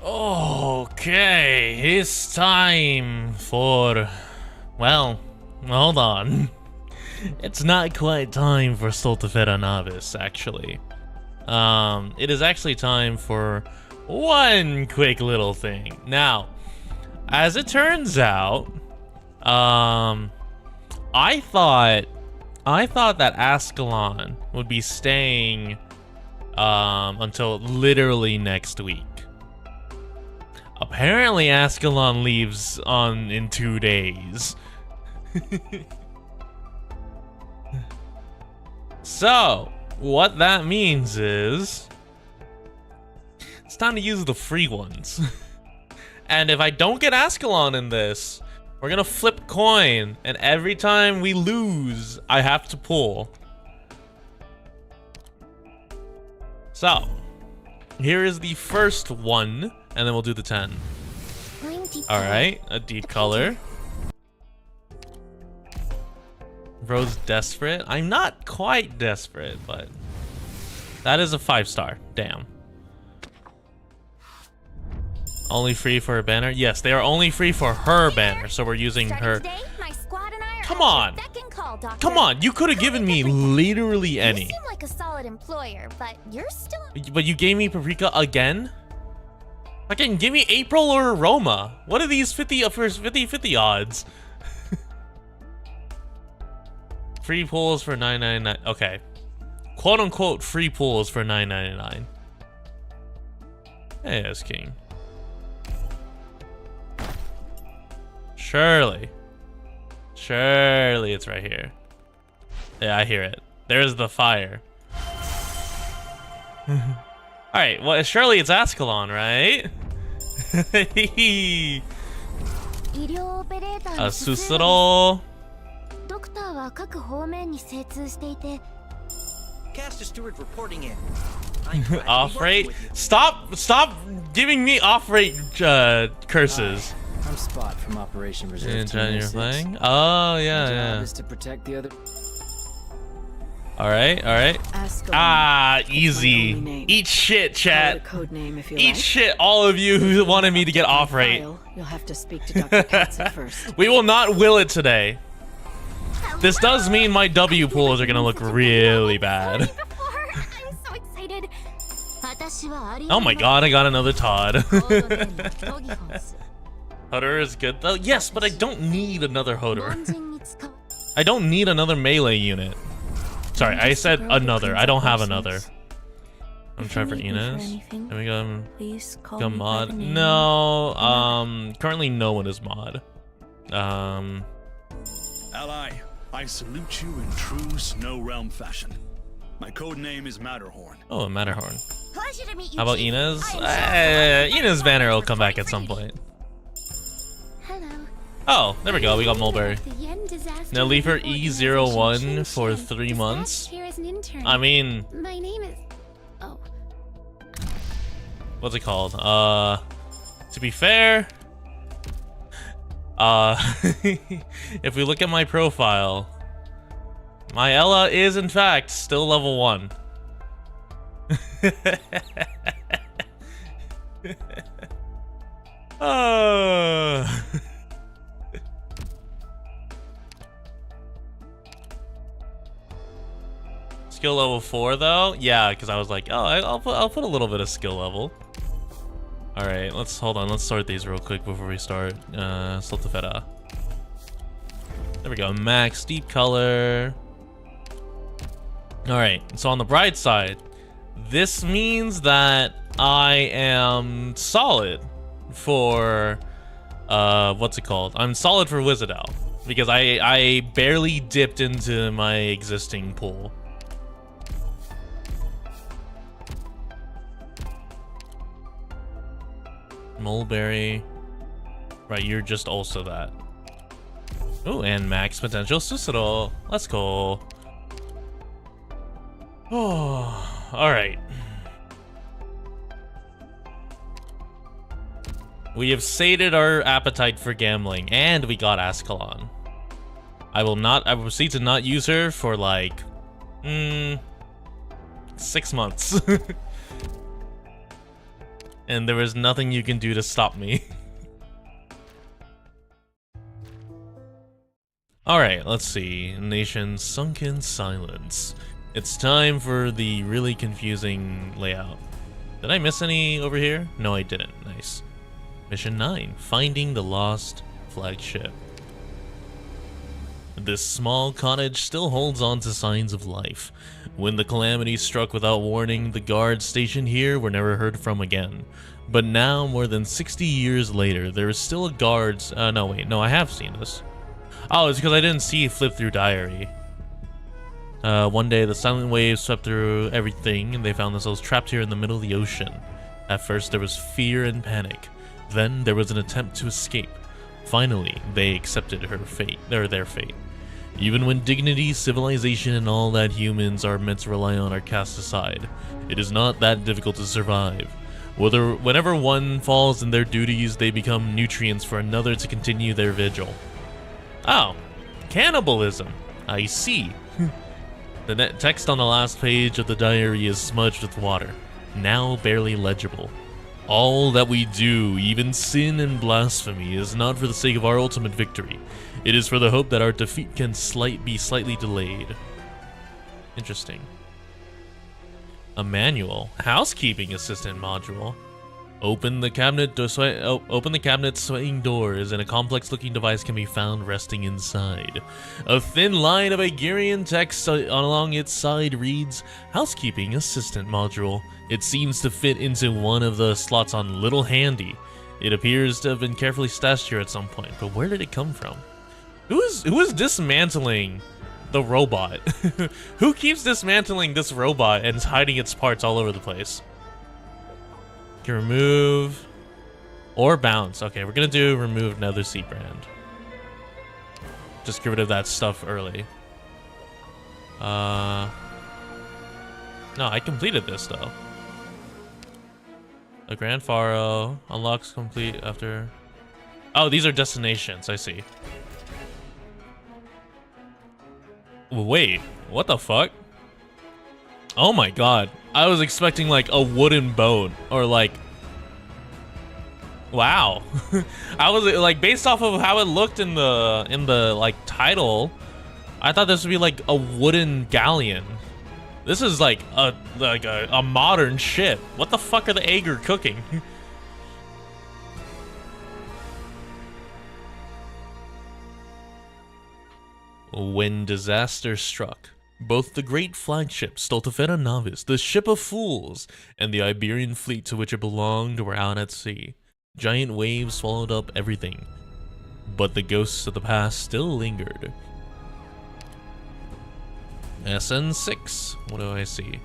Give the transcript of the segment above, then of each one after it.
Okay, it's time for... Well, hold on. It's not quite time for Stultifera Navis, actually. It is actually time for one quick little thing. Now, as it turns out, I thought that Ascalon would be staying until literally next week. Apparently, Ascalon leaves in 2 days. So, what that means is it's time to use the free ones. And if I don't get Ascalon in this, we're gonna flip coin, and every time we lose, I have to pull. So, here is the first one, and then we'll do the 10. Alright, a deep color. Bro's desperate. I'm not quite desperate, but that is a 5-star. Damn. Only free for her banner? Yes, they are only free for her banner, so we're using her. Come on! Come on, you could have given me literally any. You seem like a solid employer, but you're still... But you gave me Paprika again? Fucking give me April or Aroma. What are these 50 odds? Free pulls for $9.99. Okay. Quote unquote free pulls for $9.99. Hey, that's king. Surely it's right here. Yeah, I hear it. There's the fire. Alright, well, surely it's Ascalon, right? A Susuro. Caster Stewart reporting in. Off rate? Stop giving me off rate curses. Hi, I'm Spot from Operation Reserve Team You're 06. playing? Oh yeah, My job yeah. is to protect the other. Alright. Ah, easy. Eat shit, chat. Code name if you Eat like. shit, all of you who wanted me to get off rate. You'll have to speak to Dr. Katza first. We will not will it today. This does mean my W pools are gonna look really bad. I'm so excited. Oh my god, I got another Todd. Hodor is good though. Yes, but I don't need another Hodor. I don't need another melee unit. Sorry, I said another. I don't have another. I'm trying for Inez. There we go. Go mod. No, currently no one is mod. Ally, I salute you in true Snow Realm fashion. My code name is Matterhorn. Oh, a Matterhorn. Pleasure to meet you. How about Inez? Inez banner will come back at some point. Hello. Oh, there we go. We got Mulberry. Now leave her E01 for 3 months. I mean, My name is... Oh. what's it called? To be fair, if we look at my profile, my Ella is in fact still level 1. Skill level 4 though? Yeah, because I was like, oh, I'll put a little bit of skill level. All right, hold on. Let's sort these real quick before we start. Stultifera. There we go. Max deep color. All right. So on the bright side, this means that I am solid for what's it called? I'm solid for Wizardell because I barely dipped into my existing pool. Mulberry. Right, you're just also that. Oh, and max potential Susuro. Let's go. Oh, alright. We have sated our appetite for gambling, and we got Ascalon. I will proceed to not use her for like 6 months. and there was nothing you can do to stop me. Alright, let's see. Nation sunk in silence. It's time for the really confusing layout. Did I miss any over here? No, I didn't. Nice. Mission 9. Finding the lost flagship. This small cottage still holds on to signs of life. When the calamity struck without warning, the guards stationed here were never heard from again. But now, more than 60 years later, there is still a guards... no, wait. No, I have seen this. Oh, it's because I didn't see Flip Through Diary. One day, the silent waves swept through everything, and they found themselves trapped here in the middle of the ocean. At first, there was fear and panic. Then, there was an attempt to escape. Finally, they accepted their fate. Even when dignity, civilization, and all that humans are meant to rely on are cast aside, it is not that difficult to survive. Whenever one falls in their duties, they become nutrients for another to continue their vigil. Oh, cannibalism. I see. The text on the last page of the diary is smudged with water, now barely legible. All that we do, even sin and blasphemy, is not for the sake of our ultimate victory. It is for the hope that our defeat can be slightly delayed. Interesting. A manual. Housekeeping assistant module. Open the cabinet's swaying doors, and a complex-looking device can be found resting inside. A thin line of Igerian text along its side reads, Housekeeping Assistant Module. It seems to fit into one of the slots on Little Handy. It appears to have been carefully stashed here at some point, but where did it come from? Who is dismantling the robot? Who keeps dismantling this robot and is hiding its parts all over the place? Can remove or bounce. Okay, we're gonna do remove Nether Sea brand. Just get rid of that stuff early. No, I completed this though. The Grand Pharaoh unlocks complete after. Oh, these are destinations. I see. Wait, what the fuck? Oh my god. I was expecting like a wooden bone or like wow. I was like based off of how it looked in the like title, I thought this would be like a wooden galleon. This is like a modern ship. What the fuck are the Aegir cooking? When disaster struck, both the great flagship Stultifera Navis, the ship of fools, and the Iberian fleet to which it belonged were out at sea. Giant waves swallowed up everything, but the ghosts of the past still lingered. SN6, what do I see?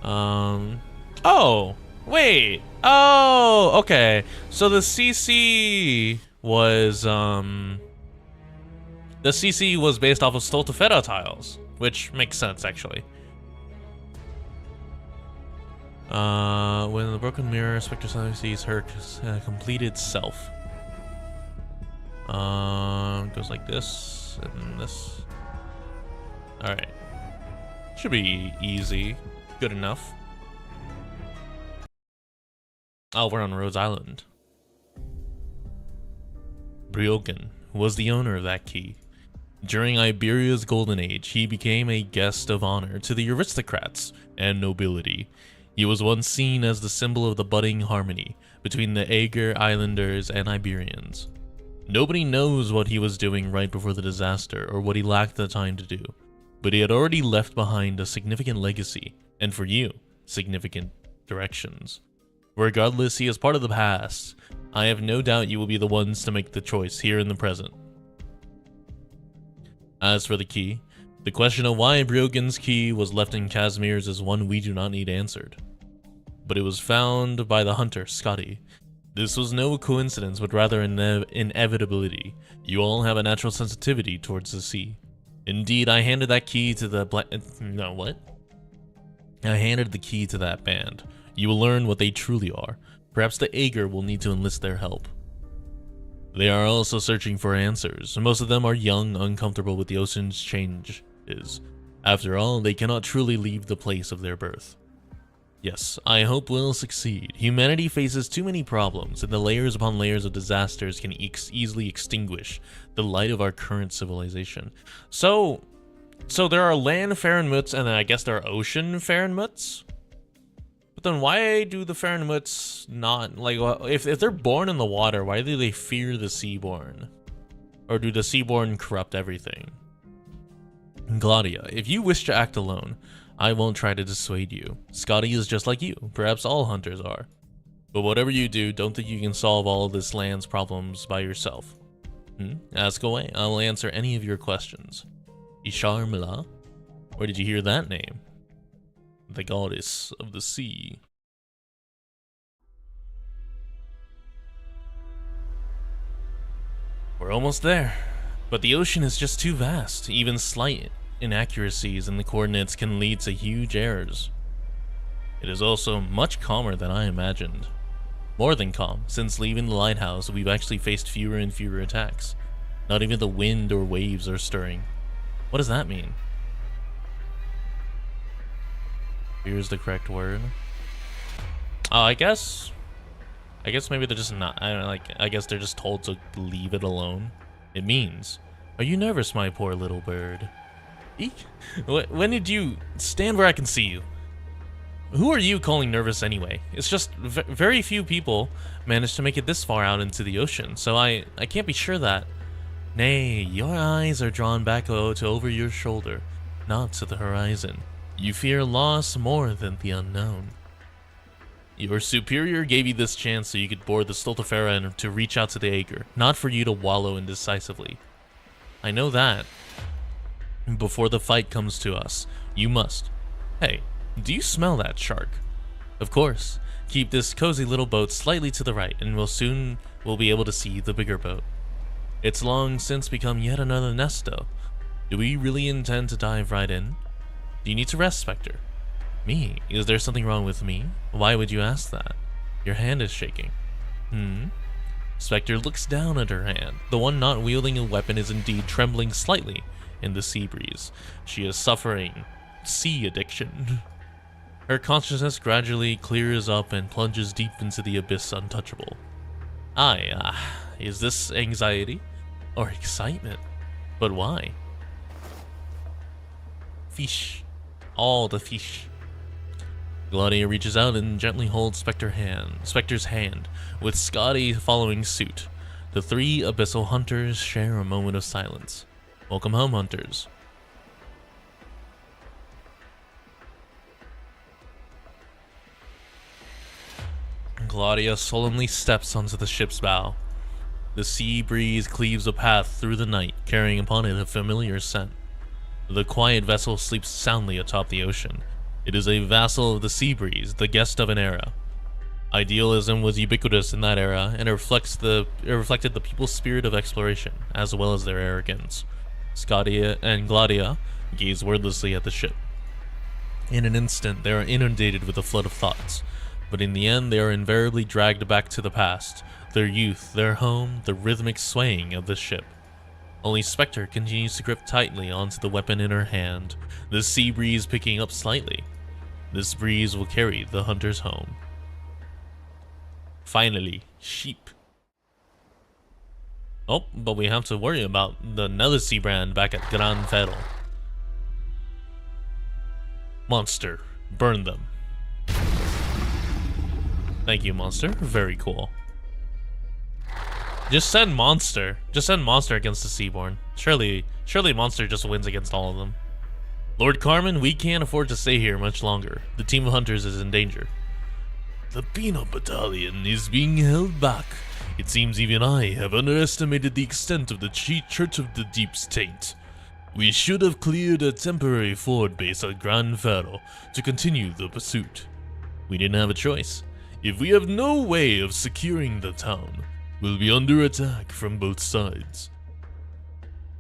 Oh, wait, oh, okay, so the CC was, the CC was based off of Stultifera tiles, which makes sense, actually. When the broken mirror, Spectre suddenly sees her completed self. Goes like this, and this. Alright. Should be easy. Good enough. Oh, we're on Rhodes Island. Begone was the owner of that key. During Iberia's golden age, he became a guest of honor to the aristocrats and nobility. He was once seen as the symbol of the budding harmony between the Aegir Islanders and Iberians. Nobody knows what he was doing right before the disaster or what he lacked the time to do, but he had already left behind a significant legacy, and for you, significant directions. Regardless, he is part of the past. I have no doubt you will be the ones to make the choice here in the present. As for the key, the question of why Begone's key was left in Casimir's is one we do not need answered. But it was found by the hunter, Scotty. This was no coincidence, but rather an inevitability. You all have a natural sensitivity towards the sea. Indeed, I handed that key to the I handed the key to that band. You will learn what they truly are. Perhaps the Aegir will need to enlist their help. They are also searching for answers. Most of them are young, uncomfortable with the ocean's changes. After all, they cannot truly leave the place of their birth. Yes, I hope we'll succeed. Humanity faces too many problems, and the layers upon layers of disasters can easily extinguish the light of our current civilization. So there are land Fahrenmuts, and then I guess there are ocean Fahrenmuts? But then why do the Fahrenmuts not, like, if they're born in the water, why do they fear the seaborn? Or do the seaborn corrupt everything? Gladia, if you wish to act alone, I won't try to dissuade you. Scotty is just like you. Perhaps all hunters are. But whatever you do, don't think you can solve all of this land's problems by yourself. Ask away. I'll answer any of your questions. Isharmila? Where did you hear that name? The goddess of the sea. We're almost there. But the ocean is just too vast. Even slight inaccuracies in the coordinates can lead to huge errors. It is also much calmer than I imagined. More than calm. Since leaving the lighthouse, we've actually faced fewer and fewer attacks. Not even the wind or waves are stirring. What does that mean? Here's the correct word. Oh, I guess maybe they're just not, I guess they're just told to leave it alone. It means, are you nervous, my poor little bird? Eek. When did you stand where I can see you? Who are you calling nervous anyway? It's just very few people manage to make it this far out into the ocean, so I can't be sure that. Nay, your eyes are drawn back to over your shoulder, not to the horizon. You fear loss more than the unknown. Your superior gave you this chance so you could board the Stultifera and to reach out to the Aegir, not for you to wallow indecisively. I know that. Before the fight comes to us, you must. Hey, do you smell that, shark? Of course. Keep this cozy little boat slightly to the right, and we'll be able to see the bigger boat. It's long since become yet another nest, though. Do we really intend to dive right in? Do you need to rest, Spectre? Me? Is there something wrong with me? Why would you ask that? Your hand is shaking. Spectre looks down at her hand. The one not wielding a weapon is indeed trembling slightly in the sea breeze. She is suffering sea addiction. Her consciousness gradually clears up and plunges deep into the abyss untouchable. Is this anxiety? Or excitement? But why? Fish. All the fish. Gladia reaches out and gently holds Spectre's hand, with Scotty following suit. The three abyssal hunters share a moment of silence. Welcome home, hunters. Gladia solemnly steps onto the ship's bow. The sea breeze cleaves a path through the night, carrying upon it a familiar scent. The quiet vessel sleeps soundly atop the ocean. It is a vassal of the sea breeze, the guest of an era. Idealism was ubiquitous in that era, and it reflected the people's spirit of exploration, as well as their arrogance. Scotty and Gladia gaze wordlessly at the ship. In an instant, they are inundated with a flood of thoughts, but in the end they are invariably dragged back to the past, their youth, their home, the rhythmic swaying of the ship. Only Spectre continues to grip tightly onto the weapon in her hand, the sea breeze picking up slightly. This breeze will carry the hunters home. Finally, sheep. Oh, but we have to worry about the another sea brand back at Gran Ferro. Monster, burn them. Thank you, Monster. Very cool. Just send Monster. Just send Monster against the Seaborn. Surely Monster just wins against all of them. Lord Carmen, we can't afford to stay here much longer. The team of hunters is in danger. The Peanut Battalion is being held back. It seems even I have underestimated the extent of the Church of the Deep's taint. We should have cleared a temporary forward base at Gran Ferro to continue the pursuit. We didn't have a choice. If we have no way of securing the town, we'll be under attack from both sides.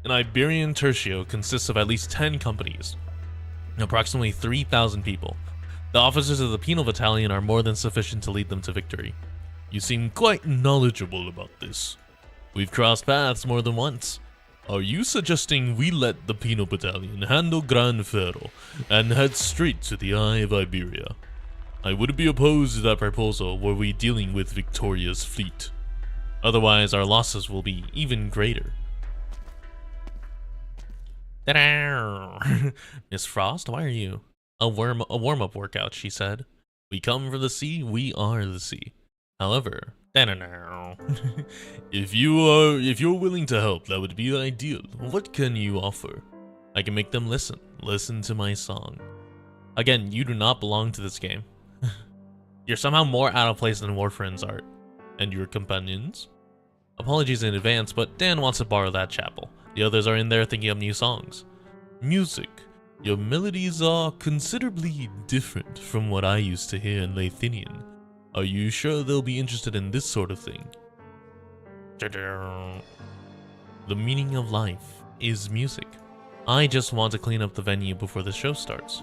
An Iberian tertio consists of at least 10 companies, approximately 3,000 people. The officers of the Penal Battalion are more than sufficient to lead them to victory. You seem quite knowledgeable about this. We've crossed paths more than once. Are you suggesting we let the Penal Battalion handle Gran Ferro and head straight to the Eye of Iberia? I wouldn't be opposed to that proposal were we dealing with Victoria's fleet. Otherwise, our losses will be even greater. Miss Frost, why are you? A warm-up workout, she said. We come from the sea, we are the sea. However, if you're willing to help, that would be ideal. What can you offer? I can make them listen to my song. Again, you do not belong to this game. You're somehow more out of place than Warfriend's art. And your companions? Apologies in advance, but Dan wants to borrow that chapel. The others are in there thinking of new songs. Music. Your melodies are considerably different from what I used to hear in Lathinian. Are you sure they'll be interested in this sort of thing? The meaning of life is music. I just want to clean up the venue before the show starts.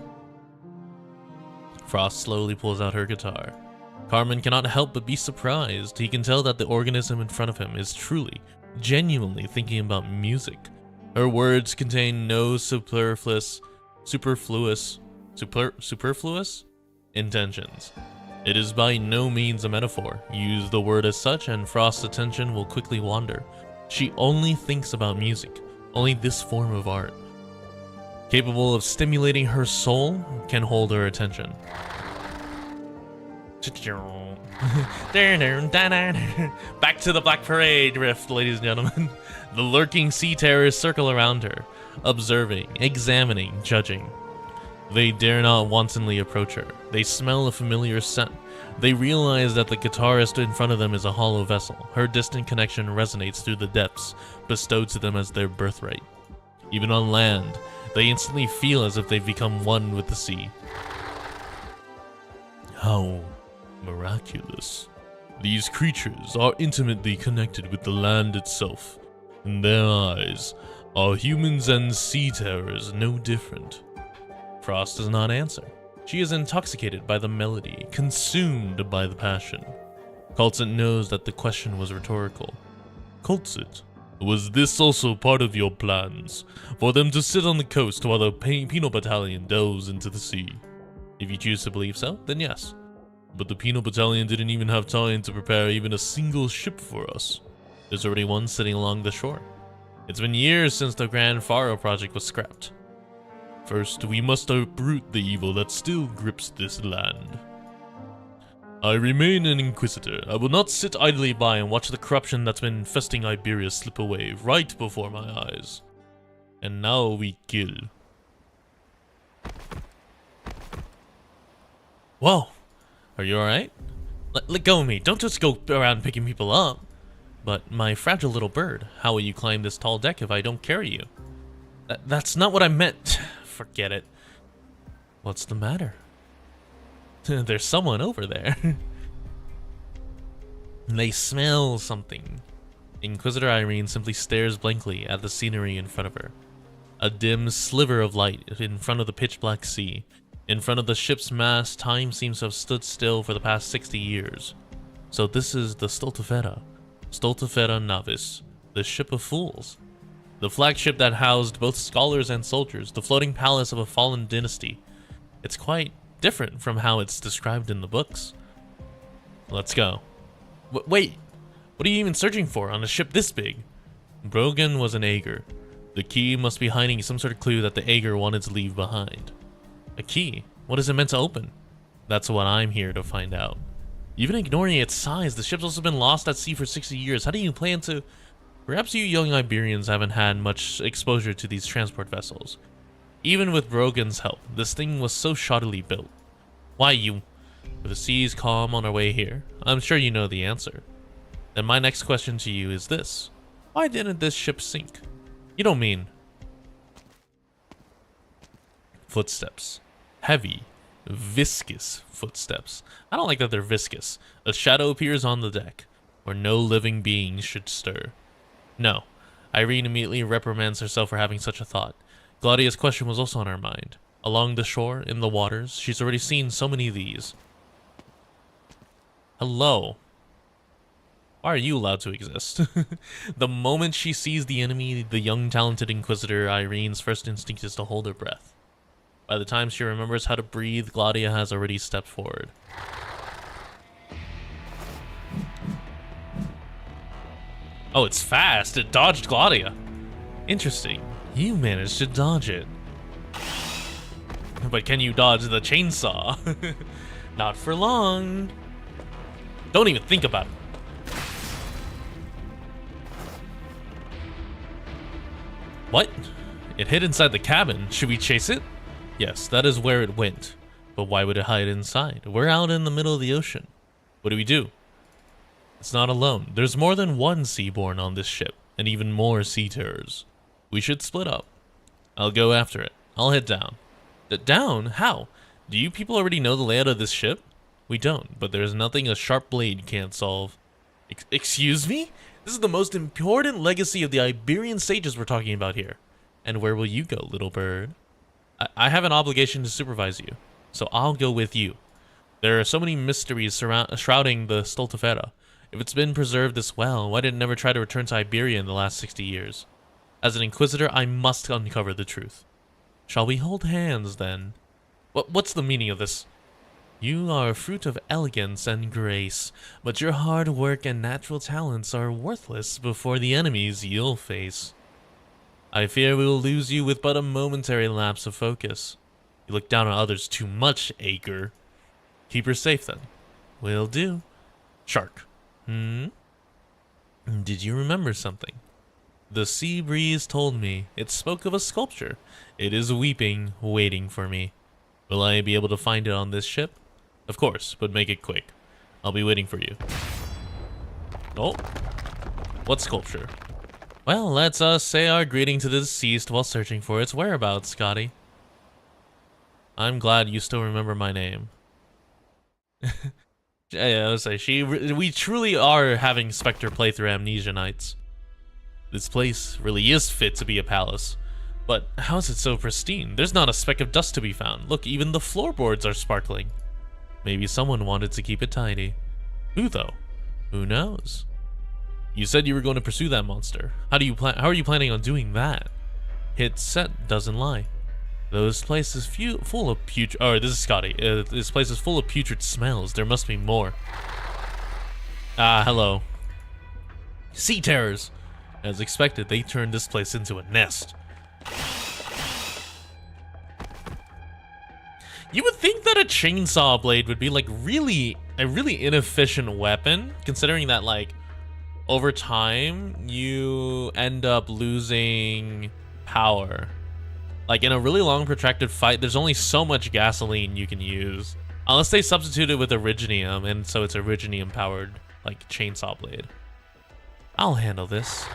Frost slowly pulls out her guitar. Carmen cannot help but be surprised. He can tell that the organism in front of him is truly, genuinely thinking about music. Her words contain no superfluous intentions. It is by no means a metaphor. Use the word as such and Frost's attention will quickly wander. She only thinks about music, only this form of art. Capable of stimulating her soul, can hold her attention. Back to the Black Parade rift, ladies and gentlemen. The lurking sea terrors circle around her, observing, examining, judging. They dare not wantonly approach her. They smell a familiar scent. They realize that the guitarist in front of them is a hollow vessel. Her distant connection resonates through the depths bestowed to them as their birthright. Even on land, they instantly feel as if they've become one with the sea. How miraculous. These creatures are intimately connected with the land itself. In their eyes, are humans and sea terrors no different? Frost does not answer. She is intoxicated by the melody, consumed by the passion. Coltsett knows that the question was rhetorical. Coltsett, was this also part of your plans? For them to sit on the coast while the Penal Battalion delves into the sea? If you choose to believe so, then yes. But the Penal Battalion didn't even have time to prepare even a single ship for us. There's already one sitting along the shore. It's been years since the Grand Faro project was scrapped. First, we must uproot the evil that still grips this land. I remain an Inquisitor. I will not sit idly by and watch the corruption that's been infesting Iberia slip away right before my eyes. And now we kill. Whoa! Are you alright? Let go of me. Don't just go around picking people up. But my fragile little bird, how will you climb this tall deck if I don't carry you? That's not what I meant. Forget it. What's the matter? There's someone over there. They smell something. Inquisitor Irene simply stares blankly at the scenery in front of her. A dim sliver of light in front of the pitch-black sea. In front of the ship's mast, time seems to have stood still for the past 60 years. So this is the Stultifera Navis, the ship of fools. The flagship that housed both scholars and soldiers, the floating palace of a fallen dynasty. It's quite different from how it's described in the books. Let's go. Wait, what are you even searching for on a ship this big? Brogan was an Aegir. The key must be hiding some sort of clue that the Aegir wanted to leave behind. A key? What is it meant to open? That's what I'm here to find out. Even ignoring its size, the ship's also been lost at sea for 60 years. How do you plan to... Perhaps you young Iberians haven't had much exposure to these transport vessels. Even with Brogan's help, this thing was so shoddily built. Why you... Were the seas calm on our way here? I'm sure you know the answer. Then my next question to you is this. Why didn't this ship sink? You don't mean... Footsteps. Heavy, viscous footsteps. I don't like that they're viscous. A shadow appears on the deck, where no living being should stir. No. Irene immediately reprimands herself for having such a thought. Claudia's question was also on her mind. Along the shore, in the waters, she's already seen so many of these. Hello. Why are you allowed to exist? The moment she sees the enemy, the young talented Inquisitor, Irene's first instinct is to hold her breath. By the time she remembers how to breathe, Gladia has already stepped forward. Oh, it's fast. It dodged Gladia. Interesting. You managed to dodge it. But can you dodge the chainsaw? Not for long. Don't even think about it. What? It hid inside the cabin. Should we chase it? Yes, that is where it went. But why would it hide inside? We're out in the middle of the ocean. What do we do? It's not alone. There's more than one Seaborn on this ship, and even more sea terrors. We should split up. I'll go after it. I'll head down. Down? How? Do you people already know the layout of this ship? We don't, but there's nothing a sharp blade can't solve. Excuse me? This is the most important legacy of the Iberian sages we're talking about here. And where will you go, little bird? I have an obligation to supervise you, so I'll go with you. There are so many mysteries shrouding the Stultifera. If it's been preserved this well, why did it never try to return to Iberia in the last 60 years? As an Inquisitor, I must uncover the truth. Shall we hold hands, then? What's the meaning of this? You are a fruit of elegance and grace, but your hard work and natural talents are worthless before the enemies you'll face. I fear we will lose you with but a momentary lapse of focus. You look down on others too much, Acre. Keep her safe, then. Will do. Shark. Did you remember something? The sea breeze told me. It spoke of a sculpture. It is weeping, waiting for me. Will I be able to find it on this ship? Of course, but make it quick. I'll be waiting for you. Oh. What sculpture? Well, let's say our greeting to the deceased while searching for its whereabouts, Scotty. I'm glad you still remember my name. Yeah, I was say we truly are having Spectre playthrough Amnesia nights. This place really is fit to be a palace, but how is it so pristine? There's not a speck of dust to be found. Look, even the floorboards are sparkling. Maybe someone wanted to keep it tidy. Who though? Who knows? You said you were going to pursue that monster. How are you planning on doing that? Hit set doesn't lie. This place is full of putrid. Oh, this is Scotty. This place is full of putrid smells. There must be more. Ah, hello. Sea terrors. As expected, they turned this place into a nest. You would think that a chainsaw blade would be like a really inefficient weapon, considering that like over time you end up losing power. Like in a really long protracted fight, there's only so much gasoline you can use. Unless they substitute it with Originium, and so it's Originium powered like chainsaw blade. I'll handle this.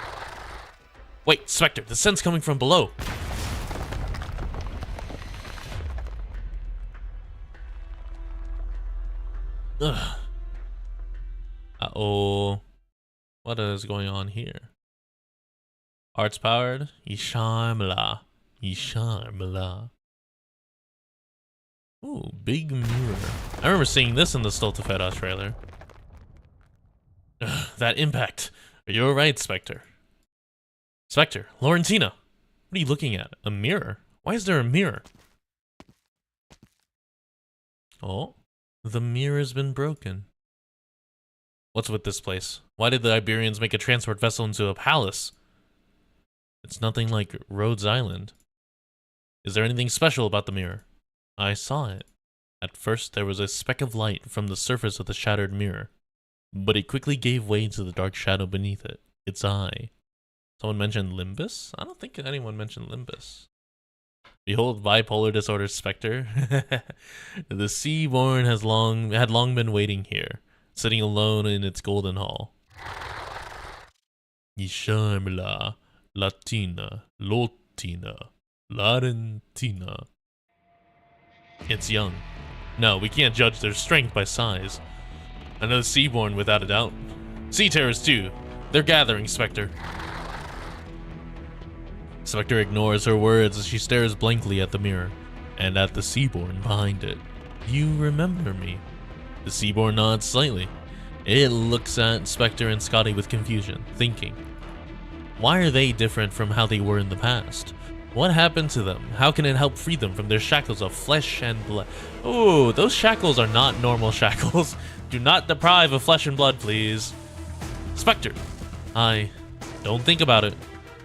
Wait, Spectre, the scent's coming from below. Ugh. Uh-oh. What is going on here? Arts powered? Isharmla. Isharmla. Ooh, big mirror. I remember seeing this in the Stultifera trailer. Ugh, that impact. You're right, Spectre. Spectre, Laurentina. What are you looking at? A mirror? Why is there a mirror? Oh, the mirror's been broken. What's with this place? Why did the Iberians make a transport vessel into a palace? It's nothing like Rhodes Island. Is there anything special about the mirror? I saw it. At first, there was a speck of light from the surface of the shattered mirror, but it quickly gave way to the dark shadow beneath it, its eye. Someone mentioned Limbus? I don't think anyone mentioned Limbus. Behold, bipolar disorder Spectre. The Seaborn had long been waiting here, sitting alone in its golden hall. Isharmla, Latina, Lotina, Larentina. It's young. No, we can't judge their strength by size. Another Seaborn without a doubt. Sea terrors too. They're gathering, Spectre. Spectre ignores her words as she stares blankly at the mirror, and at the Seaborn behind it. You remember me. The Seaborn nods slightly. It looks at Spectre and Scotty with confusion, thinking, why are they different from how they were in the past? What happened to them? How can it help free them from their shackles of flesh and blood? Oh, those shackles are not normal shackles. Do not deprive of flesh and blood, please. Spectre. Don't think about it.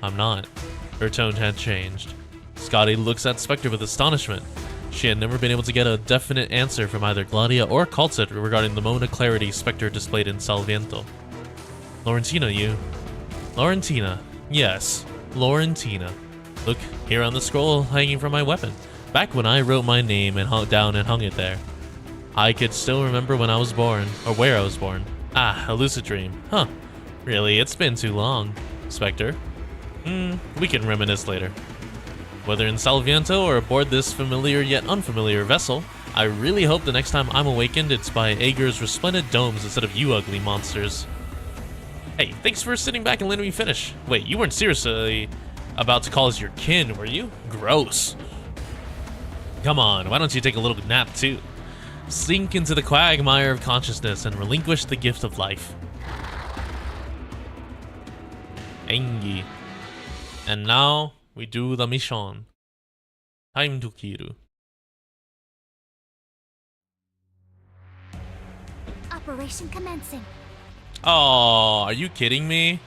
I'm not. Her tone had changed. Scotty looks at Spectre with astonishment. She had never been able to get a definite answer from either Gladia or Calcet regarding the moment of clarity Spectre displayed in Salviento. Laurentina, you. Laurentina. Yes, Laurentina. Look, here on the scroll hanging from my weapon. Back when I wrote my name and hung it there. I could still remember when I was born, or where I was born. Ah, a lucid dream. Huh. Really, it's been too long. Spectre. We can reminisce later. Whether in Salviento or aboard this familiar yet unfamiliar vessel, I really hope the next time I'm awakened it's by Ager's resplendent domes instead of you ugly monsters. Hey, thanks for sitting back and letting me finish. Wait, you weren't seriously about to call us your kin, were you? Gross. Come on, why don't you take a little nap too? Sink into the quagmire of consciousness and relinquish the gift of life. Engi. And now we do the mission. Time to kill. Operation commencing. Oh, are you kidding me?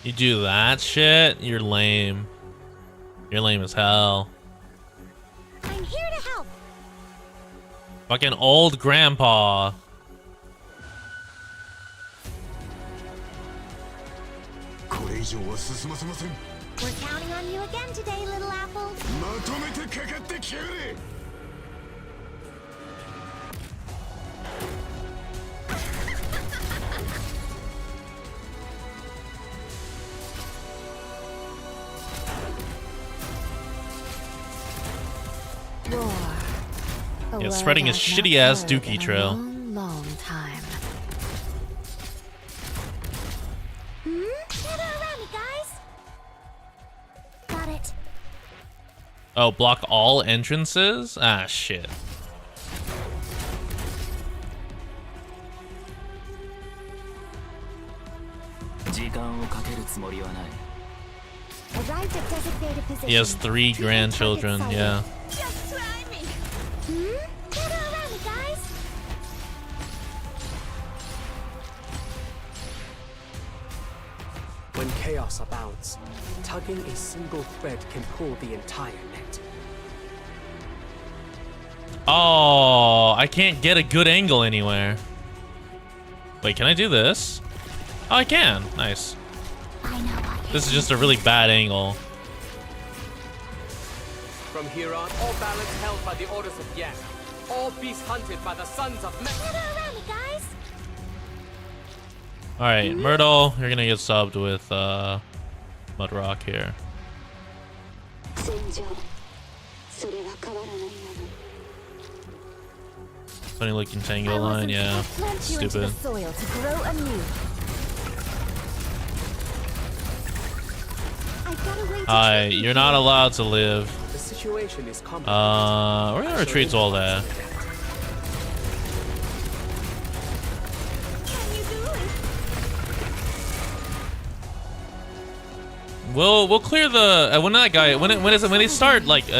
You do that shit? You're lame. You're lame as hell. I'm here to help. Fucking old grandpa. We're counting on you again today, little apple. Yeah, spreading his shitty ass dookie trail. Long time. Gather around me, guys. Got it. Oh, block all entrances? Ah, shit. Arrived at designated position. He has 3 grandchildren, yeah. Just try me. Gather around me, guys. When chaos abounds, tugging a single thread can pull the entire net. Oh, I can't get a good angle anywhere. Wait, can I do this? Oh, I can. Nice. I know what This is just a really bad angle. From here on, all balance held by the orders of Yen. All beasts hunted by the sons of men. Gather around me, guys. Alright, Myrtle, you're gonna get subbed with Mudrock here. Funny looking tango line, yeah. Plant you into the Stupid. soil to grow anew. I've got a way to Hi, trick you you're not here. allowed to live. The situation is complicated. We're gonna retreat to all that. Can you do it? We'll clear the when that guy when they start like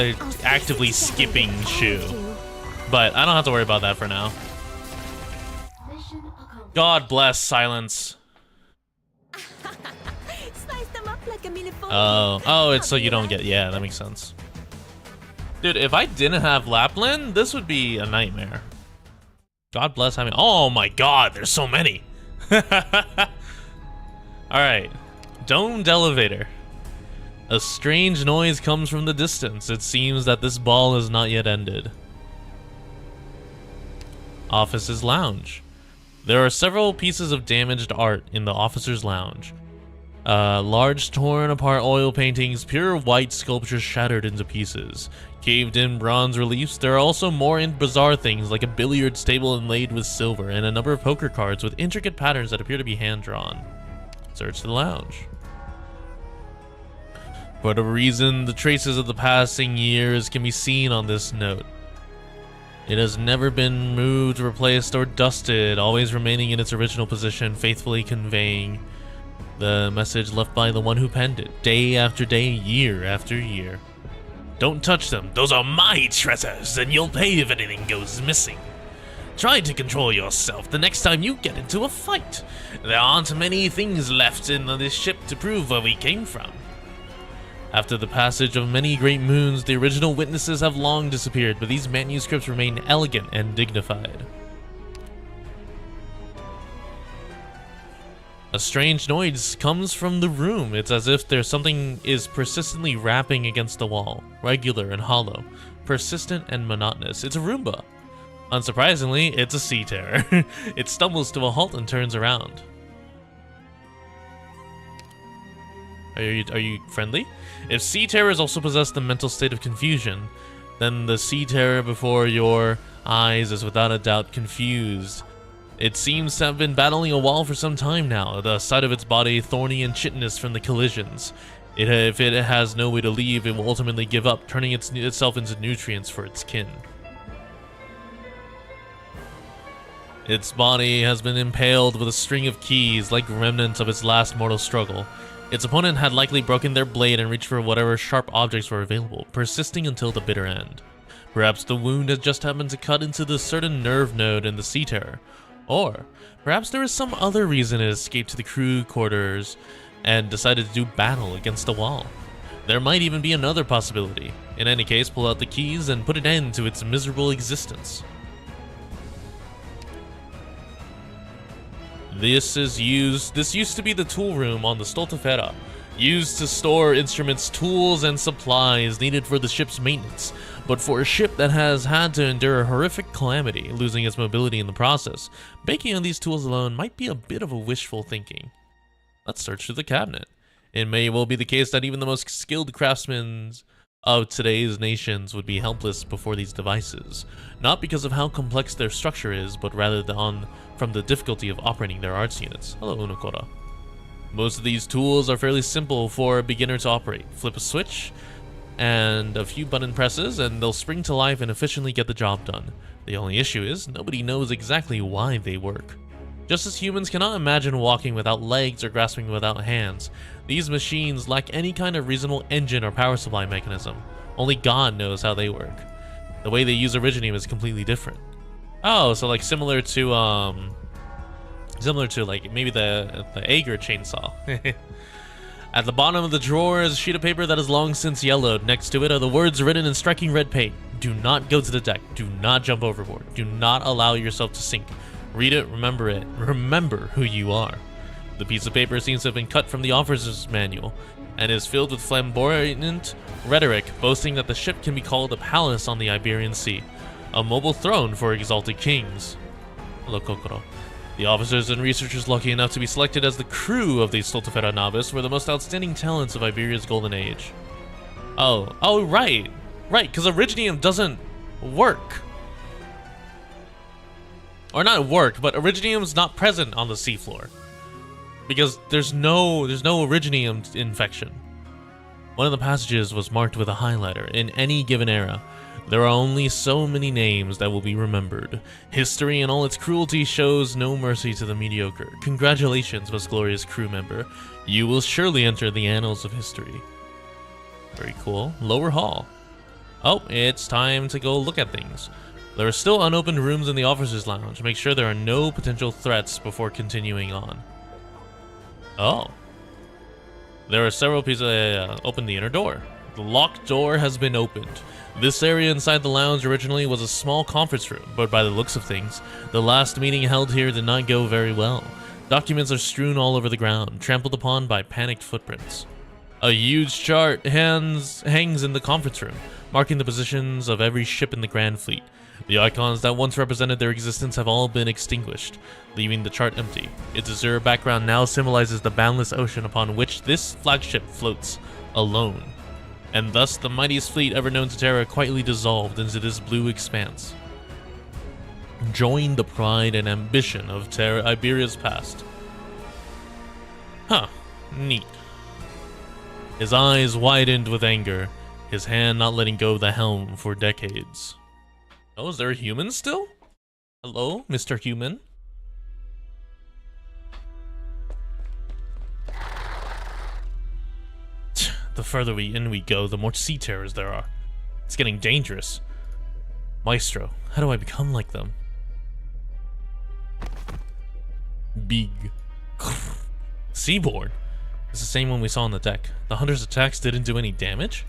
actively skipping Shu. But I don't have to worry about that for now. God bless silence. Slice them up like a minifold. Oh, it's so you don't get, yeah, that makes sense. Dude, if I didn't have Lapland, this would be a nightmare. God bless having, oh my god, there's so many. Alright, domed elevator. A strange noise comes from the distance. It seems that this ball has not yet ended. Officer's lounge. There are several pieces of damaged art in the officer's lounge. Large torn apart oil paintings, pure white sculptures shattered into pieces. Caved in bronze reliefs, there are also more bizarre things like a billiards table inlaid with silver and a number of poker cards with intricate patterns that appear to be hand-drawn. Search the lounge. For whatever reason, the traces of the passing years can be seen on this note. It has never been moved, replaced, or dusted, always remaining in its original position, faithfully conveying the message left by the one who penned it, day after day, year after year. Don't touch them. Those are my treasures, and you'll pay if anything goes missing. Try to control yourself the next time you get into a fight. There aren't many things left in this ship to prove where we came from. After the passage of many great moons, the original witnesses have long disappeared, but these manuscripts remain elegant and dignified. A strange noise comes from the room. It's as if there's something is persistently rapping against the wall, regular and hollow, persistent and monotonous. It's a Roomba. Unsurprisingly, it's a sea terror. It stumbles to a halt and turns around. Are you friendly? If sea terrors also possess the mental state of confusion, then the sea terror before your eyes is without a doubt confused. It seems to have been battling a wall for some time now, the side of its body thorny and chitinous from the collisions. If it has no way to leave, it will ultimately give up, turning itself into nutrients for its kin. Its body has been impaled with a string of keys, like remnants of its last mortal struggle. Its opponent had likely broken their blade and reached for whatever sharp objects were available, persisting until the bitter end. Perhaps the wound has just happened to cut into the certain nerve node in the sea terror. Or perhaps there is some other reason it escaped to the crew quarters and decided to do battle against the wall. There might even be another possibility. In any case, pull out the keys and put an end to its miserable existence. This used to be the tool room on the Stultifera, used to store instruments, tools, and supplies needed for the ship's maintenance. But for a ship that has had to endure a horrific calamity, losing its mobility in the process, banking on these tools alone might be a bit of a wishful thinking. Let's search through the cabinet. It may well be the case that even the most skilled craftsmen of today's nations would be helpless before these devices, not because of how complex their structure is, but rather from the difficulty of operating their arts units. Hello, Unokora. Most of these tools are fairly simple for a beginner to operate. Flip a switch and a few button presses and they'll spring to life and efficiently get the job done. The only issue is nobody knows exactly why they work. Just as humans cannot imagine walking without legs or grasping without hands, these machines lack any kind of reasonable engine or power supply mechanism. Only God knows how they work. The way they use Originium is completely different. Oh, so like similar to like maybe the Ager chainsaw. At the bottom of the drawer is a sheet of paper that has long since yellowed. Next to it are the words written in striking red paint. Do not go to the deck. Do not jump overboard. Do not allow yourself to sink. Read it, remember who you are. The piece of paper seems to have been cut from the officer's manual and is filled with flamboyant rhetoric boasting that the ship can be called a palace on the Iberian Sea, a mobile throne for exalted kings. Hello, Kokoro. The officers and researchers lucky enough to be selected as the crew of the Stultifera Navis were the most outstanding talents of Iberia's golden age. Oh, right, because Originium doesn't work. Or not work, but Originium's not present on the seafloor. Because there's no Originium infection. One of the passages was marked with a highlighter. In any given era, there are only so many names that will be remembered. History and all its cruelty shows no mercy to the mediocre. Congratulations, most glorious crew member. You will surely enter the annals of history. Very cool. Lower hall. Oh, it's time to go look at things. There are still unopened rooms in the officers' lounge. Make sure there are no potential threats before continuing on. Oh. There are several pieces. Open the inner door. The locked door has been opened. This area inside the lounge originally was a small conference room, but by the looks of things, the last meeting held here did not go very well. Documents are strewn all over the ground, trampled upon by panicked footprints. A huge chart hangs in the conference room, marking the positions of every ship in the Grand Fleet. The icons that once represented their existence have all been extinguished, leaving the chart empty. Its azure background now symbolizes the boundless ocean upon which this flagship floats, alone. And thus the mightiest fleet ever known to Terra quietly dissolved into this blue expanse. Join the pride and ambition of Terra Iberia's past. Huh, neat. His eyes widened with anger, his hand not letting go of the helm for decades. Oh, is there a human still? Hello, Mr. Human? The further in we go, the more sea terrors there are. It's getting dangerous. Maestro, how do I become like them? Big. Seaborn. It's the same one we saw on the deck. The hunter's attacks didn't do any damage?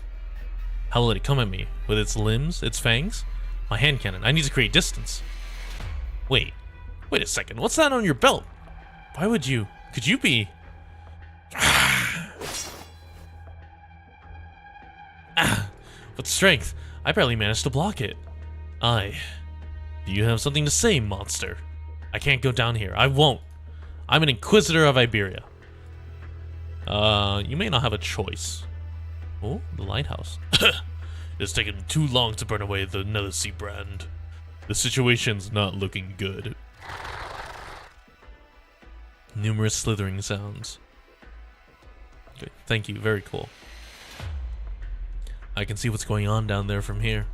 How will it come at me? With its limbs, its fangs? My hand cannon. I need to create distance. Wait a second. What's that on your belt? Why would you? Could you be? What strength? I barely managed to block it. Do you have something to say, monster? I can't go down here. I won't. I'm an Inquisitor of Iberia. You may not have a choice. Oh, the lighthouse. It's taken too long to burn away the Nether brand. The situation's not looking good. Numerous slithering sounds. Okay, thank you. Very cool. I can see what's going on down there from here.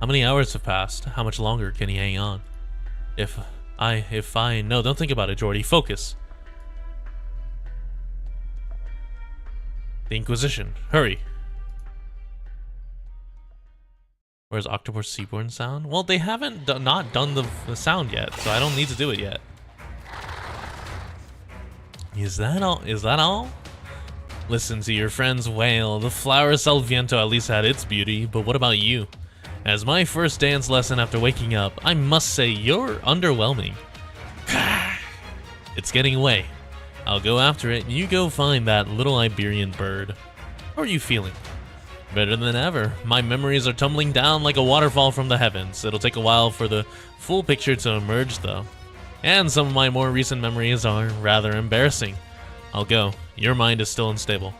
How many hours have passed? How much longer can he hang on? No, don't think about it, Jordy. Focus. The Inquisition. Hurry. Where's Octopus Seaborn sound? Well, they haven't not done the sound yet, so I don't need to do it yet. Is that all? Is that all? Listen to your friends wail. The flower Salviento at least had its beauty, but what about you? As my first dance lesson after waking up, I must say you're underwhelming. It's getting away. I'll go after it, and you go find that little Iberian bird. How are you feeling? Better than ever. My memories are tumbling down like a waterfall from the heavens. It'll take a while for the full picture to emerge, though. And some of my more recent memories are rather embarrassing. I'll go. Your mind is still unstable.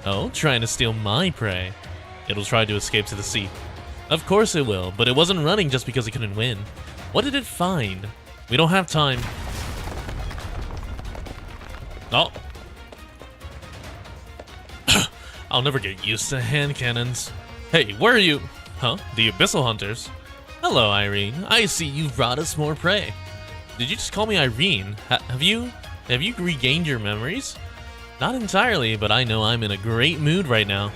Oh, trying to steal my prey. It'll try to escape to the sea. Of course it will, but it wasn't running just because it couldn't win. What did it find? We don't have time. Oh. I'll never get used to hand cannons. Hey, where are you? Huh? The Abyssal Hunters? Hello, Irene. I see you've brought us more prey. Did you just call me Irene? Have you regained your memories? Not entirely, but I know I'm in a great mood right now.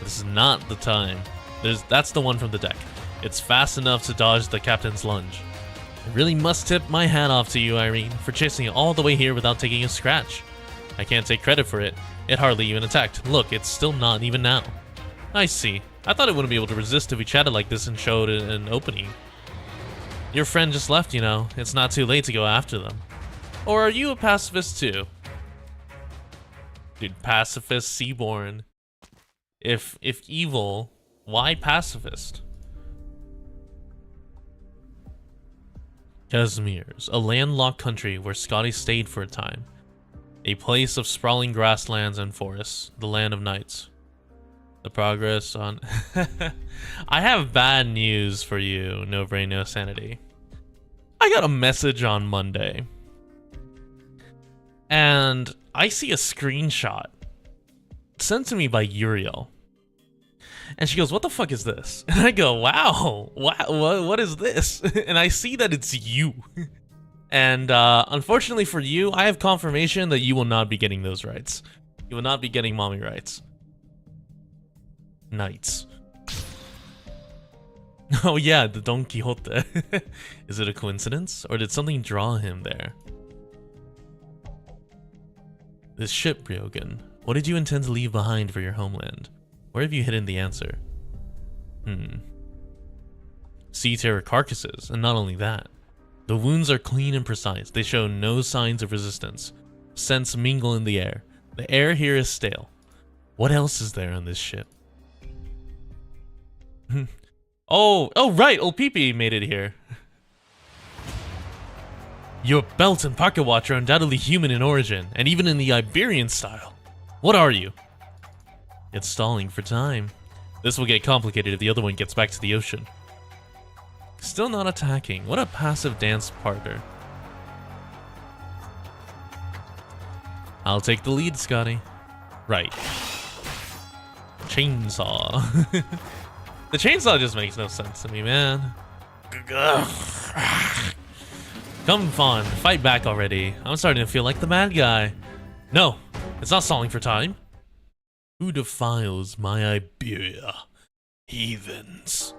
This is not the time. That's the one from the deck. It's fast enough to dodge the captain's lunge. I really must tip my hat off to you, Irene, for chasing it all the way here without taking a scratch. I can't take credit for it. It hardly even attacked. Look, it's still not even now. I see. I thought it wouldn't be able to resist if we chatted like this and showed an opening. Your friend just left, you know. It's not too late to go after them. Or are you a pacifist too? Dude, pacifist, Seaborn. If evil, why pacifist? Casmirs, a landlocked country where Scotty stayed for a time. A place of sprawling grasslands and forests, the land of knights. The progress on... I have bad news for you, No Brain, No Sanity. I got a message on Monday. And I see a screenshot sent to me by Uriel. And she goes, what the fuck is this? And I go, wow, what is this? And I see that it's you. And unfortunately for you, I have confirmation that you will not be getting those rights. You will not be getting mommy rights. Knights. Oh yeah, the Don Quixote. Is it a coincidence? Or did something draw him there? This ship, Ryogen. What did you intend to leave behind for your homeland? Where have you hidden the answer? Sea terror carcasses, and not only that. The wounds are clean and precise. They show no signs of resistance. Scents mingle in the air. The air here is stale. What else is there on this ship? Oh right, old Pee-Pee made it here. Your belt and pocket watch are undoubtedly human in origin, and even in the Iberian style. What are you? It's stalling for time. This will get complicated if the other one gets back to the ocean. Still not attacking. What a passive dance partner. I'll take the lead, Scotty. Right. Chainsaw. The chainsaw just makes no sense to me, man. Come on, fight back already. I'm starting to feel like the bad guy. No, it's not stalling for time. Who defiles my Iberia? Heathens.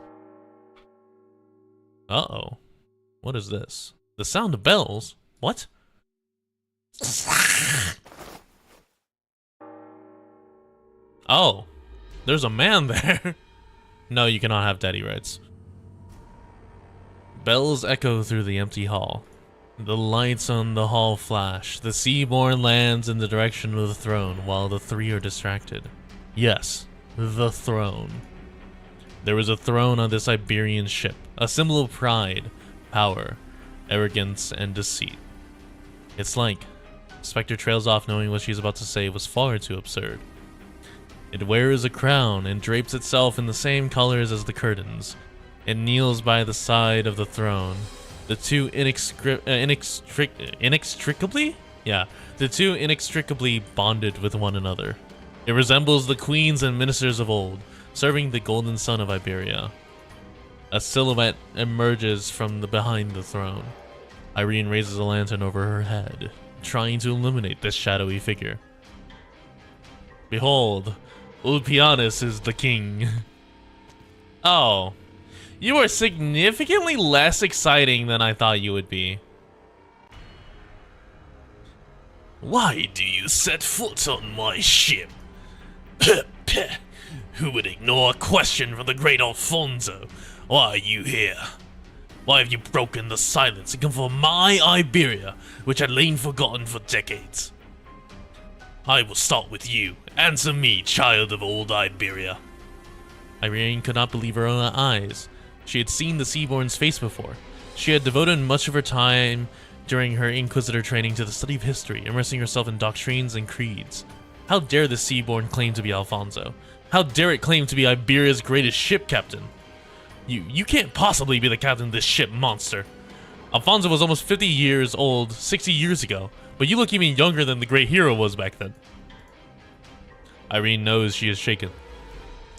Uh-oh. What is this? The sound of bells? What? Oh. There's a man there. No, you cannot have daddy rights. Bells echo through the empty hall. The lights on the hall flash. The Seaborn lands in the direction of the throne while the three are distracted. Yes, the throne. There is a throne on this Iberian ship, a symbol of pride, power, arrogance, and deceit. It's like Spectre trails off knowing what she's about to say was far too absurd. It wears a crown and drapes itself in the same colors as the curtains. It kneels by the side of the throne. The two inextricably bonded with one another. It resembles the queens and ministers of old, serving the golden sun of Iberia. A silhouette emerges from behind the throne. Irene raises a lantern over her head, trying to illuminate this shadowy figure. Behold, Ulpianus is the king. Oh. You are significantly less exciting than I thought you would be. Why do you set foot on my ship? Who would ignore a question from the great Alfonso? Why are you here? Why have you broken the silence and come for my Iberia, which had lain forgotten for decades? I will start with you. Answer me, child of old Iberia. Irene could not believe her own eyes. She had seen the Seaborn's face before. She had devoted much of her time during her Inquisitor training to the study of history, immersing herself in doctrines and creeds. How dare the Seaborn claim to be Alfonso? How dare it claim to be Iberia's greatest ship captain? You can't possibly be the captain of this ship, monster. Alfonso was almost 50 years old 60 years ago, but you look even younger than the great hero was back then. Irene knows she is shaken,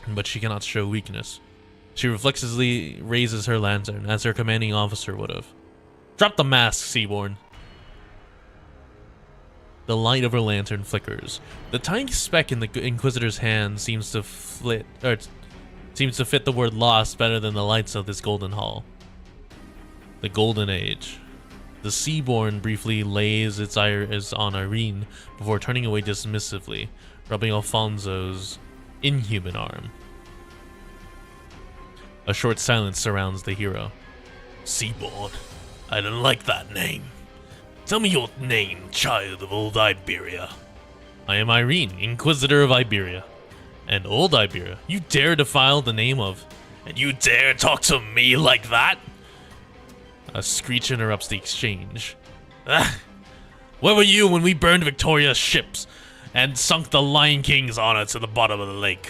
but she cannot show weakness. She reflexively raises her lantern, as her commanding officer would have. Drop the mask, Seaborn. The light of her lantern flickers. The tiny speck in the Inquisitor's hand seems to fit the word lost better than the lights of this golden hall. The Golden Age. The Seaborn briefly lays its eyes on Irene before turning away dismissively, rubbing Alfonso's inhuman arm. A short silence surrounds the hero. Seaborn, I don't like that name. Tell me your name, child of old Iberia. I am Irene, Inquisitor of Iberia. And old Iberia, you dare defile the name of... And you dare talk to me like that? A screech interrupts the exchange. Where were you when we burned Victoria's ships and sunk the Lion King's honor to the bottom of the lake?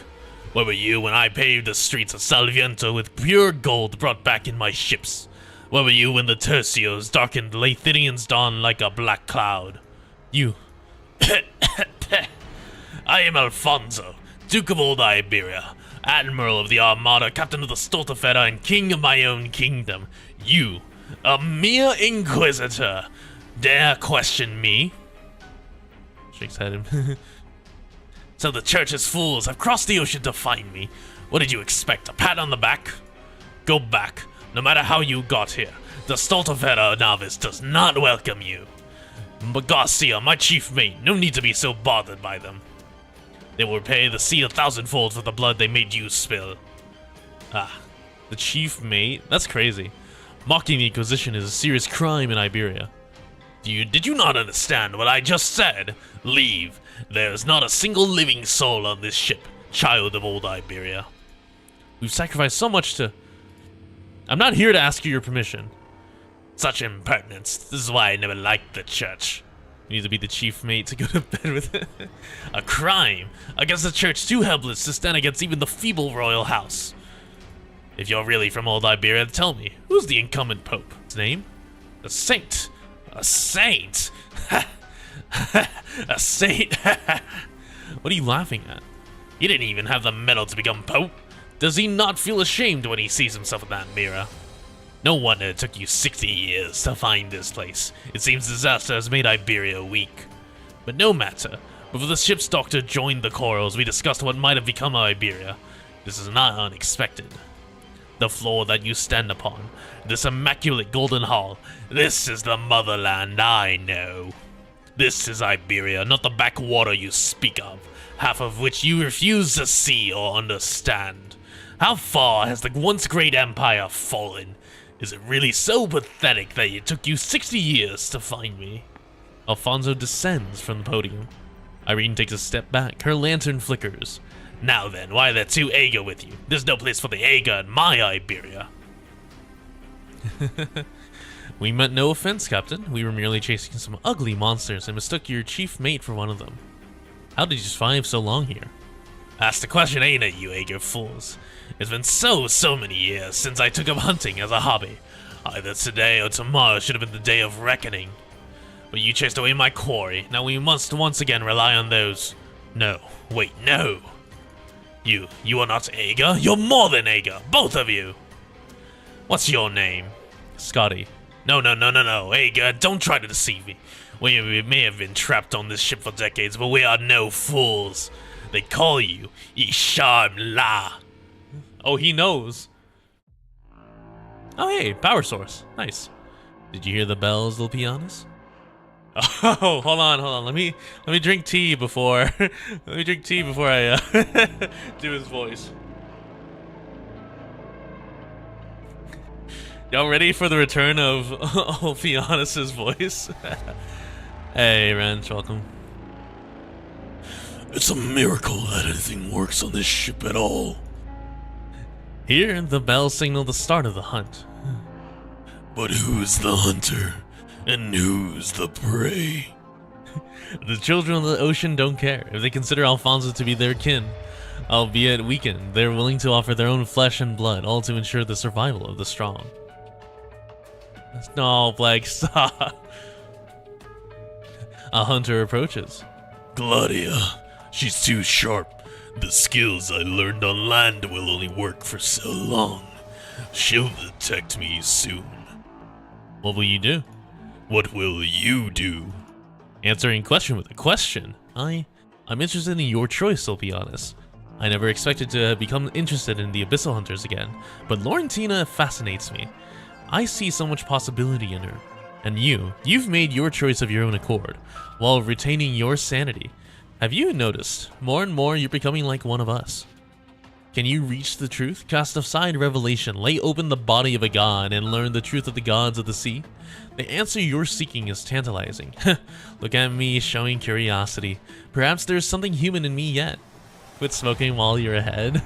Where were you when I paved the streets of Salviento with pure gold brought back in my ships? Where were you when the Tercios darkened Lathinian's dawn like a black cloud? You... I am Alfonso, Duke of Old Iberia, Admiral of the Armada, Captain of the Stultifera, and King of my own kingdom. You, a mere Inquisitor, dare question me? Shakes head. So the Church's fools have crossed the ocean to find me. What did you expect, a pat on the back? Go back, no matter how you got here. The Stultifera Navis does not welcome you. But Garcia, my chief mate, no need to be so bothered by them. They will repay the sea 1,000-fold for the blood they made you spill. Ah, the chief mate? That's crazy. Mocking the Inquisition is a serious crime in Iberia. Did you not understand what I just said? Leave. There's not a single living soul on this ship, child of old Iberia. We've sacrificed so much to... I'm not here to ask you your permission. Such impertinence. This is why I never liked the Church. You need to be the chief mate to go to bed with it. A crime against the Church too helpless to stand against even the feeble royal house. If you're really from old Iberia, tell me, who's the incumbent pope? His name? A saint. A saint? A saint? What are you laughing at? He didn't even have the mettle to become pope. Does he not feel ashamed when he sees himself in that mirror? No wonder it took you 60 years to find this place. It seems disaster has made Iberia weak. But no matter. Before the ship's doctor joined the corals, we discussed what might have become of Iberia. This is not unexpected. The floor that you stand upon, this immaculate golden hall, this is the motherland I know. This is Iberia, not the backwater you speak of, half of which you refuse to see or understand. How far has the once great empire fallen? Is it really so pathetic that it took you 60 years to find me? Alfonso descends from the podium. Irene takes a step back, her lantern flickers. Now then, why are there two Aega with you? There's no place for the Aega in my Iberia. We meant no offense, Captain. We were merely chasing some ugly monsters and mistook your chief mate for one of them. How did you survive so long here? Ask the question, ain't it, you Aega fools? It's been so many years since I took up hunting as a hobby. Either today or tomorrow should have been the day of reckoning. But you chased away my quarry. Now we must once again rely on those... No. Wait, no. You are not Aega. You're more than Aega. Both of you. What's your name? Scotty. No. Aega, don't try to deceive me. We may have been trapped on this ship for decades, but we are no fools. They call you Isham La. Oh, he knows. Oh, hey, power source. Nice. Did you hear the bells, little pianist? Oh, hold on. Let me drink tea before I do his voice. Y'all ready for the return of Pianist's voice? Hey, Wrench, welcome. It's a miracle that anything works on this ship at all. Here, the bells signal the start of the hunt. But who's the hunter? And who's the prey? The children of the ocean don't care. If they consider Alfonso to be their kin, albeit weakened, they're willing to offer their own flesh and blood, all to ensure the survival of the strong. No, Blake, stop. A hunter approaches. Gladia, she's too sharp. The skills I learned on land will only work for so long. She'll detect me soon. What will you do? What will you do? Answering question with a question. I'm interested in your choice, I'll be honest. I never expected to become interested in the Abyssal Hunters again, but Laurentina fascinates me. I see so much possibility in her. And you've made your choice of your own accord, while retaining your sanity. Have you noticed, more and more you're becoming like one of us? Can you reach the truth? Cast aside revelation, lay open the body of a god, and learn the truth of the gods of the sea? The answer you're seeking is tantalizing. Look at me, showing curiosity. Perhaps there's something human in me yet. Quit smoking while you're ahead.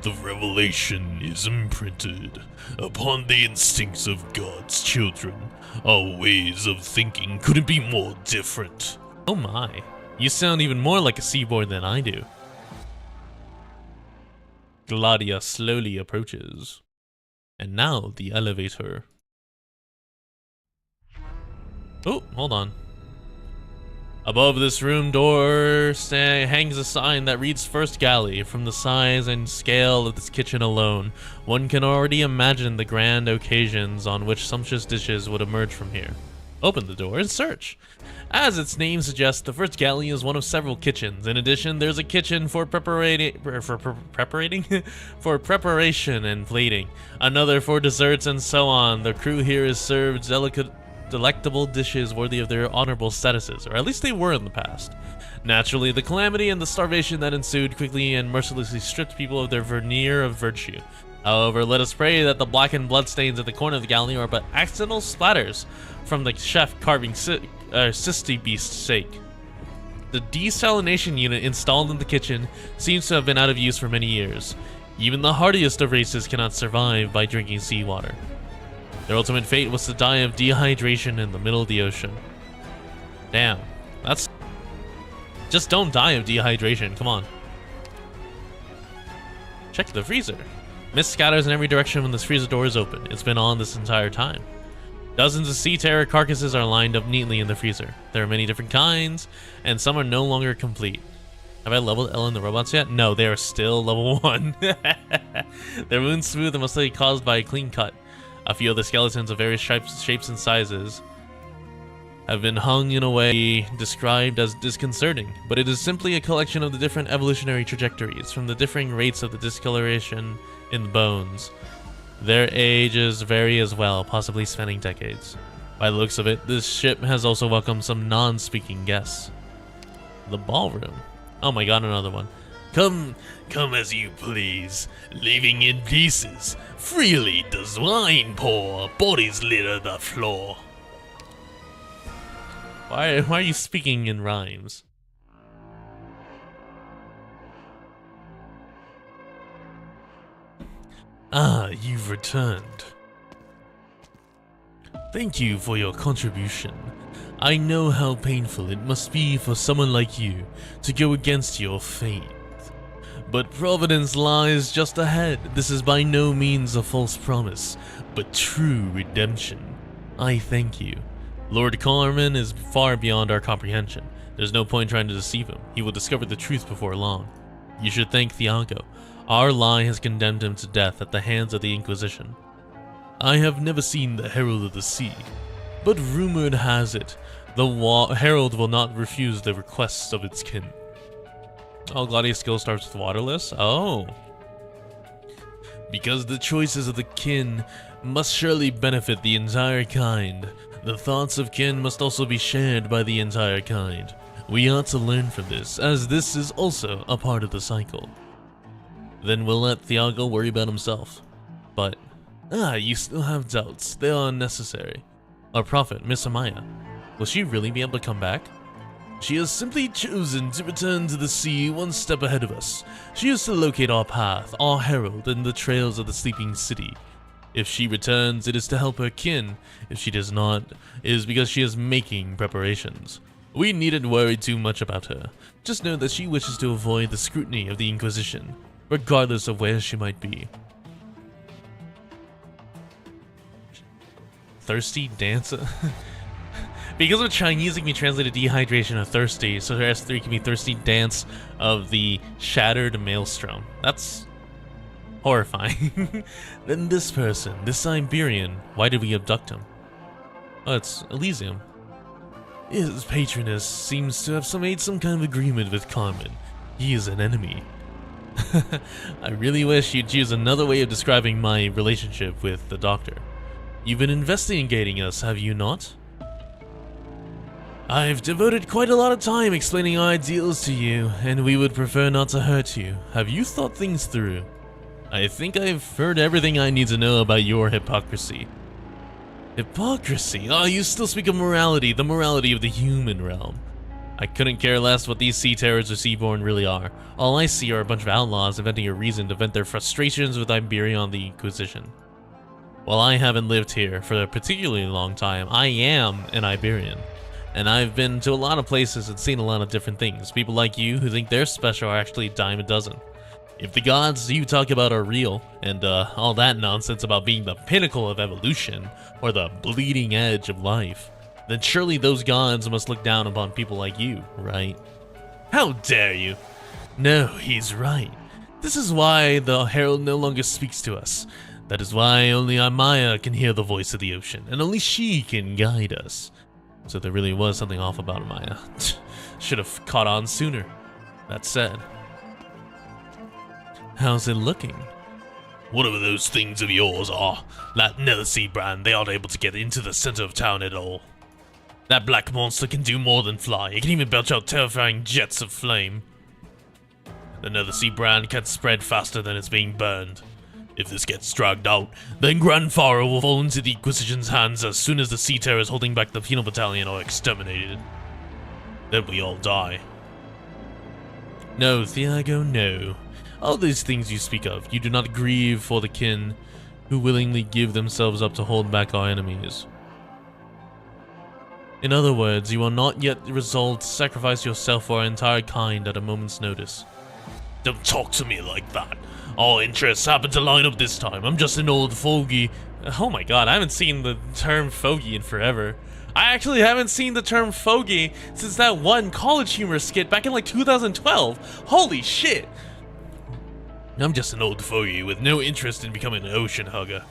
The revelation is imprinted upon the instincts of God's children. Our ways of thinking couldn't be more different. Oh my, you sound even more like a seaboard than I do. Gladia slowly approaches. And now the elevator. Oh, hold on. Above this room door hangs a sign that reads First Galley. From the size and scale of this kitchen alone, one can already imagine the grand occasions on which sumptuous dishes would emerge from here. Open the door and search. As its name suggests, the First Galley is one of several kitchens. In addition, there's a kitchen for preparation and plating, another for desserts, and so on. The crew here is served delectable dishes worthy of their honorable statuses, or at least they were in the past. Naturally, the calamity and the starvation that ensued quickly and mercilessly stripped people of their veneer of virtue. However, let us pray that the blackened bloodstains at the corner of the galley are but accidental splatters from the chef carving Sisty Beast's sake. The desalination unit installed in the kitchen seems to have been out of use for many years. Even the hardiest of races cannot survive by drinking seawater. Their ultimate fate was to die of dehydration in the middle of the ocean. Damn, that's... Just don't die of dehydration, come on. Check the freezer. Mist scatters in every direction when this freezer door is open. It's been on this entire time. Dozens of sea terror carcasses are lined up neatly in the freezer. There are many different kinds, and some are no longer complete. Have I leveled Ellen and the robots yet? No, they are still level 1. Their wounds smooth and mostly caused by a clean cut. A few of the skeletons of various shapes and sizes have been hung in a way described as disconcerting, but it is simply a collection of the different evolutionary trajectories from the differing rates of the discoloration in the bones. Their ages vary as well, possibly spanning decades. By the looks of it, this ship has also welcomed some non-speaking guests. The ballroom. Oh my god, another one. Come as you please, leaving in pieces. Freely does wine pour, bodies litter the floor. Why are you speaking in rhymes? Ah, you've returned. Thank you for your contribution. I know how painful it must be for someone like you to go against your fate. But Providence lies just ahead. This is by no means a false promise, but true redemption. I thank you. Lord Carmen is far beyond our comprehension. There's no point trying to deceive him. He will discover the truth before long. You should thank Thiago. Our lie has condemned him to death at the hands of the Inquisition. I have never seen the Herald of the Sea, but rumored has it the Herald will not refuse the requests of its kin. Oh, Gladius skill starts with waterless? Oh. Because the choices of the kin must surely benefit the entire kind. The thoughts of kin must also be shared by the entire kind. We ought to learn from this, as this is also a part of the cycle. Then we'll let Thiago worry about himself. But, you still have doubts. They are unnecessary. Our prophet, Miss Amaya, will she really be able to come back? She has simply chosen to return to the sea one step ahead of us. She is to locate our path, our herald, and the trails of the sleeping city. If she returns, it is to help her kin. If she does not, it is because she is making preparations. We needn't worry too much about her. Just know that she wishes to avoid the scrutiny of the Inquisition, regardless of where she might be. Thirsty dancer? Because of Chinese, it can be translated dehydration of thirsty, so her S3 can be thirsty dance of the shattered maelstrom. That's horrifying. Then this person, this Siberian, why did we abduct him? Oh, it's Elysium. His patroness seems to have made some kind of agreement with Carmen. He is an enemy. I really wish you'd choose another way of describing my relationship with the doctor. You've been investigating us, have you not? I've devoted quite a lot of time explaining our ideals to you, and we would prefer not to hurt you. Have you thought things through? I think I've heard everything I need to know about your hypocrisy. Hypocrisy? Oh, you still speak of morality, the morality of the human realm. I couldn't care less what these sea terrors or seaborn really are. All I see are a bunch of outlaws inventing a reason to vent their frustrations with Iberia on the Inquisition. While I haven't lived here for a particularly long time, I am an Iberian. And I've been to a lot of places and seen a lot of different things. People like you who think they're special are actually a dime a dozen. If the gods you talk about are real, and all that nonsense about being the pinnacle of evolution, or the bleeding edge of life, then surely those gods must look down upon people like you, right? How dare you? No, he's right. This is why the Herald no longer speaks to us. That is why only Amaya can hear the voice of the ocean, and only she can guide us. So there really was something off about Amaya. Should have caught on sooner. That said, how's it looking? Whatever those things of yours are, that Nether brand, they aren't able to get into the center of town at all. That black monster can do more than fly. It can even belch out terrifying jets of flame. The Nether brand can spread faster than it's being burned. If this gets dragged out, then Grandfather will fall into the Inquisition's hands as soon as the sea terrors holding back the penal battalion are exterminated. Then we all die. No, Thiago, no. All these things you speak of, you do not grieve for the kin who willingly give themselves up to hold back our enemies. In other words, you are not yet resolved to sacrifice yourself for our entire kind at a moment's notice. Don't talk to me like that. All interests happen to line up this time. I'm just an old fogey. Oh my god, I haven't seen the term fogey in forever. I actually haven't seen the term fogey since that one College Humor skit back in like 2012. Holy shit. I'm just an old fogey with no interest in becoming an ocean hugger.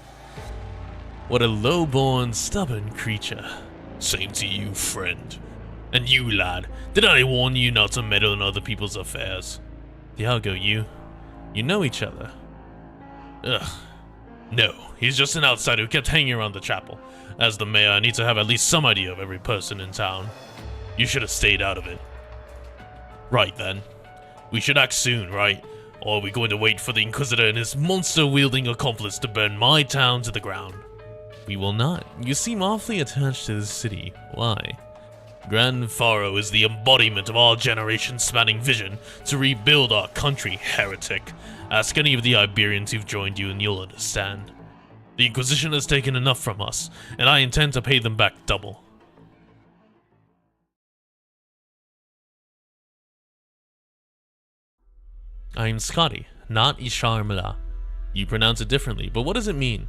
What a low-born, stubborn creature. Same to you, friend. And you, lad, did I warn you not to meddle in other people's affairs? Dialgo, you know each other. Ugh. No, he's just an outsider who kept hanging around the chapel. As the mayor, I need to have at least some idea of every person in town. You should have stayed out of it. Right then. We should act soon, right? Or are we going to wait for the Inquisitor and his monster-wielding accomplice to burn my town to the ground? We will not. You seem awfully attached to the city. Why? Grand Faro is the embodiment of our generation-spanning vision to rebuild our country, heretic. Ask any of the Iberians who've joined you and you'll understand. The Inquisition has taken enough from us, and I intend to pay them back double. I'm Scotty, not Isharmila. You pronounce it differently, but what does it mean?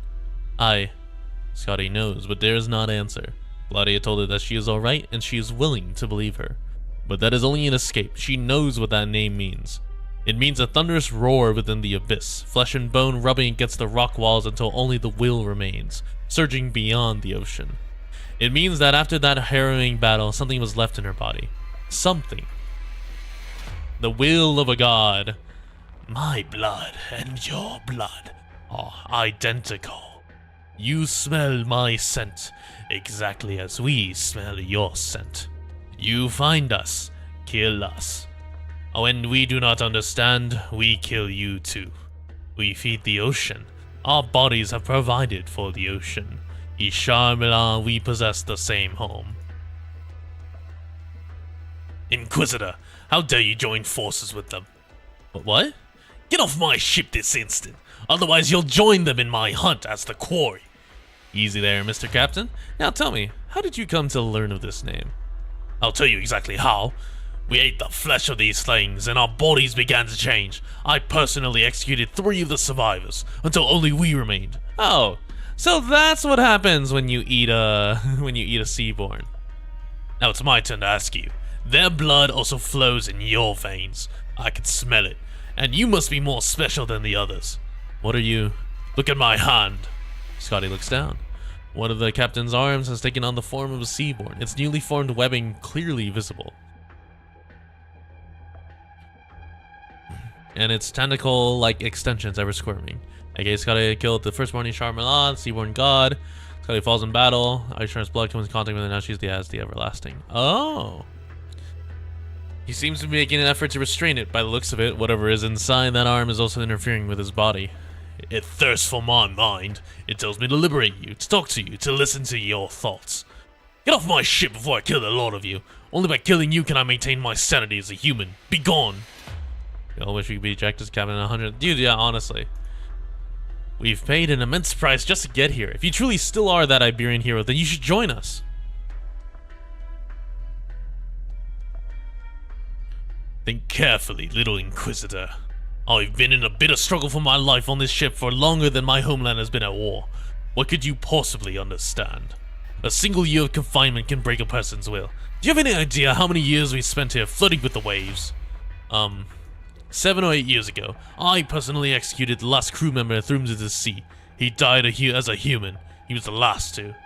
Scotty knows, but dares not answer. Claudia told her that she is alright, and she is willing to believe her. But that is only an escape. She knows what that name means. It means a thunderous roar within the abyss, flesh and bone rubbing against the rock walls until only the will remains, surging beyond the ocean. It means that after that harrowing battle, something was left in her body. Something. The will of a god. My blood and your blood are identical. You smell my scent exactly as we smell your scent. You find us, kill us. When we do not understand, we kill you too. We feed the ocean. Our bodies have provided for the ocean. Isharmila, we possess the same home. Inquisitor, how dare you join forces with them? What? Get off my ship this instant, otherwise you'll join them in my hunt as the quarry. Easy there, Mr. Captain. Now tell me, how did you come to learn of this name? I'll tell you exactly how. We ate the flesh of these things, and our bodies began to change. I personally executed 3 of the survivors, until only we remained. Oh, so that's what happens when you eat a seaborn. Now it's my turn to ask you. Their blood also flows in your veins. I can smell it, and you must be more special than the others. What are you? Look at my hand. Scotty looks down. One of the captain's arms has taken on the form of a seaborn, its newly formed webbing clearly visible. And its tentacle-like extensions ever squirming. Okay, Scotty killed the firstborn Isharmila, seaborn god. Scotty falls in battle. Aishar's blood comes in contact with her, now she's the everlasting. Oh! He seems to be making an effort to restrain it. By the looks of it, whatever is inside that arm is also interfering with his body. It thirsts for my mind. It tells me to liberate you, to talk to you, to listen to your thoughts. Get off my ship before I kill the lot of you. Only by killing you can I maintain my sanity as a human. Begone! I wish we could be ejected as Captain 100. Dude, yeah, honestly. We've paid an immense price just to get here. If you truly still are that Iberian hero, then you should join us. Think carefully, little Inquisitor. I've been in a bitter struggle for my life on this ship for longer than my homeland has been at war. What could you possibly understand? A single year of confinement can break a person's will. Do you have any idea how many years we spent here floating with the waves? 7 or 8 years ago, I personally executed the last crew member and threw him into the sea. He died as a human. He was the last to.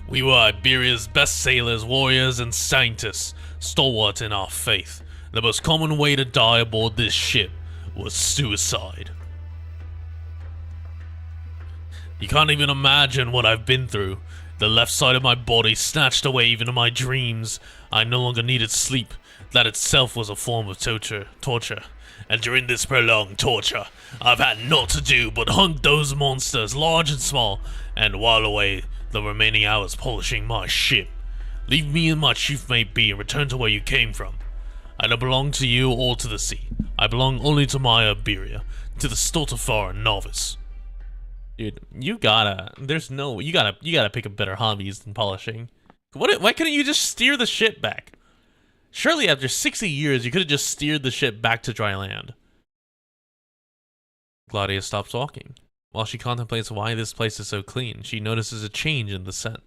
We were Iberia's best sailors, warriors, and scientists, stalwart in our faith. The most common way to die aboard this ship was suicide. You can't even imagine what I've been through. The left side of my body snatched away even in my dreams. I no longer needed sleep. That itself was a form of torture. And during this prolonged torture, I've had naught to do but hunt those monsters, large and small, and while away the remaining hours polishing my ship. Leave me and my chief mate be and return to where you came from. I don't belong to you or to the sea. I belong only to my Iberia, to the Stultifera Navis. Dude, you gotta pick up better hobbies than polishing. Why couldn't you just steer the ship back? Surely after 60 years, you could have just steered the ship back to dry land. Claudia stops walking. While she contemplates why this place is so clean, she notices a change in the scent.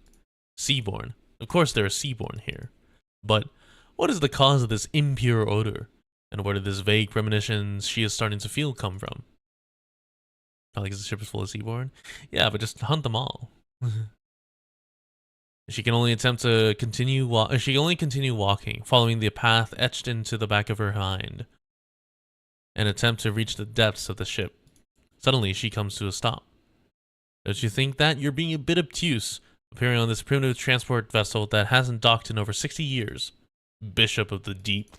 Seaborn. Of course there are seaborn here. But what is the cause of this impure odor? And where did this vague premonitions she is starting to feel come from? Probably because the ship is full of seaborn? Yeah, but just hunt them all. She can only continue walking, following the path etched into the back of her mind, and attempt to reach the depths of the ship. Suddenly, she comes to a stop. Don't you think that you're being a bit obtuse, appearing on this primitive transport vessel that hasn't docked in over 60 years? Bishop of the Deep.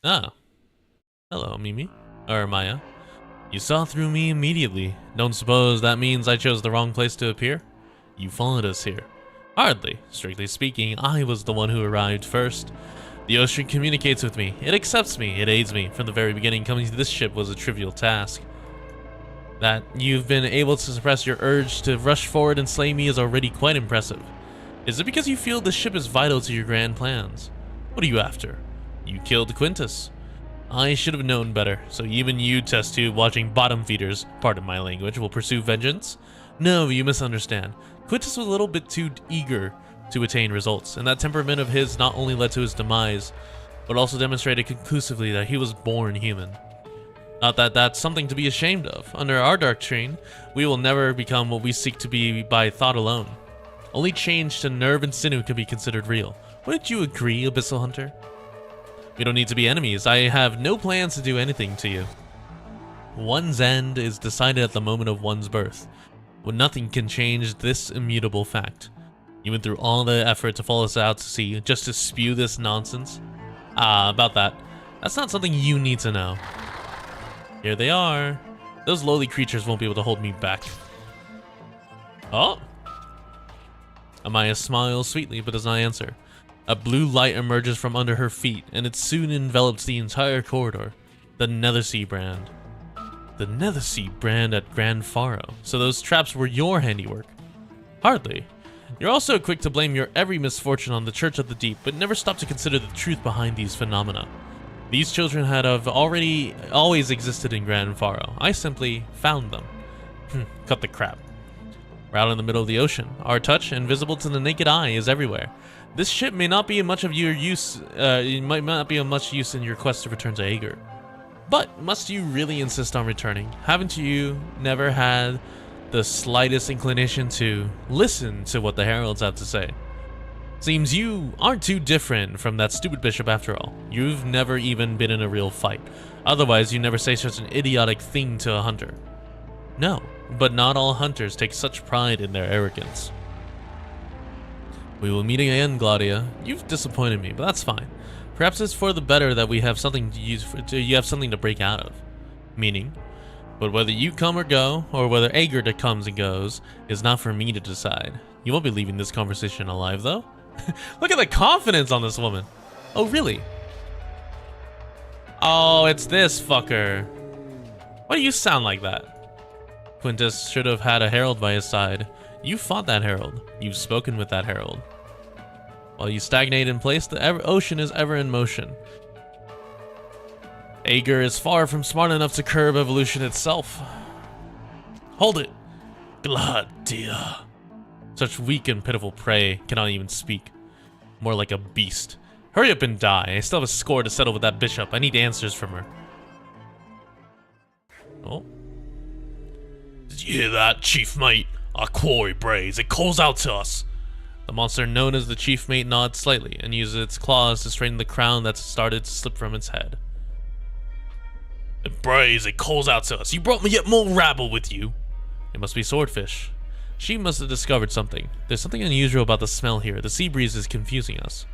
Ah. Hello, Mimi. Or Maya. You saw through me immediately. Don't suppose that means I chose the wrong place to appear? You followed us here. Hardly. Strictly speaking, I was the one who arrived first. The ocean communicates with me. It accepts me. It aids me. From the very beginning, coming to this ship was a trivial task. That you've been able to suppress your urge to rush forward and slay me is already quite impressive. Is it because you feel the ship is vital to your grand plans? What are you after? You killed Quintus. I should have known better, so even you, test tube watching bottom feeders, pardon my language, will pursue vengeance? No, you misunderstand. Quintus was a little bit too eager to attain results, and that temperament of his not only led to his demise, but also demonstrated conclusively that he was born human. Not that that's something to be ashamed of. Under our doctrine, we will never become what we seek to be by thought alone. Only change to nerve and sinew can be considered real. Wouldn't you agree, Abyssal Hunter? We don't need to be enemies. I have no plans to do anything to you. One's end is decided at the moment of one's birth, when nothing can change this immutable fact. You went through all the effort to follow us out to sea just to spew this nonsense? About that. That's not something you need to know. Here they are. Those lowly creatures won't be able to hold me back. Oh! Amaya smiles sweetly but does not answer. A blue light emerges from under her feet, and it soon envelops the entire corridor. The Nethersea brand. The Nethersea brand at Grand Faro. So those traps were your handiwork? Hardly. You're also quick to blame your every misfortune on the Church of the Deep, but never stop to consider the truth behind these phenomena. These children always existed in Grand Faro. I simply found them. Cut the crap. We're out in the middle of the ocean. Our touch, invisible to the naked eye, is everywhere. This ship may not be of much of your use. It might not be of much use in your quest to return to Aegir. But must you really insist on returning? Haven't you never had the slightest inclination to listen to what the heralds have to say? Seems you aren't too different from that stupid bishop after all. You've never even been in a real fight. Otherwise, you never say such an idiotic thing to a hunter. No, but not all hunters take such pride in their arrogance. We will meet again, Gladia. You've disappointed me, but that's fine. Perhaps it's for the better that we have something to use you have something to break out of. Meaning, but whether you come or go, or whether Aegir comes and goes, is not for me to decide. You won't be leaving this conversation alive, though. Look at the confidence on this woman. Oh, really? Oh, it's this fucker. Why do you sound like that? Quintus should have had a herald by his side. You fought that herald. You've spoken with that herald. While you stagnate in place, the ocean is ever in motion. Aegir is far from smart enough to curb evolution itself. Hold it! Gladia. Such weak and pitiful prey cannot even speak. More like a beast. Hurry up and die. I still have a score to settle with that bishop. I need answers from her. Oh. Did you hear that, chief mate? Our quarry brays. It calls out to us. The monster known as the chief mate nods slightly and uses its claws to straighten the crown that's started to slip from its head. It brays. It calls out to us. You brought me yet more rabble with you. It must be Swordfish. She must have discovered something. There's something unusual about the smell here. The sea breeze is confusing us.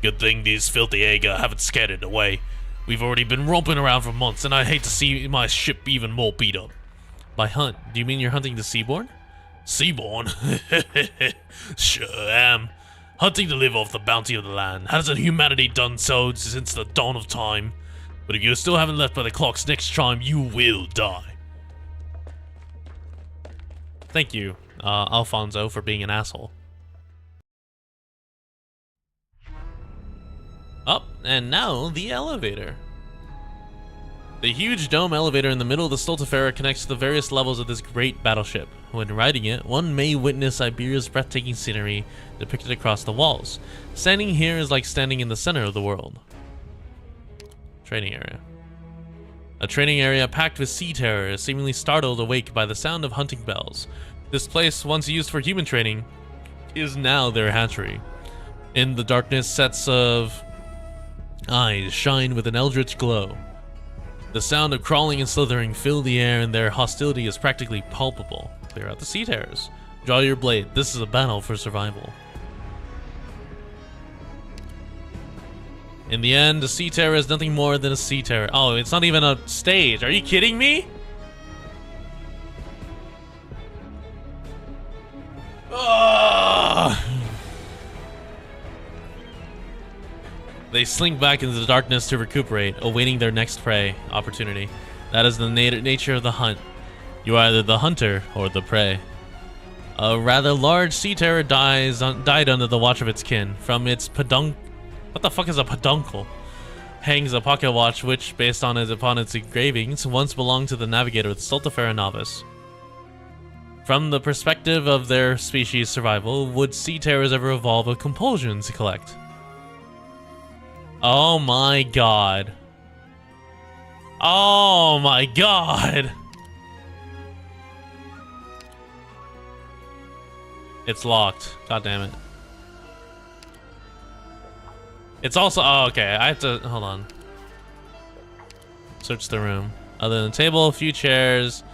Good thing these filthy Aegir haven't scared it away. We've already been romping around for months, and I hate to see my ship even more beat up. By hunt, do you mean you're hunting the Seaborn? Seaborn? Sure am. Hunting to live off the bounty of the land. Hasn't humanity done so since the dawn of time? But if you still haven't left by the clock's next chime, you will die. Thank you, Alfonso, for being an asshole. Up, and now the elevator. The huge dome elevator in the middle of the Stultifera connects to the various levels of this great battleship. When riding it, one may witness Iberia's breathtaking scenery depicted across the walls. Standing here is like standing in the center of the world. Training area. A training area packed with sea terrors, seemingly startled awake by the sound of hunting bells. This place, once used for human training, is now their hatchery. In the darkness, sets of eyes shine with an eldritch glow. The sound of crawling and slithering fill the air, and their hostility is practically palpable. Clear out the sea terrors. Draw your blade. This is a battle for survival. In the end, a sea terror is nothing more than a sea terror. Oh, it's not even a stage. Are you kidding me? Ugh. They slink back into the darkness to recuperate, awaiting their next prey opportunity. That is the nature of the hunt. You are either the hunter or the prey. A rather large sea terror died under the watch of its kin. From its peduncle, what the fuck is a peduncle? Hangs a pocket watch which, based on upon its engravings, once belonged to the navigator of the Stultifera Navis. From the perspective of their species' survival, would sea terrors ever evolve a compulsion to collect? Oh my god. Oh my god. It's locked. God damn it. It's also, oh, okay. I have to, hold on. Search the room. Other than the table, a few chairs,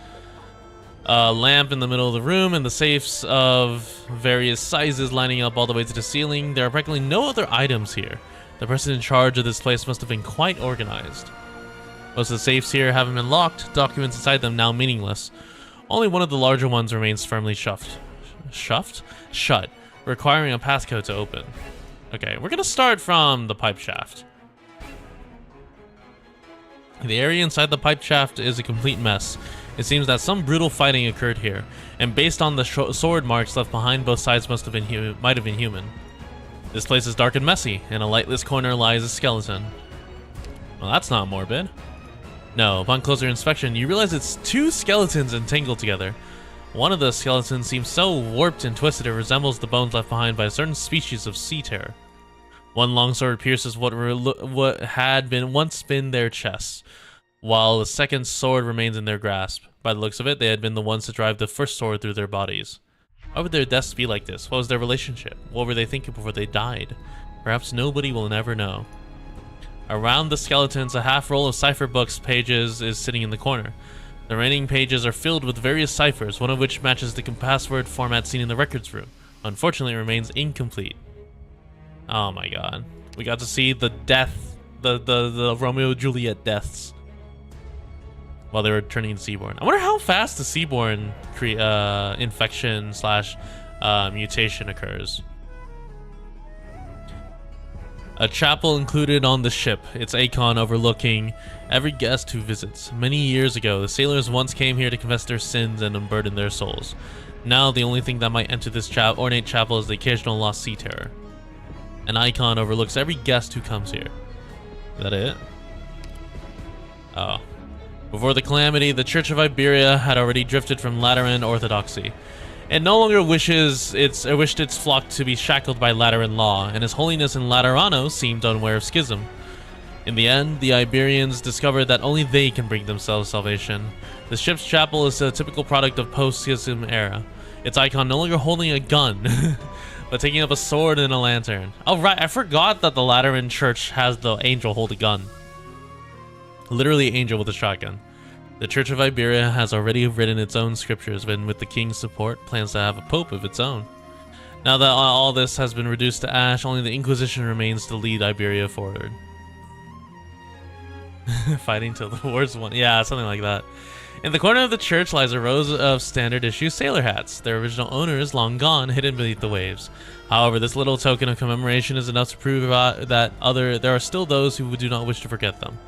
a lamp in the middle of the room, and the safes of various sizes lining up all the way to the ceiling. There are practically no other items here. The person in charge of this place must have been quite organized. Most of the safes here haven't been locked, documents inside them now meaningless. Only one of the larger ones remains firmly shut, requiring a passcode to open. Okay, we're gonna start from the pipe shaft. The area inside the pipe shaft is a complete mess. It seems that some brutal fighting occurred here, and based on the sword marks left behind, both sides might have been human. This place is dark and messy. In a lightless corner lies a skeleton. Well, that's not morbid. No, upon closer inspection, you realize it's two skeletons entangled together. One of the skeletons seems so warped and twisted it resembles the bones left behind by a certain species of sea terror. One long sword pierces what had once been their chests, while the second sword remains in their grasp. By the looks of it, they had been the ones to drive the first sword through their bodies. Why would their deaths be like this? What was their relationship? What were they thinking before they died? Perhaps nobody will never know. Around the skeletons, a half roll of cipher books pages is sitting in the corner. The remaining pages are filled with various ciphers, one of which matches the password format seen in the records room. Unfortunately, it remains incomplete. Oh my god. We got to see the death, the Romeo and Juliet deaths while they were turning Seaborn. I wonder how fast the Seaborn infection / mutation occurs. A chapel included on the ship, its icon overlooking every guest who visits. Many years ago, the sailors once came here to confess their sins and unburden their souls. Now, the only thing that might enter this ornate chapel is the occasional lost sea terror. An icon overlooks every guest who comes here. Is that it? Oh. Before the calamity, the Church of Iberia had already drifted from Lateran orthodoxy. It no longer wished its flock to be shackled by Lateran law, and His Holiness in Laterano seemed unaware of schism. In the end, the Iberians discovered that only they can bring themselves salvation. The ship's chapel is a typical product of post-schism era. Its icon no longer holding a gun, but taking up a sword and a lantern. Oh right, I forgot that the Lateran Church has the angel hold a gun. Literally angel with a shotgun. The Church of Iberia has already written its own scriptures, and with the king's support, plans to have a pope of its own. Now that all this has been reduced to ash, only the Inquisition remains to lead Iberia forward. Fighting till the war's won. Yeah, something like that. In the corner of the church lies a row of standard issue sailor hats. Their original owner is long gone, hidden beneath the waves. However, this little token of commemoration is enough to prove that there are still those who do not wish to forget them.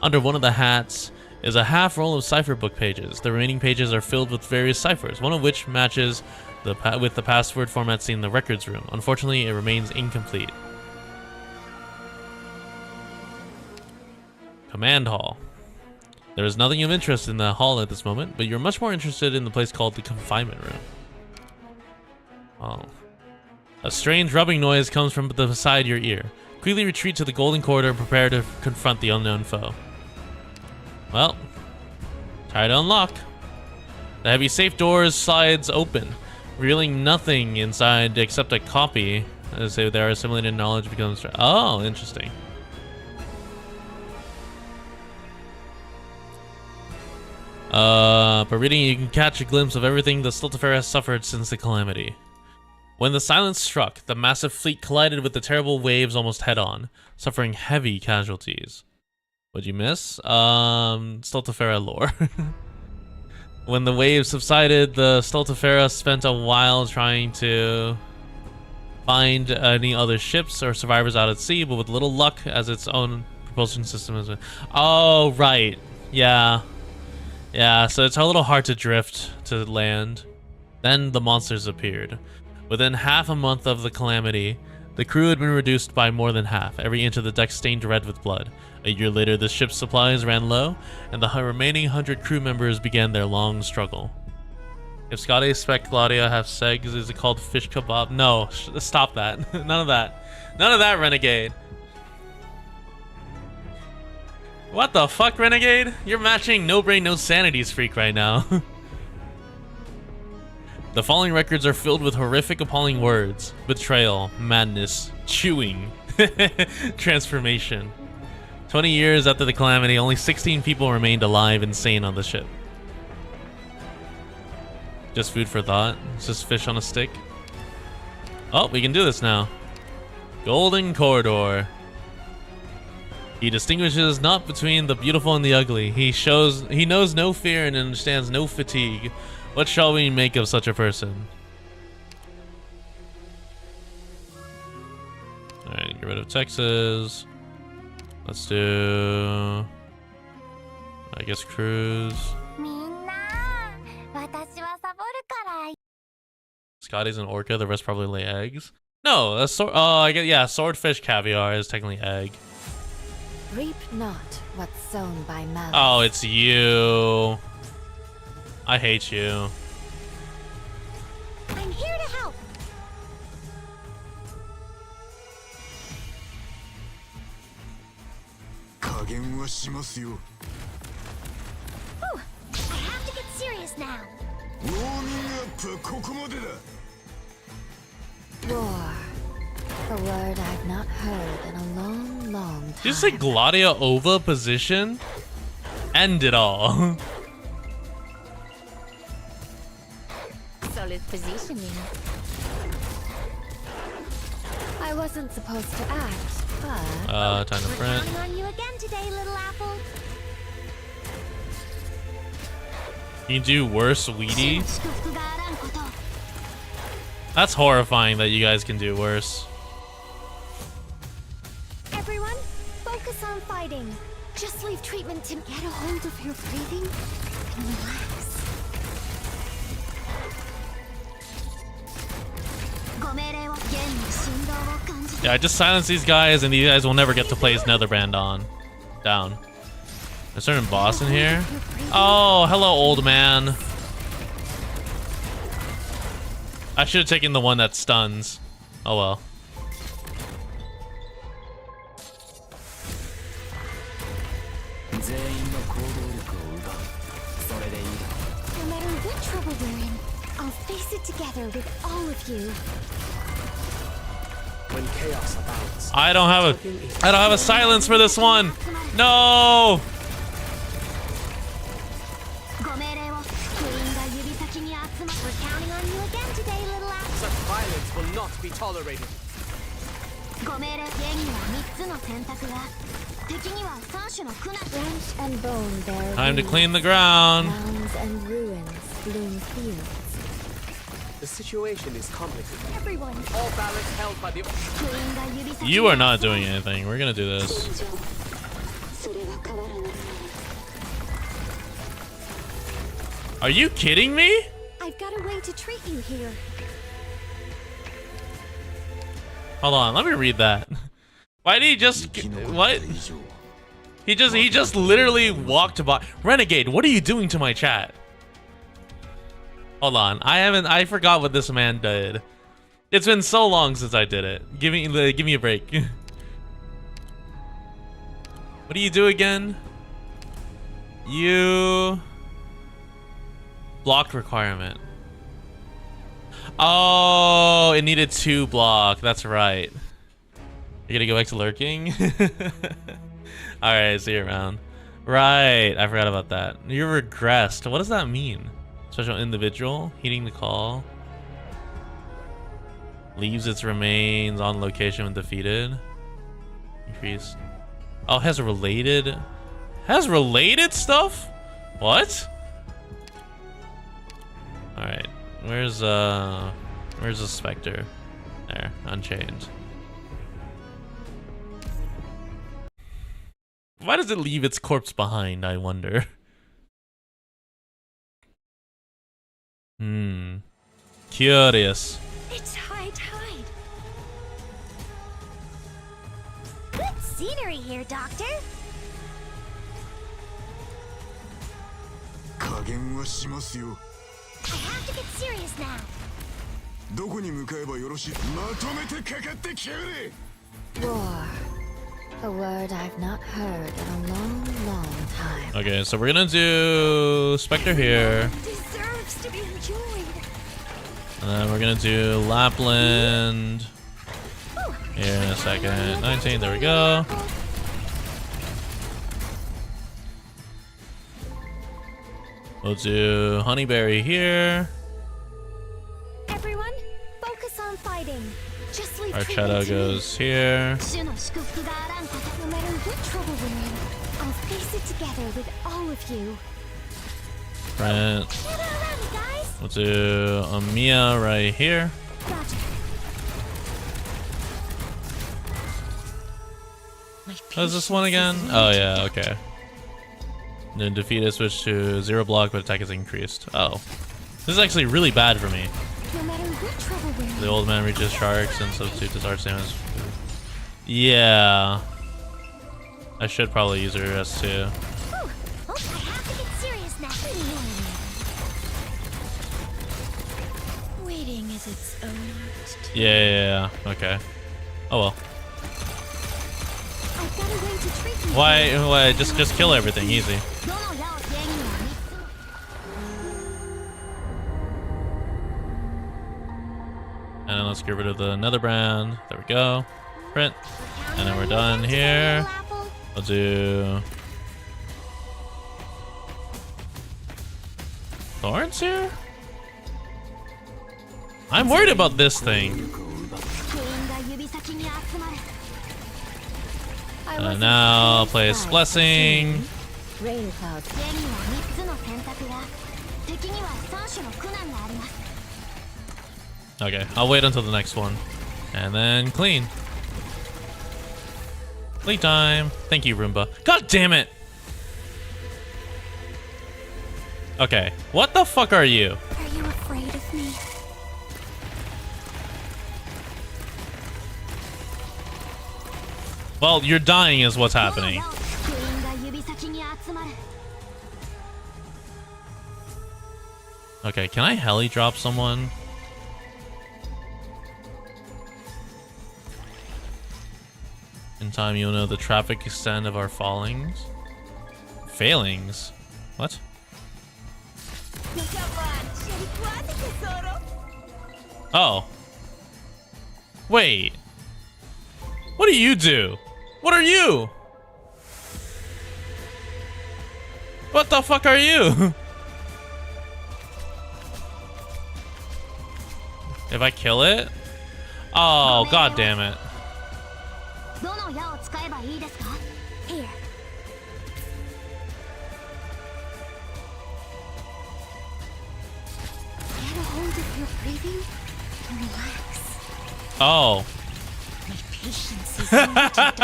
Under one of the hats is a half roll of cipher book pages. The remaining pages are filled with various ciphers, one of which matches with the password format seen in the records room. Unfortunately, it remains incomplete. Command Hall. There is nothing of interest in the hall at this moment, but you're much more interested in the place called the confinement room. Oh. A strange rubbing noise comes from beside your ear. Quickly retreat to the golden corridor and prepare to confront the unknown foe. Well, try to unlock. The heavy safe doors slides open, revealing nothing inside except a copy. As they are assimilated knowledge becomes... Oh, interesting. By reading you can catch a glimpse of everything the Stultifera has suffered since the calamity. When the silence struck, the massive fleet collided with the terrible waves almost head-on, suffering heavy casualties. What'd you miss? Stultifera lore. When the waves subsided, the Stultifera spent a while trying to find any other ships or survivors out at sea, but with little luck as its own propulsion system has been... Oh, right. Yeah. Yeah, so it's a little hard to drift to land. Then the monsters appeared. Within half a month of the calamity, the crew had been reduced by more than half, every inch of the deck stained red with blood. A year later, the ship's supplies ran low, and the remaining 100 crew members began their long struggle. If Scotty, Spec, Gladia have segs, is it called fish kebab? No, stop that. None of that. None of that, Renegade. What the fuck, Renegade? You're matching No Brain, No Sanity's freak right now. The following records are filled with horrific, appalling words. Betrayal, madness, chewing, transformation. 20 years after the calamity, only 16 people remained alive and sane on the ship. Just food for thought. It's just fish on a stick. Oh, we can do this now. Golden Corridor. He distinguishes not between the beautiful and the ugly. He knows no fear and understands no fatigue. What shall we make of such a person? Alright, get rid of Texas. Let's do... I guess cruise. Scotty's an orca, the rest probably lay eggs. No, that's oh, I get, yeah, swordfish caviar is technically egg. Reap not what's sown by malice. Oh, it's you. I hate you. I'm here to help. Whew, I have to get serious now. War. A word I've not heard in a long, long time. Did you say Gladia Ova position? End it all. Solid positioning. I wasn't supposed to act, but... time to We're print. counting on you again today, little apple. You do worse, Weedy? That's horrifying that you guys can do worse. Everyone, focus on fighting. Just leave treatment to get a hold of your breathing and relax. Yeah, I just silence these guys and these guys will never get to play his Netherband on. Down. There's a certain boss in here. Oh, hello, old man. I should have taken the one that stuns. Oh well. No matter what trouble we're in, I'll face it together with all of you. When chaos abounds, I don't have a silence for this one. No. We're counting on you again today, little apple. such violence will not be tolerated. Branch and bone bear Time to roots. clean the ground. Mounds and ruins bloom fields. The situation is complicated. Everyone, All balance held by the... You are not doing anything. We're gonna do this. Are you kidding me? I've got a way to treat you here. Hold on, let me read that. Why did he just... What? He just literally walked by. Renegade, what are you doing to my chat? Hold on. I forgot what this man did. It's been so long since I did it. Give me a break. What do you do again? You block requirement. Oh, it needed 2 block. That's right. You're gonna go back to lurking? Alright, see you around. Right, I forgot about that. You're regressed. What does that mean? Special individual, heeding the call. Leaves its remains on location when defeated. Increase. Oh, has related stuff? What? Alright. Where's the Spectre? There, unchained. Why does it leave its corpse behind, I wonder? Curious. It's high tide. Good scenery here, Doctor. I have to get serious now. War. A word I've not heard in a long, long time. Okay, so we're gonna do Spectre here. Deserves to be enjoyed. And then we're gonna do Lapland here in a second. 19, there we go. We'll do Honeyberry here. Everyone, focus on fighting. Just leave Our treatment shadow to goes here. me. No matter what trouble we're in, I'll face it together with all of you. Brent. Gather around me, guys. We'll do Amia right here. Gotcha. How's this one again? Oh yeah, okay. And then defeat is switch to 0 block, but attack is increased. Oh. This is actually really bad for me. No matter what trouble we're in. The old man reaches sharks and substitute does our same as food. Yeah. I should probably use her S2. Whew. Oh, I have to get serious now. Waiting is its own art. Yeah. Okay. Oh well. I've got a way to treat you. Why? Just kill everything. Easy. And then let's get rid of the nether brand. There we go. Print. And then we're done here. I'll do Thorns here? I'm worried about this thing. Now I'll place Blessing. Rain clouds. Okay, I'll wait until the next one. And then clean. Clean time. Thank you, Roomba. God damn it! Okay, what the fuck are you? Are you afraid of me? Well, you're dying is what's happening. Okay, can I heli drop someone? In time, you'll know the traffic extent of our fallings. Failings? What? Oh. Wait. What do you do? What are you? What the fuck are you? If I kill it? Oh, god damn it. Here. Get a hold of your breathing and relax. Oh. My patience is limited.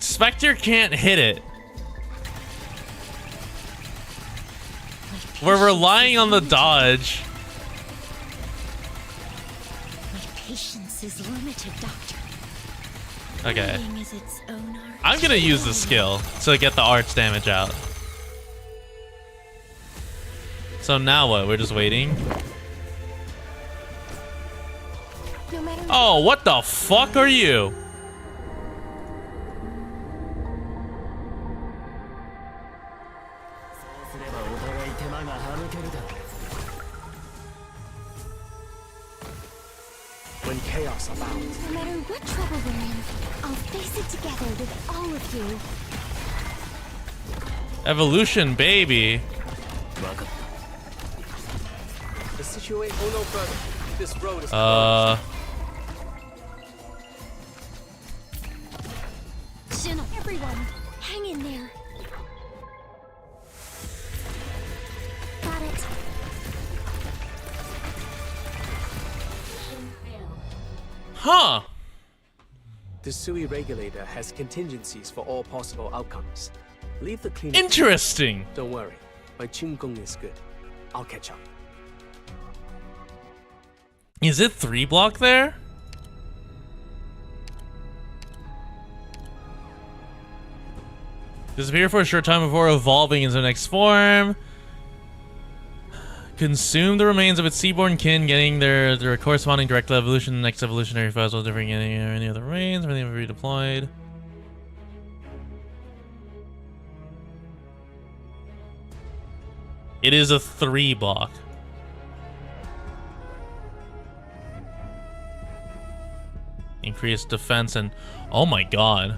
Spectre can't hit it. We're relying on the dodge. My patience is limited, Doctor. Okay. Fighting is its own art. I'm gonna use the skill to get the arch damage out. So now what? We're just waiting. No matter Oh, what the fuck are you? When chaos abounds, no matter what trouble we're in, I'll face it together with all of you. Evolution, baby. the situation. Oh no further. This road is Shino, everyone, hang in there. Got it. Huh. The Sui regulator has contingencies for all possible outcomes. Leave the cleanup. Interesting. Don't worry, my Qigong is good. I'll catch up. Is it 3 block there? Disappear for a short time before evolving into the next form. Consume the remains of its seaborn kin, getting their corresponding direct evolution. The next evolutionary phase will differ getting any other remains, when they were redeployed. It is a 3 block. Increased defense and oh my god.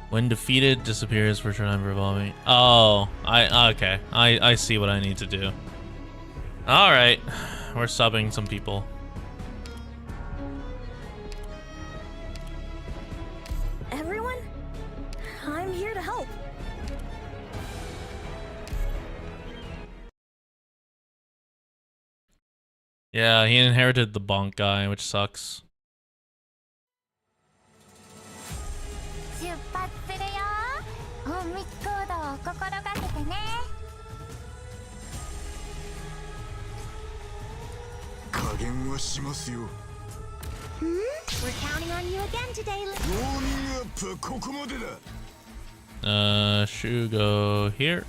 When defeated, disappears for a short time for evolving. Oh, okay. I see what I need to do. All right, we're subbing some people. Everyone, I'm here to help. Yeah, he inherited the bonk guy, which sucks. 出発するよ。隠密行動を心がけてね。加減はしますよ。We're counting on you again today. ウォーミングアップはここまでだ。Should go here.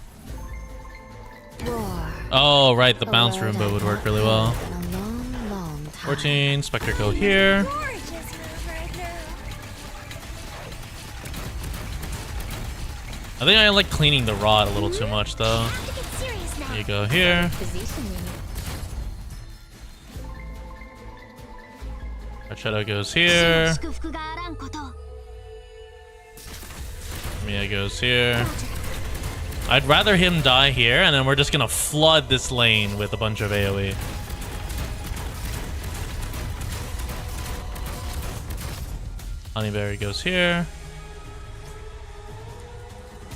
Roar. Oh, right, the A bounce word Roomba I've would work not really well. heard in a long, long time. 14, Spectre go here. Gorgeous move right now. I think I like cleaning the rod a little too much, though. Have to get serious now. You go here. Positioning. Machado goes here. 祝福があらんことを。 Mia goes here. I'd rather him die here, and then we're just gonna flood this lane with a bunch of AoE. Honeyberry goes here.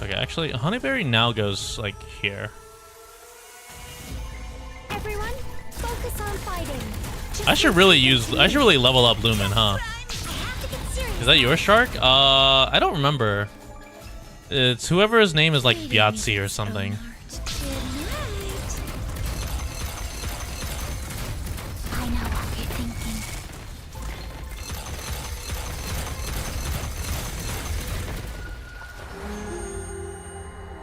Okay, actually, Honeyberry now goes, like, here. Everyone, focus on fighting. I should really level up Lumen, huh? I have to get serious. Is that your shark? I don't remember. It's whoever his name is, like, Byatsi or something. I know what you're thinking.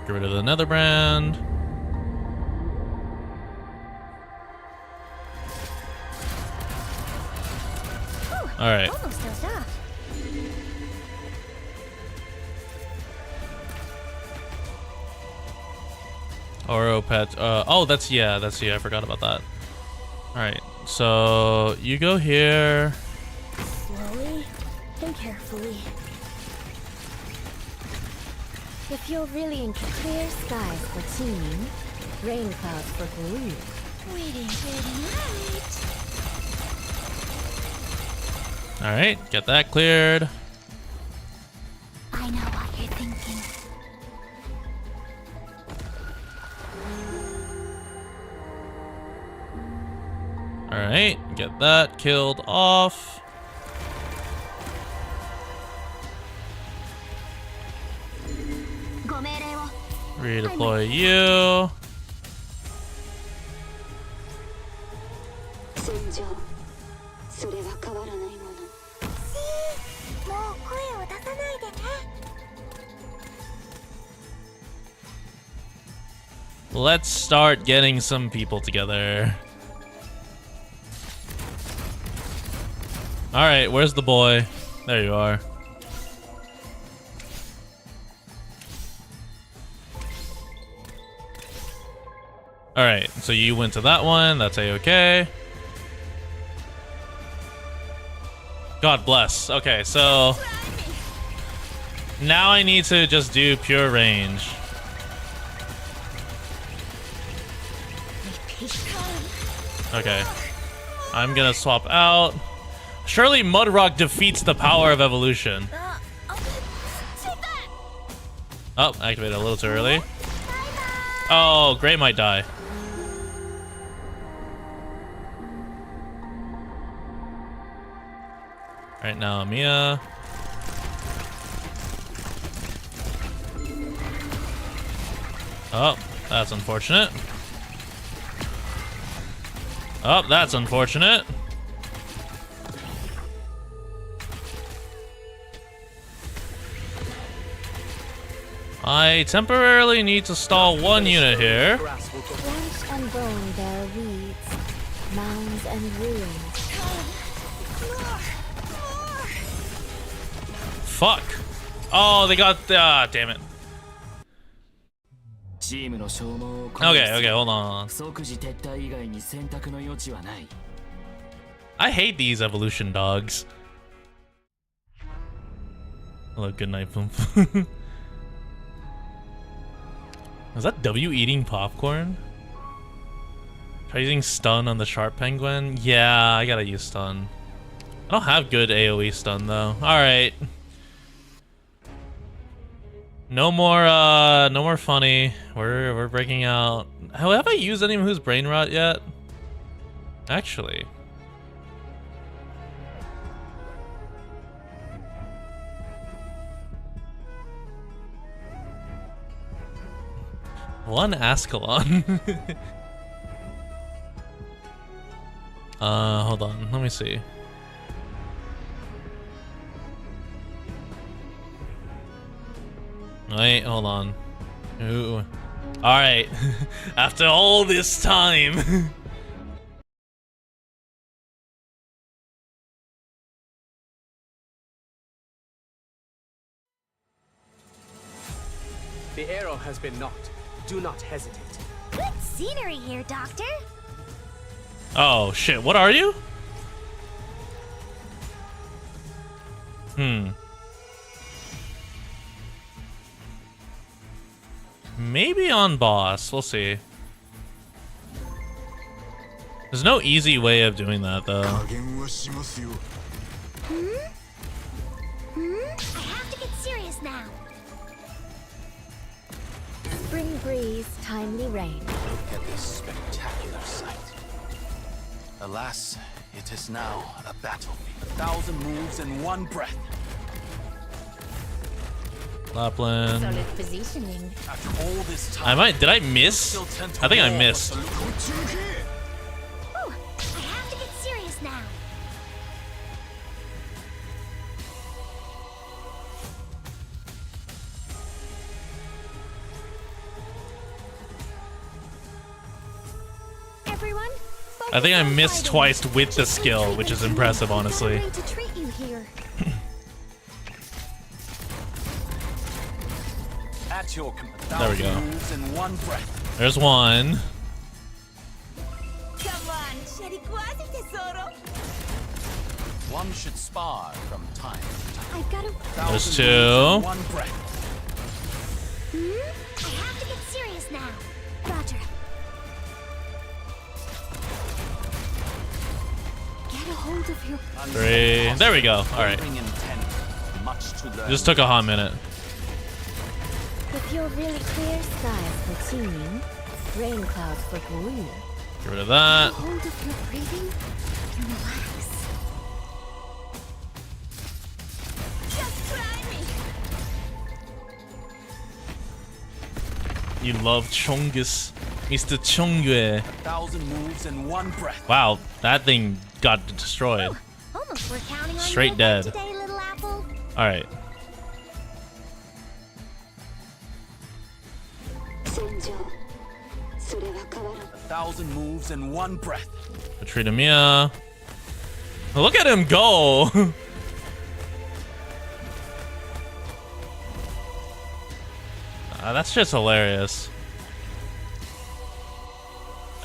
Get rid of the Nether Brand. Alright. Almost dozed off. Oro pet. Oh, that's you. I forgot about that. Alright. So, you go here. Slowly and carefully. If you're really into clear skies for teaming, rain clouds for career. Waiting good night. Alright, get that cleared. I know what you're thinking. Alright, get that killed off. Redeploy you. Let's start getting some people together. Alright, where's the boy? There you are. Alright, so you went to that one. That's A-okay. God bless. Okay, so now I need to just do pure range. Okay. I'm gonna swap out. Surely Mudrock defeats the power of evolution. Oh, activated a little too early. Oh, Gray might die. Right now, Mia. Oh, that's unfortunate. Oh, that's unfortunate. I temporarily need to stall one unit here. Flesh and bone bear weeds, mounds and ruins. Fuck. Oh, they got... damn it. Okay, hold on. I hate these evolution dogs. Hello, good night, Boom. Is that W eating popcorn? Try using stun on the sharp penguin? Yeah, I gotta use stun. I don't have good AoE stun though. Alright. No more funny. We're breaking out. Have I used anyone who's brain rot yet? Actually. One Ascalon. Hold on. Let me see. Wait, hold on. Ooh. Alright. After all this time. The arrow has been knocked. Do not hesitate. Good scenery here, Doctor. Oh shit, what are you? Maybe on boss, we'll see. There's no easy way of doing that though. I have to get serious now. Spring breeze, timely rain. Look at this spectacular sight. Alas, it is now a battlefield. 1,000 moves in one breath. Lapland. Solid positioning. After all this time, Did I miss? I think I missed. Ooh, I have to get serious now. Everyone, I think I focus on missed fighting. twice with the Just skill, leave which is treatment impressive, until honestly. I'm ready to treat you here. at your There we go. moves in one breath. There's one. Come on, Sherry, quasi tesoro. One should spar from time to time. I've got to. 1,000 There's moves two. in one breath. I have to get serious now. Roger. Get a hold of your. 3. There we go. Alright. Bring intent, much to learn. Just took a hot minute. If you're really clear skies for tuning, rain clouds for Korea. Get rid of that. Hold of your breathing and relax. Just try me. You love Chongus. Mr. Chongwe. 1,000 moves in one breath. Wow, that thing got destroyed. Almost we're counting on Straight your dead. help today, little apple. Alright. 1,000 moves in one breath. Retreat Mia. Look at him go! That's just hilarious.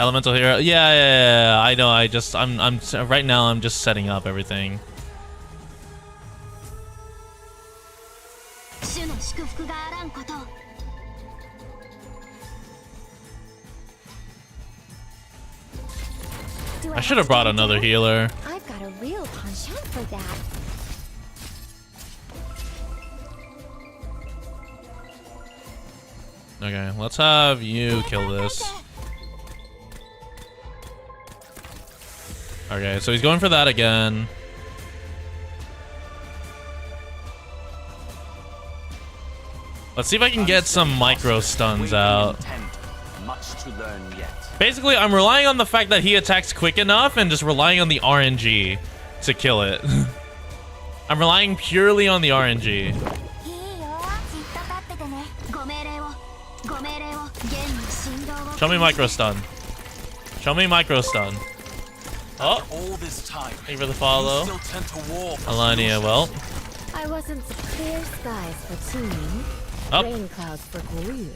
Elemental hero. Yeah. I know. I'm right now. I'm just setting up everything. 主の祝福があらんこと。 I should have brought another healer. I've got a real penchant for that. Okay, let's have you kill this. Okay, so he's going for that again. Let's see if I can get some micro stuns out. Much to learn yet. Basically, I'm relying on the fact that he attacks quick enough and just relying on the RNG to kill it. I'm relying purely on the RNG. Show me micro stun. Show me micro stun. Oh, All this time, thank you for the follow. still tend to war for Alania, well. I wasn't the clear skies for tuning, Up. rain clouds for Goryeo.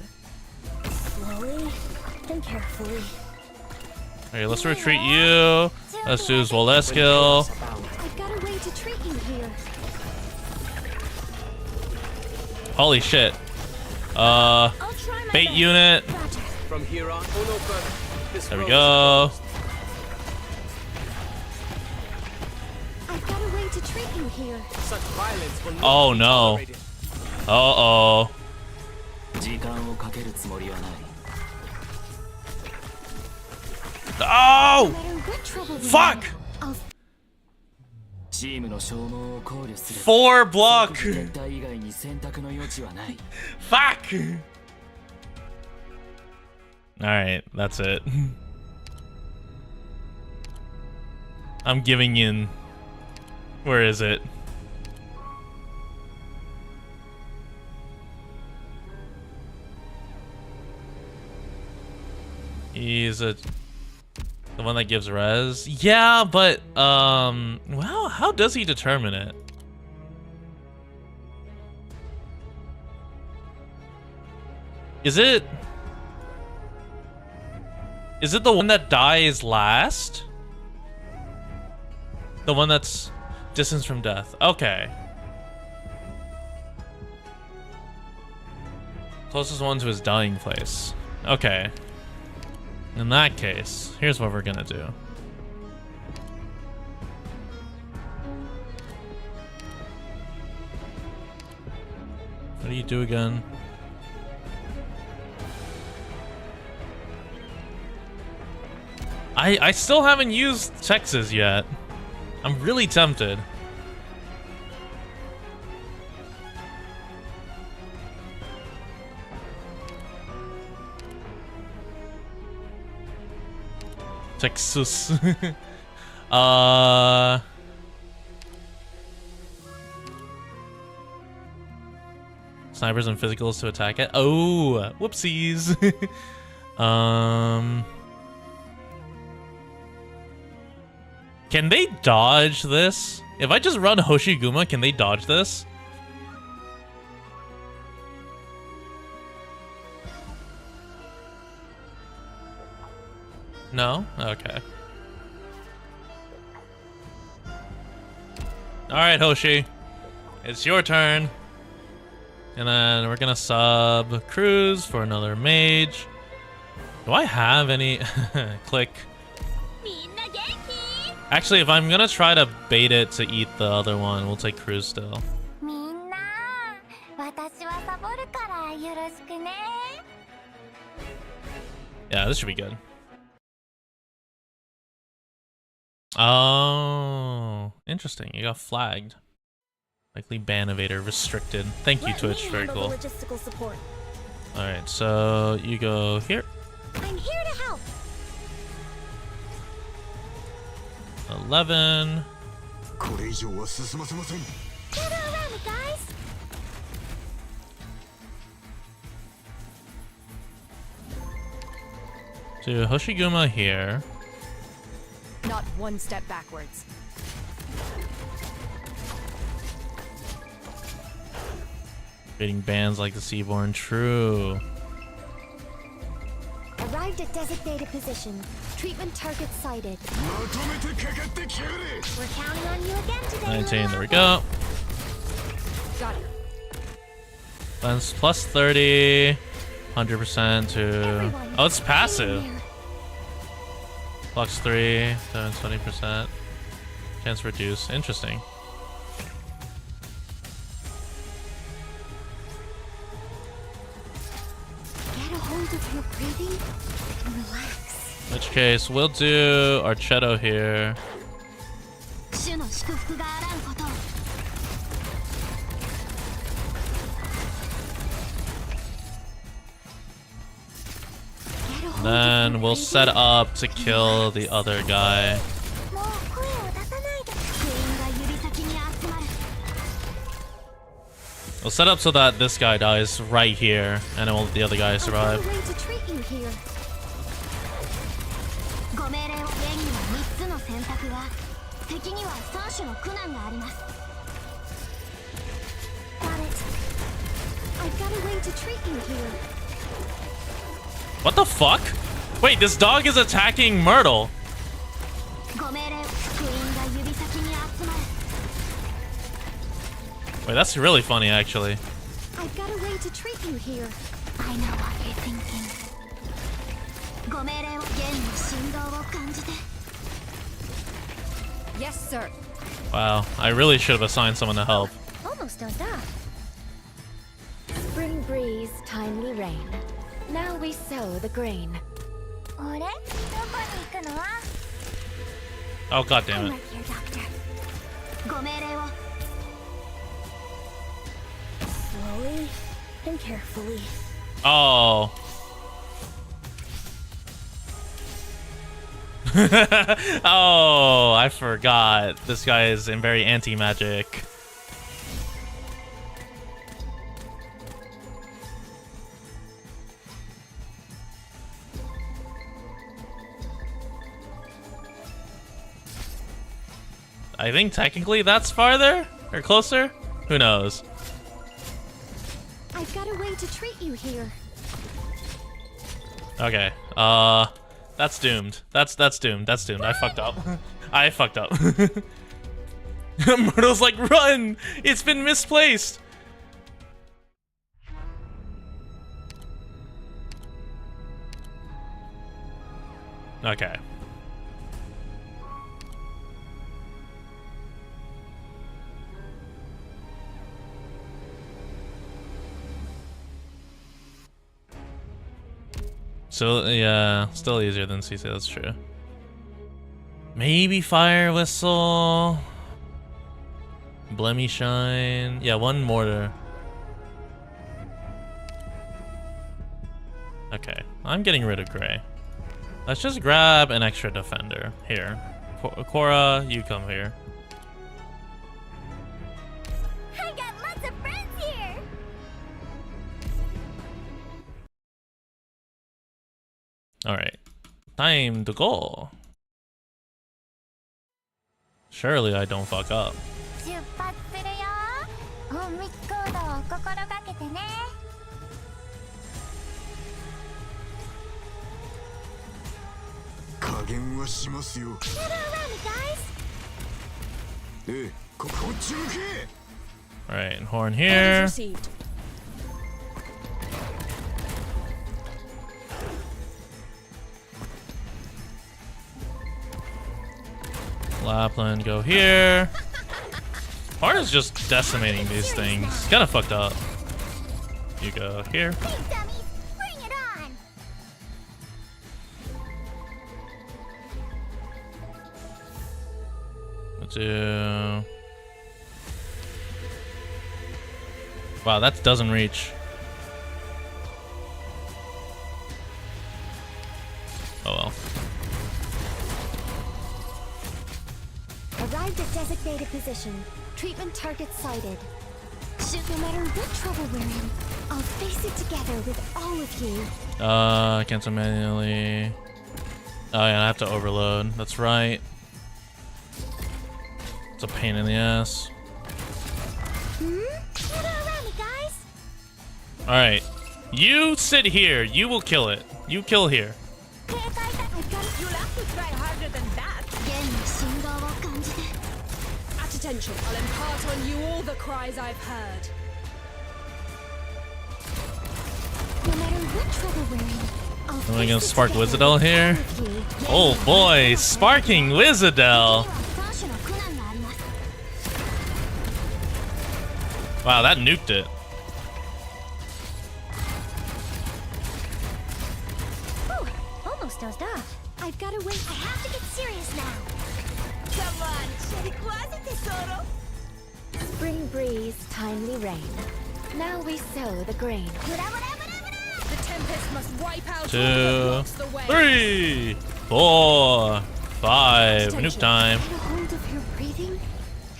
Slowly and carefully. Okay, let's retreat you. Let's do Zwoleskill. I've got a way to treat you here. Holy shit. I'll try my Bait best. unit. Roger. From here on, oh no further. This There we road go. I've got a way to treat you here. Such violence will not Oh be no. tolerated. Uh-oh. 時間をかけるつもりはない。 Oh! No matter what trouble we Fuck! have, I'll チームの消耗を考慮すれば 4 block. 撤退以外に選択の余地はない。 Fuck! Alright, that's it. I'm giving in. Where is it? He's the one that gives res. Yeah, but well, how does he determine it? Is it the one that dies last? The one that's distance from death. Okay. Closest one to his dying place. Okay. In that case, here's what we're gonna do. What do you do again? I still haven't used Texas yet. I'm really tempted. Texas. Snipers and physicals to attack it. Oh, whoopsies. Can they dodge this? If I just run Hoshiguma, can they dodge this? No? Okay. Alright, Hoshi. It's your turn. And then we're gonna sub Cruise for another mage. Do I have any? Click. Actually, if I'm gonna try to bait it to eat the other one, we'll take Cruise still. みんな、私はサボるからよろしくね。 Yeah, this should be good. Oh, interesting. You got flagged. Likely ban evader restricted. Thank you, Let Twitch. me Very handle cool. the logistical support. Alright, so you go here. I'm here to help. 11. これ以上は進ませません。 Gather around it, guys. To Hoshiguma here. Not one step backwards. Creating bands like the Seaborn. True. Arrived at designated position. Treatment target sighted. まとめてかかってきやがれ。 We're counting on you again today. 19. There we little go. Got it. Lens plus 30. 100% to. Everyone, Oh, it's hang in passive. there. Flux 3. 20%. Chance reduce. Interesting. Get a hold of your breathing and relax. In which case, we'll do Archetto here. 主の祝福があらんことを。 Get a hold of Then your we'll breathing set up to and kill the relax. other guy. もう声を出さないで。全員が指先に集まる。 We'll set up so that this guy dies right here, and then the other guy I've got survive. a way to treat you here. ご命令を。現には3つの選択が。敵には3種の苦難があります。Got it. I've got a way to treat you here. What the fuck? Wait, this dog is attacking Myrtle. ご命令を。全員が指先に集まる。 Wait, that's really funny, actually. I've got a way to treat you here. I know what you're thinking. ご命令を。弦の振動を感じて。 Yes, sir. Wow, I really should have assigned someone to help. Almost done that. Spring breeze, timely rain. Now we sow the grain. あれ？どこに行くの？ Oh, god damn I'm it. right here, Doctor. ご命令を。 Slowly and carefully. Oh. Oh, I forgot. This guy is in very anti-magic. I think technically that's farther or closer. Who knows? I've got a way to treat you here. Okay. That's doomed. That's doomed. That's doomed. I fucked up. I fucked up. Myrtle's like, run! It's been misplaced. Okay. So, yeah, still easier than CC, that's true. Maybe Fire Whistle. Blemmy Shine. Yeah, one mortar. Okay, I'm getting rid of Gray. Let's just grab an extra defender. Here. Cora, you come here. I got lots of friends here. Alright. Time to go. Surely I don't fuck up. 出発するよ。隠密行動を心がけてね。加減はしますよ。 Gather around it, guys. ええ、こっち向け。 Alright, Horn Orders here. received. Lapland, go here. Horn is just decimating these things. Kinda fucked up. You go here. Hey, dummies, bring it on. Let's do... Wow, that doesn't reach. the designated position. Treatment target sighted. No matter what trouble we're in, I'll face it together with all of you. Cancel manually. Oh yeah, I have to overload. That's right. It's a pain in the ass. Get around me, guys. Alright. You sit here. You will kill it. You kill here. You'll have to try harder than that. At attention, I'll impart on you all the cries I've heard. No matter what trouble we're in, I'll Am I face gonna it spark together Wizardel with here? all of you. Oh boy, sparking Wizardel. Wow, that nuked it. Whew, almost dozed off. I've got to wait. I have to get serious now. Come on, tesoro. Spring breeze, timely rain. Now we sow the grain. The tempest must wipe out all 2, that blocks the way. 3, 4, 5. Nuke time. Get a hold of your breathing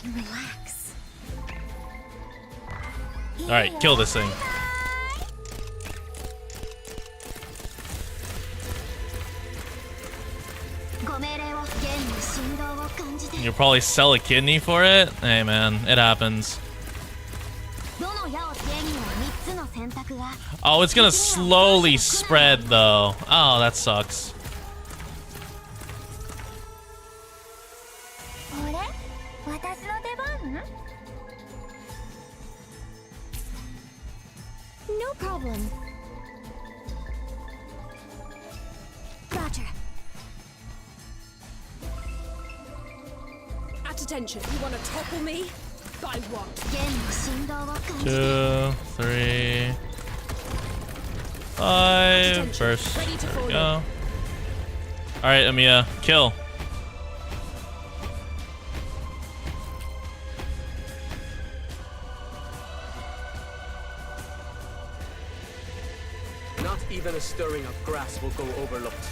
and relax. Alright, kill this thing. You'll probably sell a kidney for it? Hey man, it happens. Oh, it's gonna slowly spread though. Oh, that sucks. No problem. Roger. At attention, you want to topple me? By what? 2, 3, 5. Burst. Ready to There we fall go. Alright, Amiya, kill. Not even a stirring of grass will go overlooked.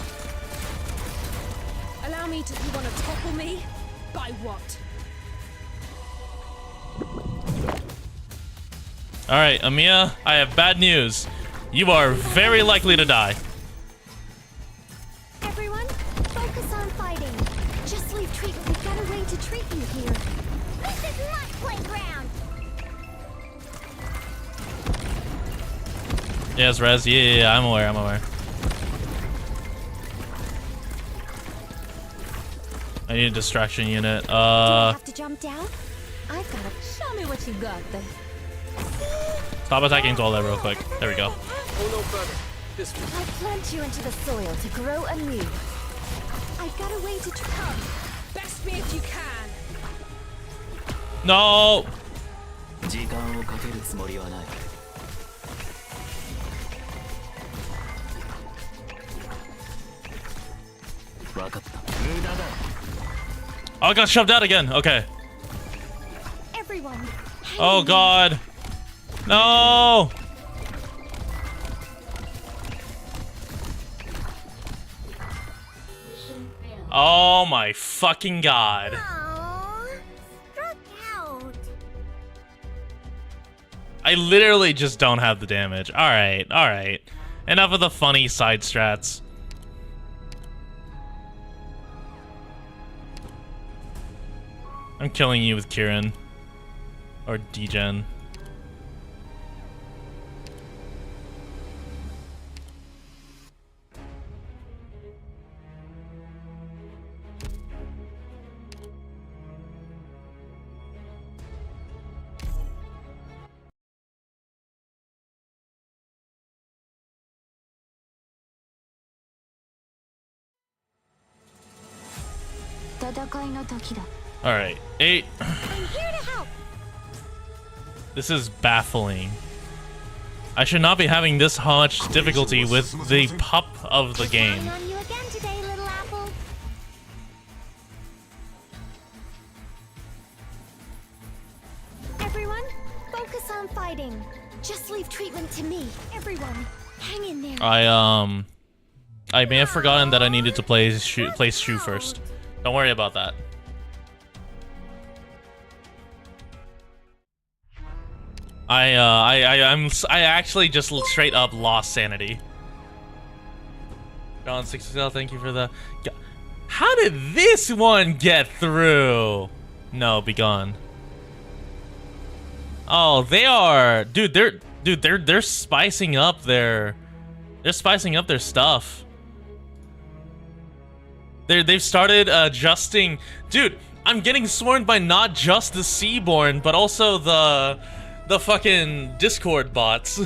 Allow me to. You want to topple me? By what? Alright, Amiya, I have bad news. You are very likely to die. Everyone, focus on fighting. Just leave treatment. We've got a way to treat you here. This is my playground. Yes, Rez. Yeah, I'm aware. I'm aware. I need a distraction unit. Do I have to jump down? I've got to. Show me what you got then. Stop attacking Zola real quick. There we go. Go no further. This way. I plant you into the soil to grow anew. I've got a way to come. Best me if you can. No. 時間をかけるつもりはない。分かった。無駄だ。 Oh, I got shoved out again. Okay. Everyone. Oh God. No. Oh my fucking God. Aww, struck out. I literally just don't have the damage. Alright, alright. Enough of the funny side strats. I'm killing you with Kieran. Or Degen. Alright, 8. I'm here to help. This is baffling. I should not be having this much difficulty with the pup of the game. Counting on you again today, little apple. Everyone, focus on fighting. Just leave treatment to me. Everyone, hang in there. I may have forgotten that I needed to place Shu first. Don't worry about that. I actually just straight up lost sanity. John 6XL, thank you for the. How did this one get through? No, Begone. Oh, they are, dude. They're spicing up their. They're spicing up their stuff. They've started adjusting, dude. I'm getting swarmed by not just the Seaborn, but also the fucking Discord bots.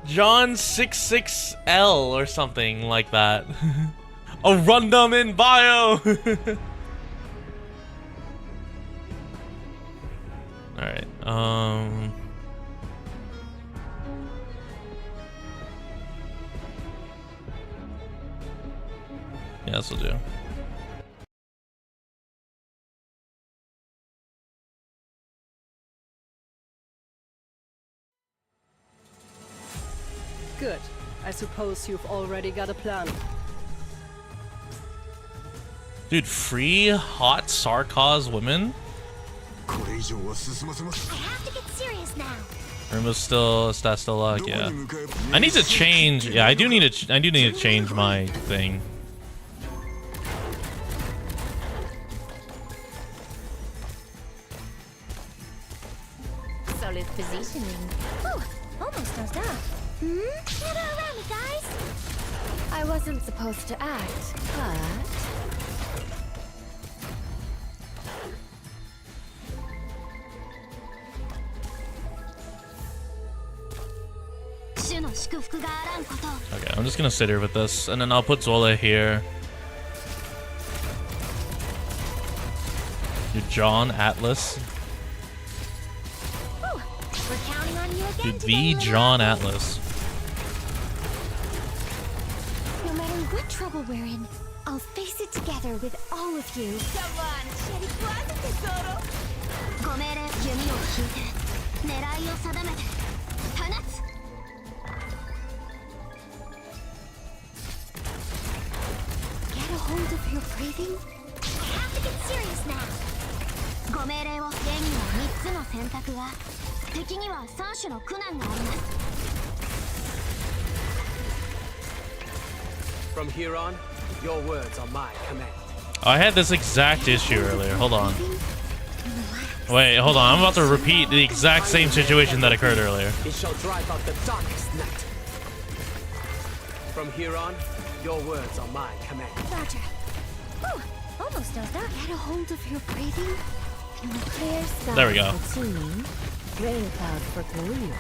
John 66L or something like that. A random in bio. All right. Yeah, this will do. Good. I suppose you've already got a plan. Dude, free hot Sarkaz women? これ以上は進ませます I have to get serious now. Roomba's still, is that still luck? Yeah. I need to change. Yeah, I do need to change my thing. Solid positioning. Ooh, almost dozed off. Gather around me, guys. I wasn't supposed to act, but... 主の祝福があらんこと。 Okay, I'm just gonna sit here with this, and then I'll put Zola here. Dude, John Atlas. Ooh, we're counting on you again. Dude, the John Atlas. No matter what trouble we're in, I'll face it together with all of you. Come on, Sherry, tesoro. ご命令、弓を引いて、狙いを定めて、放つ。 Get a hold of your breathing. I have to get serious now. ご命令を。レンには3つの選択が、敵には3種の苦難があります。 From here on, your words are my command. I had this exact issue earlier. Hold on. Wait, hold on. I'm about to repeat the exact same situation that occurred earlier. It shall drive out the darkest night. From here on, your words are my command. Roger. Ooh, almost dozed off. Get a hold of your breathing. Clear skies There we go. for Qingming, rain clouds for Guyu.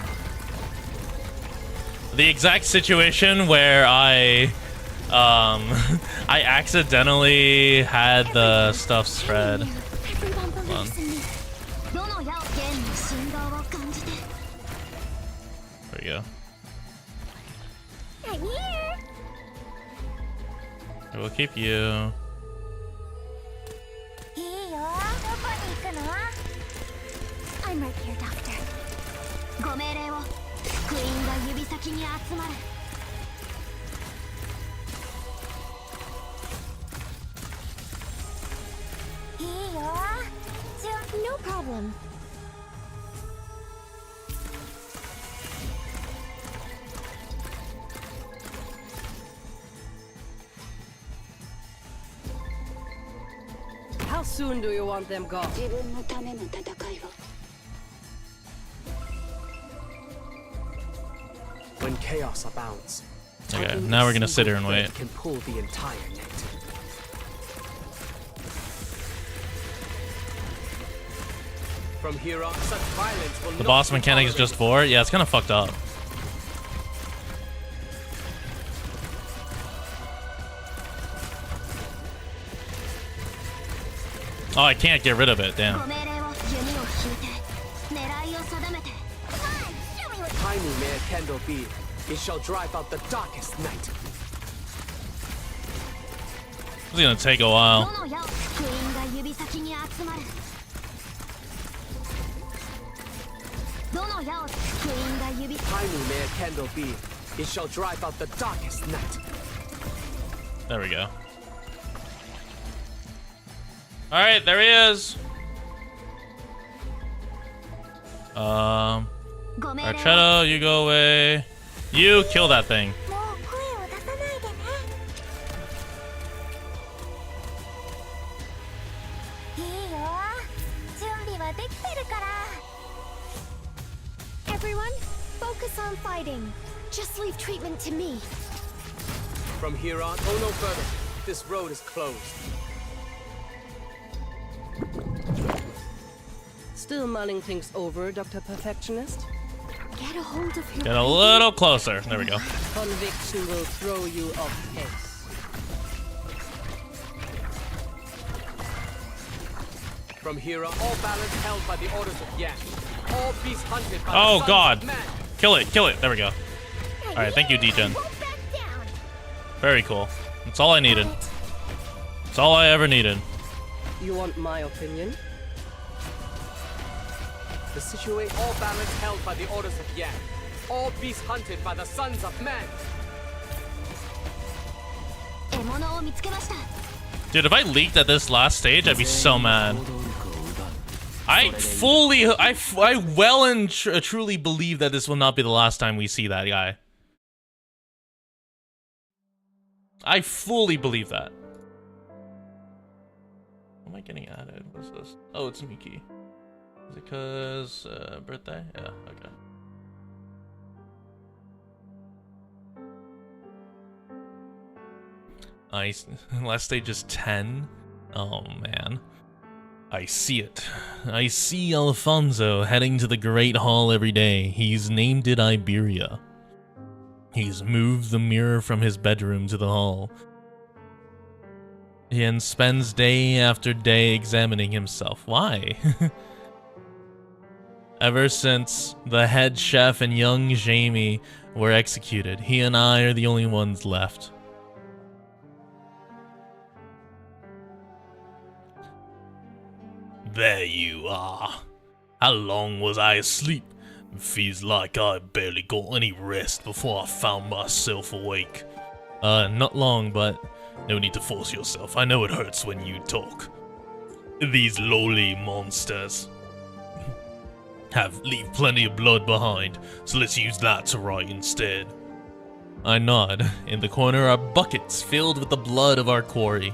The exact situation where I accidentally had the stuff spread. Everyone believes in me. There we go. I'm here. We'll keep you. I'm right here, Doctor. ご命令を。福音が指先に集まる。いいよ。No problem. How soon do you want them gone? 自分のための戦いを。 When chaos abounds, Okay, now we're gonna sit here and wait. can pull the entire net. From here on, such violence will The not boss be mechanic is just 4? Yeah, it's kind of fucked up. Oh, I can't get rid of it, damn. ご命令を。弓を引いて、狙いを定めて。Come on, show me what. Tiny may a candle be, it shall drive out the darkest night. It's gonna take a while. どの矢を。福音が指先に集まる。どの矢を。福音が指。 Tiny may a candle be, it shall drive out the darkest night. There we go. Alright, there he is. Archetto, you go away. You kill that thing. もう声を出さないでね いいよ準備はできてるから Everyone, focus on fighting. Just leave treatment to me. From here on, go no further. This road is closed. Still mulling things over, Dr. Perfectionist? Get a hold of your Get a little closer. There we go. Conviction will throw you off pace. From here on, all balance held by the orders of Yang. All beasts hunted by Oh the sons god. of man. Kill it, kill it. There we go. Alright, thank you, Degen. Very cool. That's all I needed. That's all I ever needed. You want my opinion? The situation, all balance held by the orders of Yang. All beasts hunted by the sons of man. 獲物を見つけました Dude, if I leaked at this last stage, I'd be so mad. I well and truly believe that this will not be the last time we see that guy. I fully believe that. What am I getting added? What's this? Oh, it's Miki. Is it because birthday? Yeah, okay. Last stage is 10. Oh man. I see it. I see Alfonso heading to the Great Hall every day. He's named it Iberia. He's moved the mirror from his bedroom to the hall. And spends day after day examining himself. Why? Ever since the head chef and young Jamie were executed, he and I are the only ones left. There you are. How long was I asleep? It feels like I barely got any rest before I found myself awake. Not long, but no need to force yourself. I know it hurts when you talk. These lowly monsters leave plenty of blood behind, so let's use that to write instead. I nod. In the corner are buckets filled with the blood of our quarry.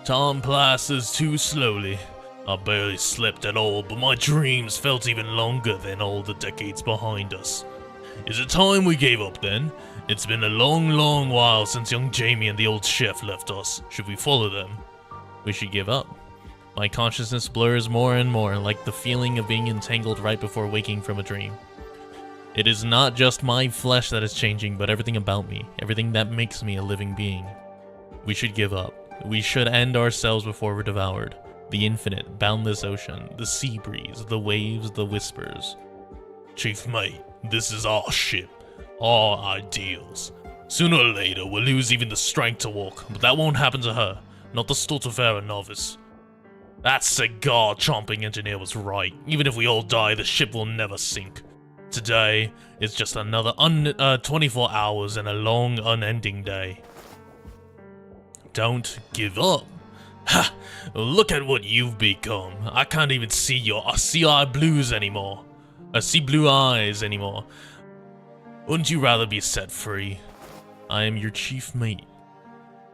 Time passes too slowly. I barely slept at all, but my dreams felt even longer than all the decades behind us. Is it time we gave up then? It's been a long, long while since young Jamie and the old chef left us. Should we follow them? We should give up. My consciousness blurs more and more, like the feeling of being entangled right before waking from a dream. It is not just my flesh that is changing, but everything about me, everything that makes me a living being. We should give up. We should end ourselves before we're devoured. The infinite, boundless ocean, the sea breeze, the waves, the whispers. Chief mate, this is our ship, our ideals. Sooner or later, we'll lose even the strength to walk, but that won't happen to her, not the Stultifera Navis. That cigar-chomping engineer was right. Even if we all die, the ship will never sink. Today is just another 24 hours and a long, unending day. Don't give up. Ha! Look at what you've become. I can't even see your sea-eye blues anymore. See blue eyes anymore. Wouldn't you rather be set free? I am your chief mate.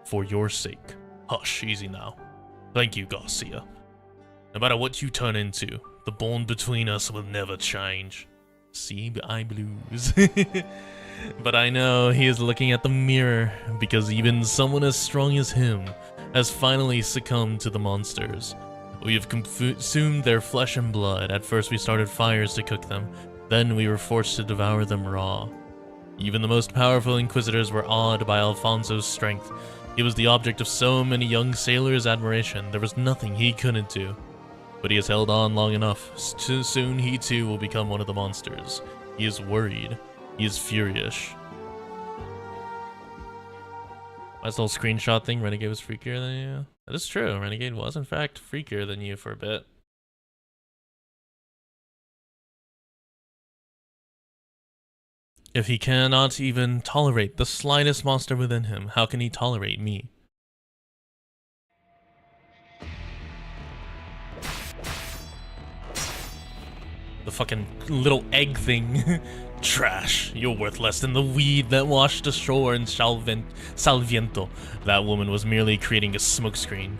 For your sake. Hush, easy now. Thank you, Garcia. No matter what you turn into, the bond between us will never change. Sea-eye blues. But I know he is looking at the mirror, because even someone as strong as him has finally succumbed to the monsters. We have consumed their flesh and blood. At first we started fires to cook them, then we were forced to devour them raw. Even the most powerful inquisitors were awed by Alfonso's strength. He was the object of so many young sailors' admiration. There was nothing he couldn't do. But he has held on long enough. Soon he too will become one of the monsters. He is worried. He is furious. That's the whole screenshot thing. Renegade was freakier than you. That is true. Renegade was in fact freakier than you for a bit. If he cannot even tolerate the slightest monster within him, how can he tolerate me? The The fucking little egg thing. Trash. You're worth less than the weed that washed ashore in Salviento. That woman was merely creating a smokescreen.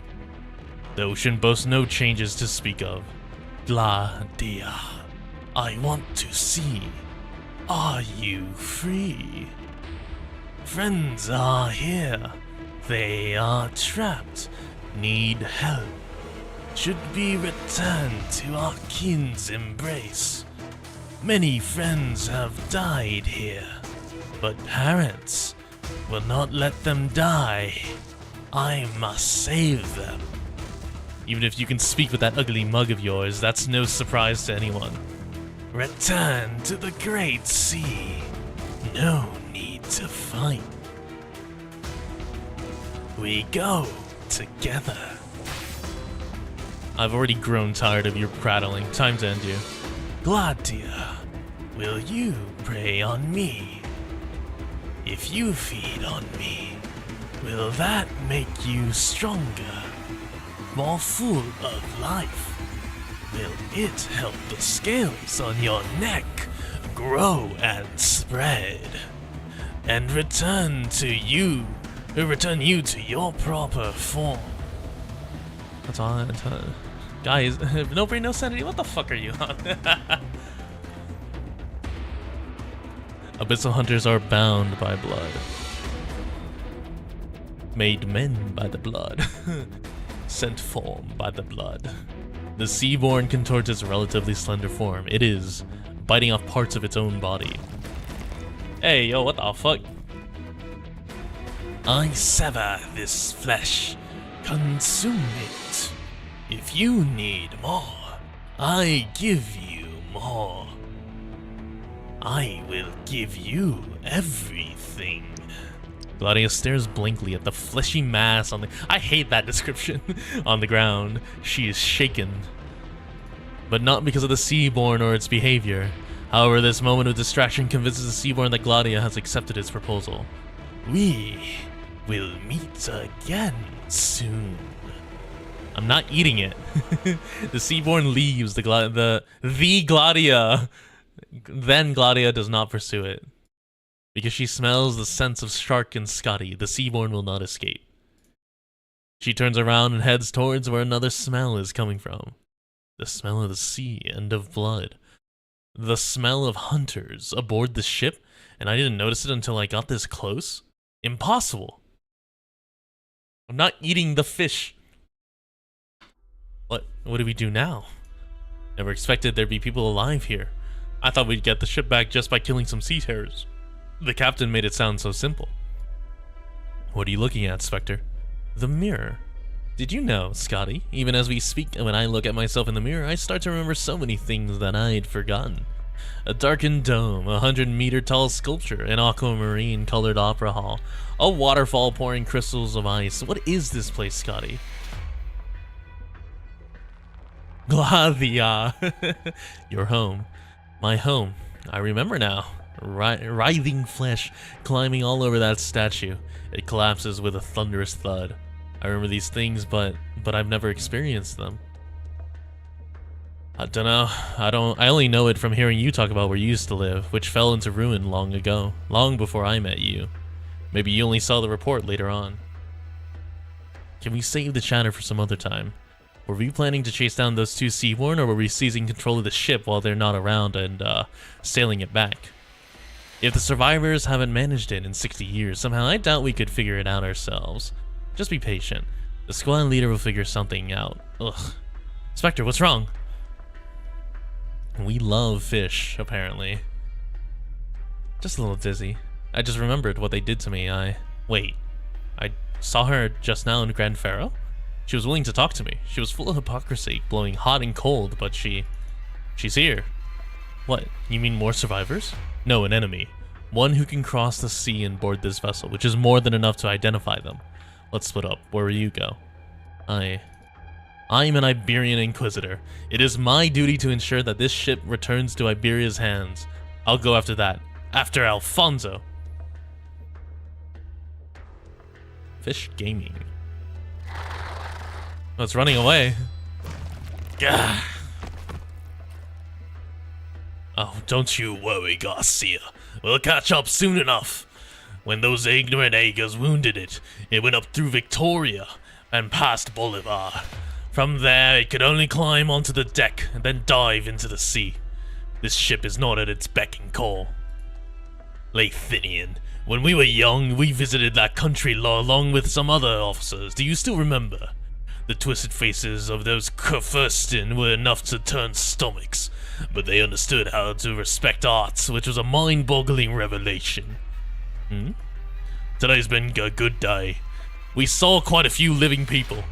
The ocean boasts no changes to speak of. Gladia. I want to see. Are you free? Friends are here. They are trapped. Need help. Should be returned to our kin's embrace. Many friends have died here, but parents will not let them die. I must save them. Even if you can speak with that ugly mug of yours, that's no surprise to anyone. Return to the Great Sea. No need to fight. We go together. I've already grown tired of your prattling. Time to end you. Gladia, will you prey on me? If you feed on me, will that make you stronger? More full of life? Will it help the scales on your neck grow and spread? And return you to your proper form? That's all. Guys, no brain, no sanity. What the fuck are you on? Abyssal hunters are bound by blood. Made men by the blood. Sent form by the blood. The Seaborn contorts its relatively slender form. It is biting off parts of its own body. Hey, yo, what the fuck? I sever this flesh. Consume it. If you need more, I give you more. I will give you everything. Gladia stares blankly at the fleshy mass on the— I hate that description. On the ground. She is shaken. But not because of the Seaborn or its behavior. However, this moment of distraction convinces the Seaborn that Gladia has accepted its proposal. We will meet again soon. I'm not eating it. The Seaborn leaves the Gladia. Then Gladia does not pursue it. Because she smells the scents of Shark and Scotty, the Seaborn will not escape. She turns around and heads towards where another smell is coming from. The smell of the sea and of blood. The smell of hunters aboard the ship, and I didn't notice it until I got this close? Impossible. I'm not eating the fish. What do we do now? Never expected there'd be people alive here. I thought we'd get the ship back just by killing some sea terrors. The captain made it sound so simple. What are you looking at, Spectre? The mirror. Did you know, Scotty, even as we speak, when I look at myself in the mirror, I start to remember so many things that I'd forgotten. A darkened dome, a 100-meter tall sculpture, an aquamarine colored opera hall, a waterfall pouring crystals of ice. What is this place, Scotty? Gladia. Your home. My home. I remember now. Writhing flesh climbing all over that statue. It collapses with a thunderous thud. I remember these things, but I've never experienced them. I don't know. I only know it from hearing you talk about where you used to live, which fell into ruin long ago, long before I met you. Maybe you only saw the report later on. Can we save the chatter for some other time? Were we planning to chase down those two Seaborn, or were we seizing control of the ship while they're not around and sailing it back? If the survivors haven't managed it in 60 years, somehow I doubt we could figure it out ourselves. Just be patient. The squad leader will figure something out. Ugh. Spectre, what's wrong? We love fish, apparently. Just a little dizzy. I just remembered what they did to me. Wait. I saw her just now in Grand Pharaoh? She was willing to talk to me. She was full of hypocrisy, blowing hot and cold, but she's here. What, you mean more survivors? No, an enemy. One who can cross the sea and board this vessel, which is more than enough to identify them. Let's split up. Where will you go? I'm an Iberian Inquisitor. It is my duty to ensure that this ship returns to Iberia's hands. I'll go after that. After Alfonso. Fish gaming. Oh, it's running away. Gah. Oh, don't you worry, Garcia. We'll catch up soon enough. When those ignorant Aegers wounded it, it went up through Victoria and past Bolivar. From there, it could only climb onto the deck and then dive into the sea. This ship is not at its beck and call. Lathinian, when we were young, we visited that country along with some other officers. Do you still remember? The twisted faces of those Kurfürsten were enough to turn stomachs, but they understood how to respect arts, which was a mind-boggling revelation. Today's been a good day. We saw quite a few living people.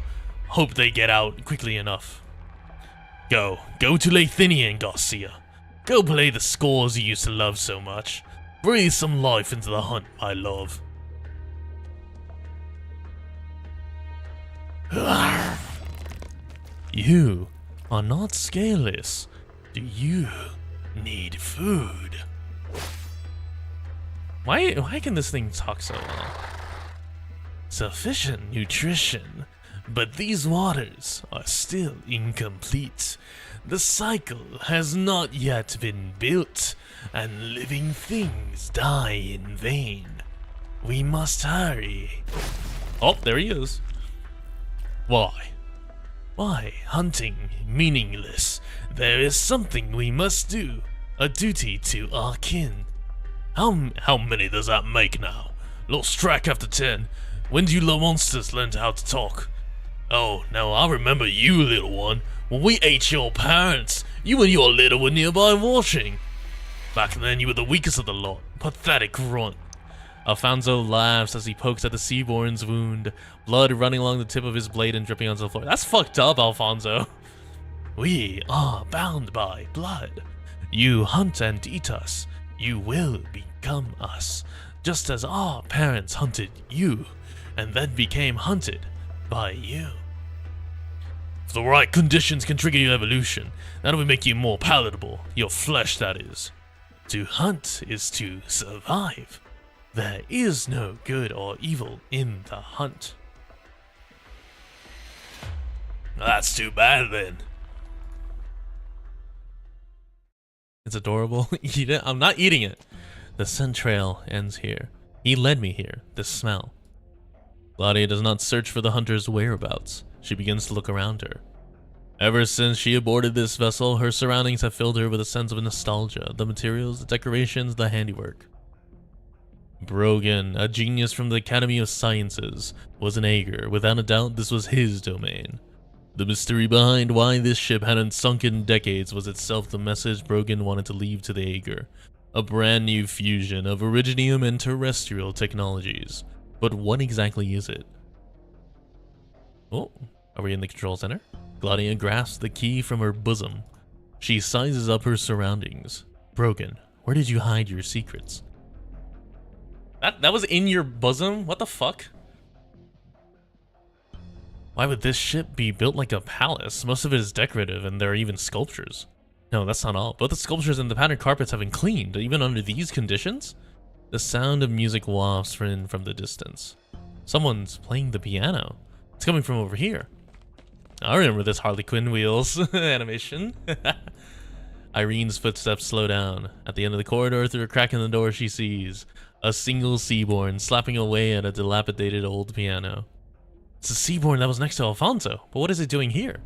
Hope they get out quickly enough. Go to Lathinian, Garcia. Go play the scores you used to love so much. Breathe some life into the hunt, my love. You are not scaleless. Do you need food? Why can this thing talk so well? Sufficient nutrition, but these waters are still incomplete. The cycle has not yet been built, and living things die in vain. We must hurry. Oh, there he is. Why? Why, hunting meaningless? There is something we must do, a duty to our kin. How many does that make now? Lost track after 10. When do you little monsters learn how to talk? Oh, now I remember you, little one. When we ate your parents, you and your litter were nearby watching. Back then, you were the weakest of the lot. Pathetic runt. Alfonso laughs as he pokes at the Seaborn's wound, blood running along the tip of his blade and dripping onto the floor. That's fucked up, Alfonso. We are bound by blood. You hunt and eat us. You will become us, just as our parents hunted you, and then became hunted by you. If the right conditions can trigger your evolution, that will make you more palatable, your flesh that is. To hunt is to survive. There is no good or evil in the hunt. That's too bad then. It's adorable. Eat it? I'm not eating it. The scent trail ends here. He led me here. The smell. Claudia does not search for the hunter's whereabouts. She begins to look around her. Ever since she aborted this vessel, her surroundings have filled her with a sense of nostalgia. The materials, the decorations, the handiwork. Brogan, a genius from the Academy of Sciences, was an Aegir. Without a doubt, this was his domain. The mystery behind why this ship hadn't sunk in decades was itself the message Brogan wanted to leave to the Aegir. A brand new fusion of Originium and terrestrial technologies. But what exactly is it? Oh, are we in the control center? Claudia grasps the key from her bosom. She sizes up her surroundings. Brogan, where did you hide your secrets? That was in your bosom? What the fuck? Why would this ship be built like a palace? Most of it is decorative, and there are even sculptures. No, that's not all. Both the sculptures and the patterned carpets have been cleaned, even under these conditions. The sound of music wafts in from the distance. Someone's playing the piano. It's coming from over here. I remember this Harley Quinn wheels animation. Irene's footsteps slow down. At the end of the corridor, through a crack in the door, she sees a single Seaborn slapping away at a dilapidated old piano. It's the Seaborn that was next to Alfonso, but what is it doing here?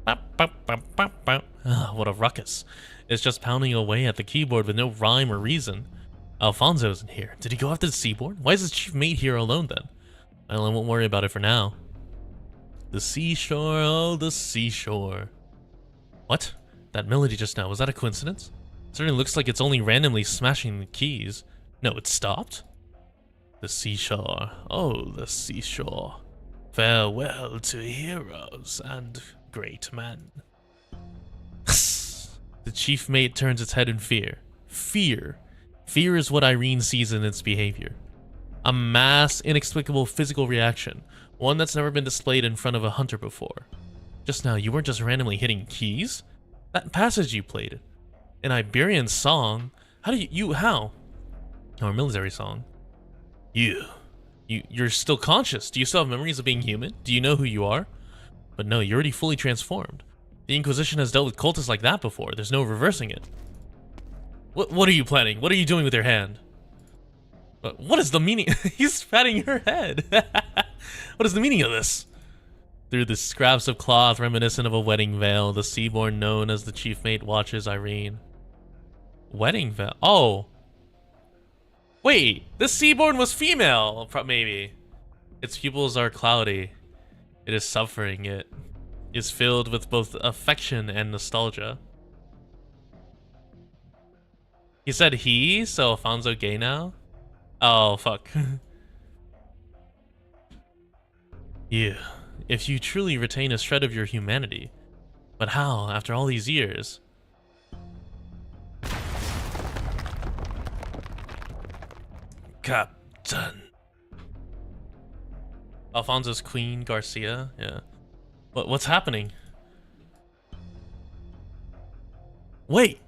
What a ruckus. It's just pounding away at the keyboard with no rhyme or reason. Alfonso isn't here. Did he go after the Seaborn? Why is his chief mate here alone then? I won't worry about it for now. The seashore, oh the seashore. What? That melody just now, was that a coincidence? It certainly looks like it's only randomly smashing the keys. No, it stopped? The seashore, oh the seashore. Farewell to heroes and great men. The chief mate turns its head in fear. Fear. Fear is what Irene sees in its behavior. A mass, inexplicable physical reaction. One that's never been displayed in front of a hunter before. Just now, you weren't just randomly hitting keys? That passage you played. An Iberian song? How? Or a military song. You're still conscious. Do you still have memories of being human? Do you know who you are? But no, you're already fully transformed. The Inquisition has dealt with cultists like that before. There's no reversing it. What are you planning? What are you doing with your hand? What is the meaning? He's patting her head. What is the meaning of this? Through the scraps of cloth reminiscent of a wedding veil, the Seaborn known as the chief mate watches Irene. Wedding veil? Oh. Wait, this Seaborn was female, maybe. Its pupils are cloudy. It is suffering. It is filled with both affection and nostalgia. He said he, so Alfonso gay now? Oh, fuck. Yeah, if you truly retain a shred of your humanity. But how, after all these years? Captain. Alfonso's Queen Garcia? Yeah. What's happening? Wait!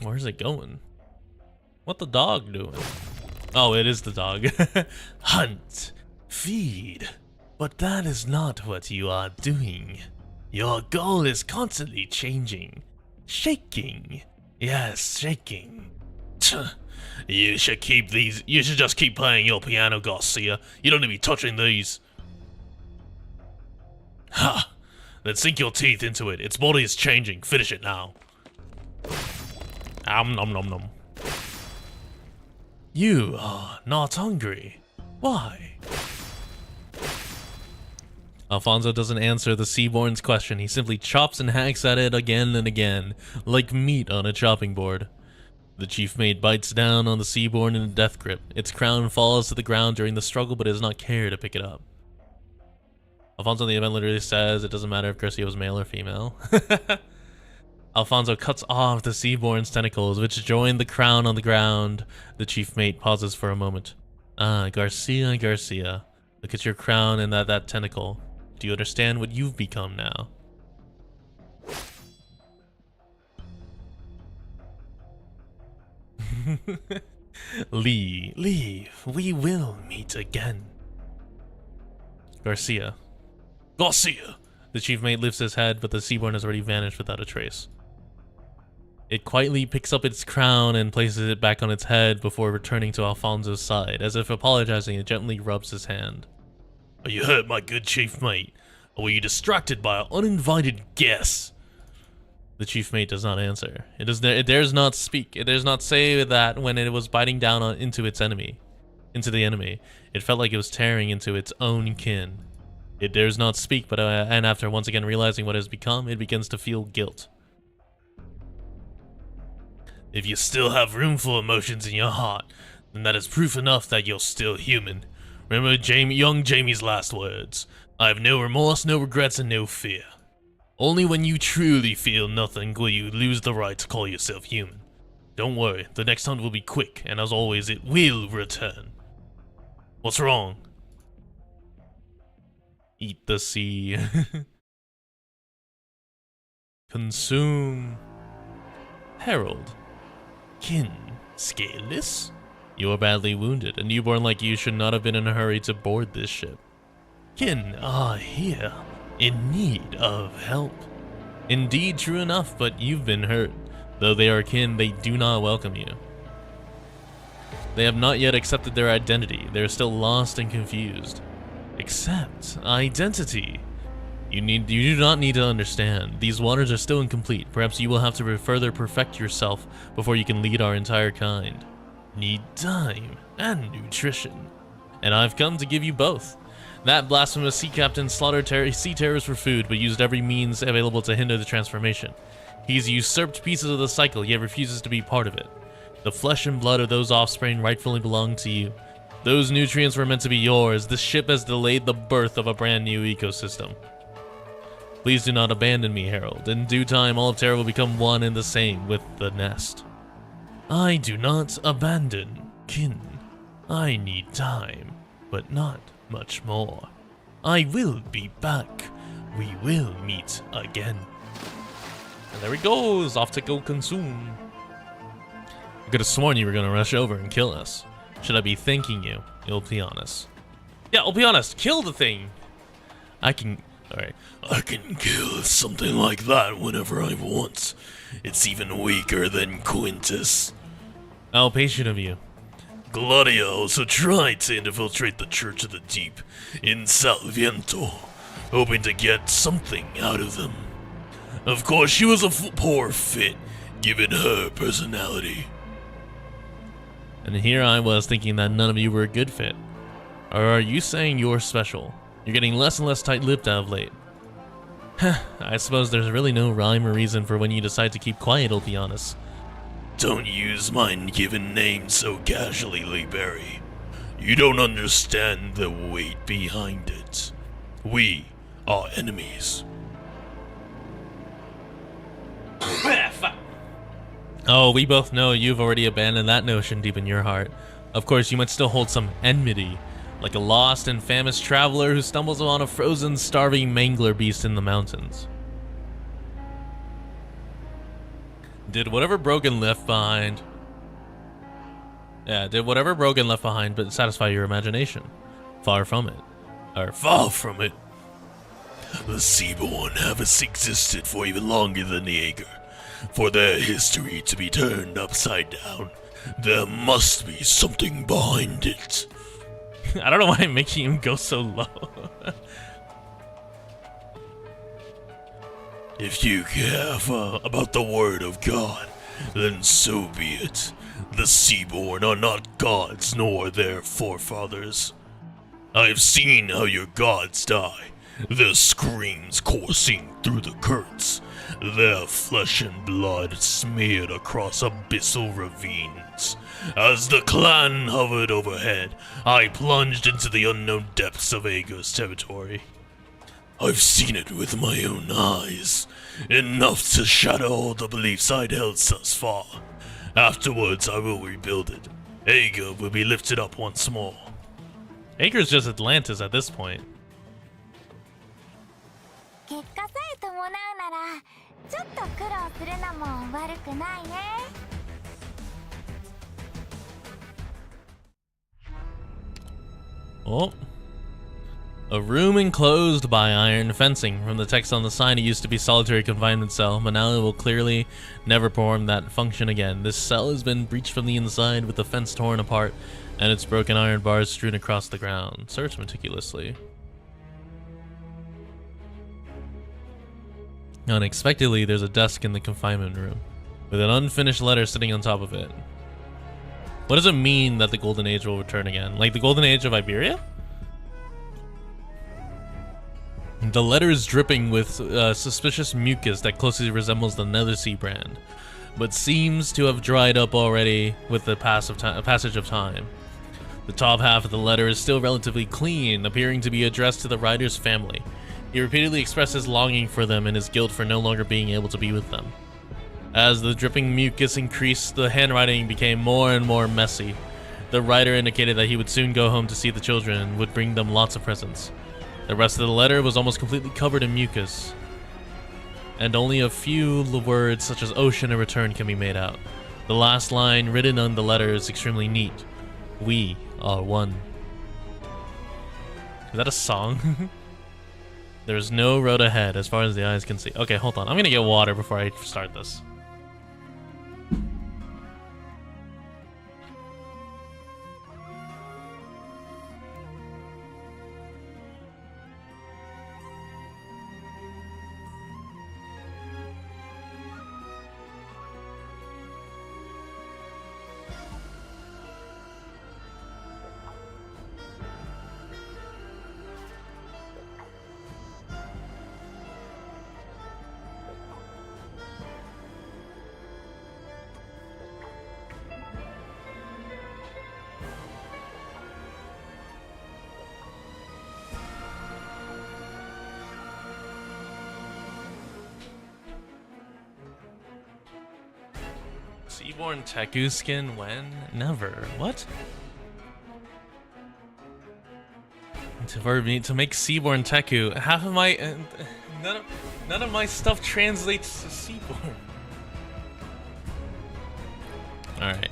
Where's it going? What the dog doing? Oh, it is the dog. Hunt. Feed. But that is not what you are doing. Your goal is constantly changing. Shaking. Yes, shaking. You should keep these. You should just keep playing your piano, Garcia. You don't need to be touching these. Ha! Then sink your teeth into it. Its body is changing. Finish it now. Nom nom nom. You are not hungry. Why? Alfonso doesn't answer the Seaborn's question. He simply chops and hacks at it again and again, like meat on a chopping board. The chief mate bites down on the Seaborn in a death grip. Its crown falls to the ground during the struggle, but it does not care to pick it up. Alfonso in the event literally says it doesn't matter if Garcia was male or female. Alfonso cuts off the Seaborn's tentacles, which join the crown on the ground. The chief mate pauses for a moment. Ah, Garcia, Garcia. Look at your crown and that tentacle. Do you understand what you've become now? Leave. We will meet again. Garcia. Garcia! The chief mate lifts his head, but the Seaborn has already vanished without a trace. It quietly picks up its crown and places it back on its head before returning to Alfonso's side. As if apologizing, it gently rubs his hand. Are you hurt, my good chief mate? Or were you distracted by an uninvited guest? The chief mate does not answer. It dares not speak. It dares not say that when it was biting down into the enemy. It felt like it was tearing into its own kin. It dares not speak, but and after once again realizing what it has become, it begins to feel guilt. If you still have room for emotions in your heart, then that is proof enough that you're still human. Remember young Jamie's last words. I have no remorse, no regrets, and no fear. Only when you truly feel nothing will you lose the right to call yourself human. Don't worry, the next hunt will be quick, and as always, it will return. What's wrong? Eat the sea. Consume. Herald. Kin. Scaleless? You are badly wounded. A newborn like you should not have been in a hurry to board this ship. Kin are here, in need of help. Indeed, true enough, but you've been hurt. Though they are kin, they do not welcome you. They have not yet accepted their identity. They are still lost and confused. Accept identity. You do not need to understand. These waters are still incomplete. Perhaps you will have to further perfect yourself before you can lead our entire kind. Need time and nutrition. And I've come to give you both. That blasphemous sea captain slaughtered sea terrors for food, but used every means available to hinder the transformation. He's usurped pieces of the cycle, yet refuses to be part of it. The flesh and blood of those offspring rightfully belong to you. Those nutrients were meant to be yours. This ship has delayed the birth of a brand new ecosystem. Please do not abandon me, Herald. In due time, all of Terra will become one and the same with the nest. I do not abandon kin. I need time, but not much more. I will be back. We will meet again. And there he goes, off to go consume. I could have sworn you were gonna rush over and kill us. Should I be thanking you? You'll be honest. Yeah, I'll be honest. Kill the thing. I can Alright. I can kill something like that whenever I want. It's even weaker than Quintus. How patient of you. Gladia also tried to infiltrate the Church of the Deep in Salviento, hoping to get something out of them. Of course, she was a poor fit, given her personality. And here I was thinking that none of you were a good fit. Or are you saying you're special? You're getting less and less tight-lipped out of late. I suppose there's really no rhyme or reason for when you decide to keep quiet, I'll be honest. Don't use my given name so casually, Leeberry. You don't understand the weight behind it. We are enemies. Oh, we both know you've already abandoned that notion deep in your heart. Of course, you might still hold some enmity, like a lost and famished traveler who stumbles upon a frozen, starving mangler beast in the mountains. Did whatever Brogan left behind... Yeah, did whatever Brogan left behind but satisfy your imagination? Far from it. Or far from it. The Seaborn have existed for even longer than the Aegir. For their history to be turned upside down, there must be something behind it. I don't know why I'm making him go so low. If you care about the word of God, then so be it. The Seaborn are not gods nor their forefathers. I've seen how your gods die, their screams coursing through the currents, their flesh and blood smeared across abyssal ravines. As the clan hovered overhead, I plunged into the unknown depths of Aegir's territory. I've seen it with my own eyes, enough to shatter all the beliefs I'd held thus far. Afterwards, I will rebuild it. Aegir will be lifted up once more. Aegir's just Atlantis at this point. Oh. A room enclosed by iron fencing. From the text on the sign, it used to be solitary confinement cell, but now it will clearly never perform that function again. This cell has been breached from the inside with the fence torn apart and its broken iron bars strewn across the ground. Search meticulously. Unexpectedly, there's a desk in the confinement room with an unfinished letter sitting on top of it. What does it mean that the Golden Age will return again? Like the Golden Age of Iberia? The letter is dripping with suspicious mucus that closely resembles the Nethersea brand, but seems to have dried up already with the passage of time. The top half of the letter is still relatively clean, appearing to be addressed to the writer's family. He repeatedly expresses longing for them and his guilt for no longer being able to be with them. As the dripping mucus increased, the handwriting became more and more messy. The writer indicated that he would soon go home to see the children and would bring them lots of presents. The rest of the letter was almost completely covered in mucus, and only a few words such as ocean and return can be made out. The last line written on the letter is extremely neat. We are one. Is that a song? There's no road ahead as far as the eyes can see. Okay, hold on. I'm gonna get water before I start this. Seaborn Teku skin when? Never. What? To make Seaborn Teku, half of my none of my stuff translates to Seaborn. All right.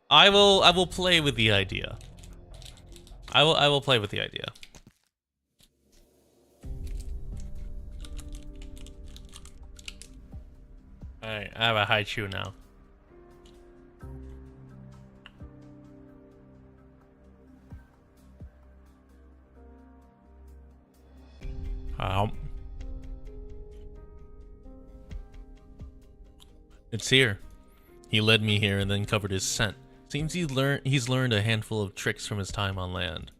I will play with the idea. I will play with the idea. Alright, I have a high chew now. It's here. He led me here and then covered his scent. Seems he's learned a handful of tricks from his time on land.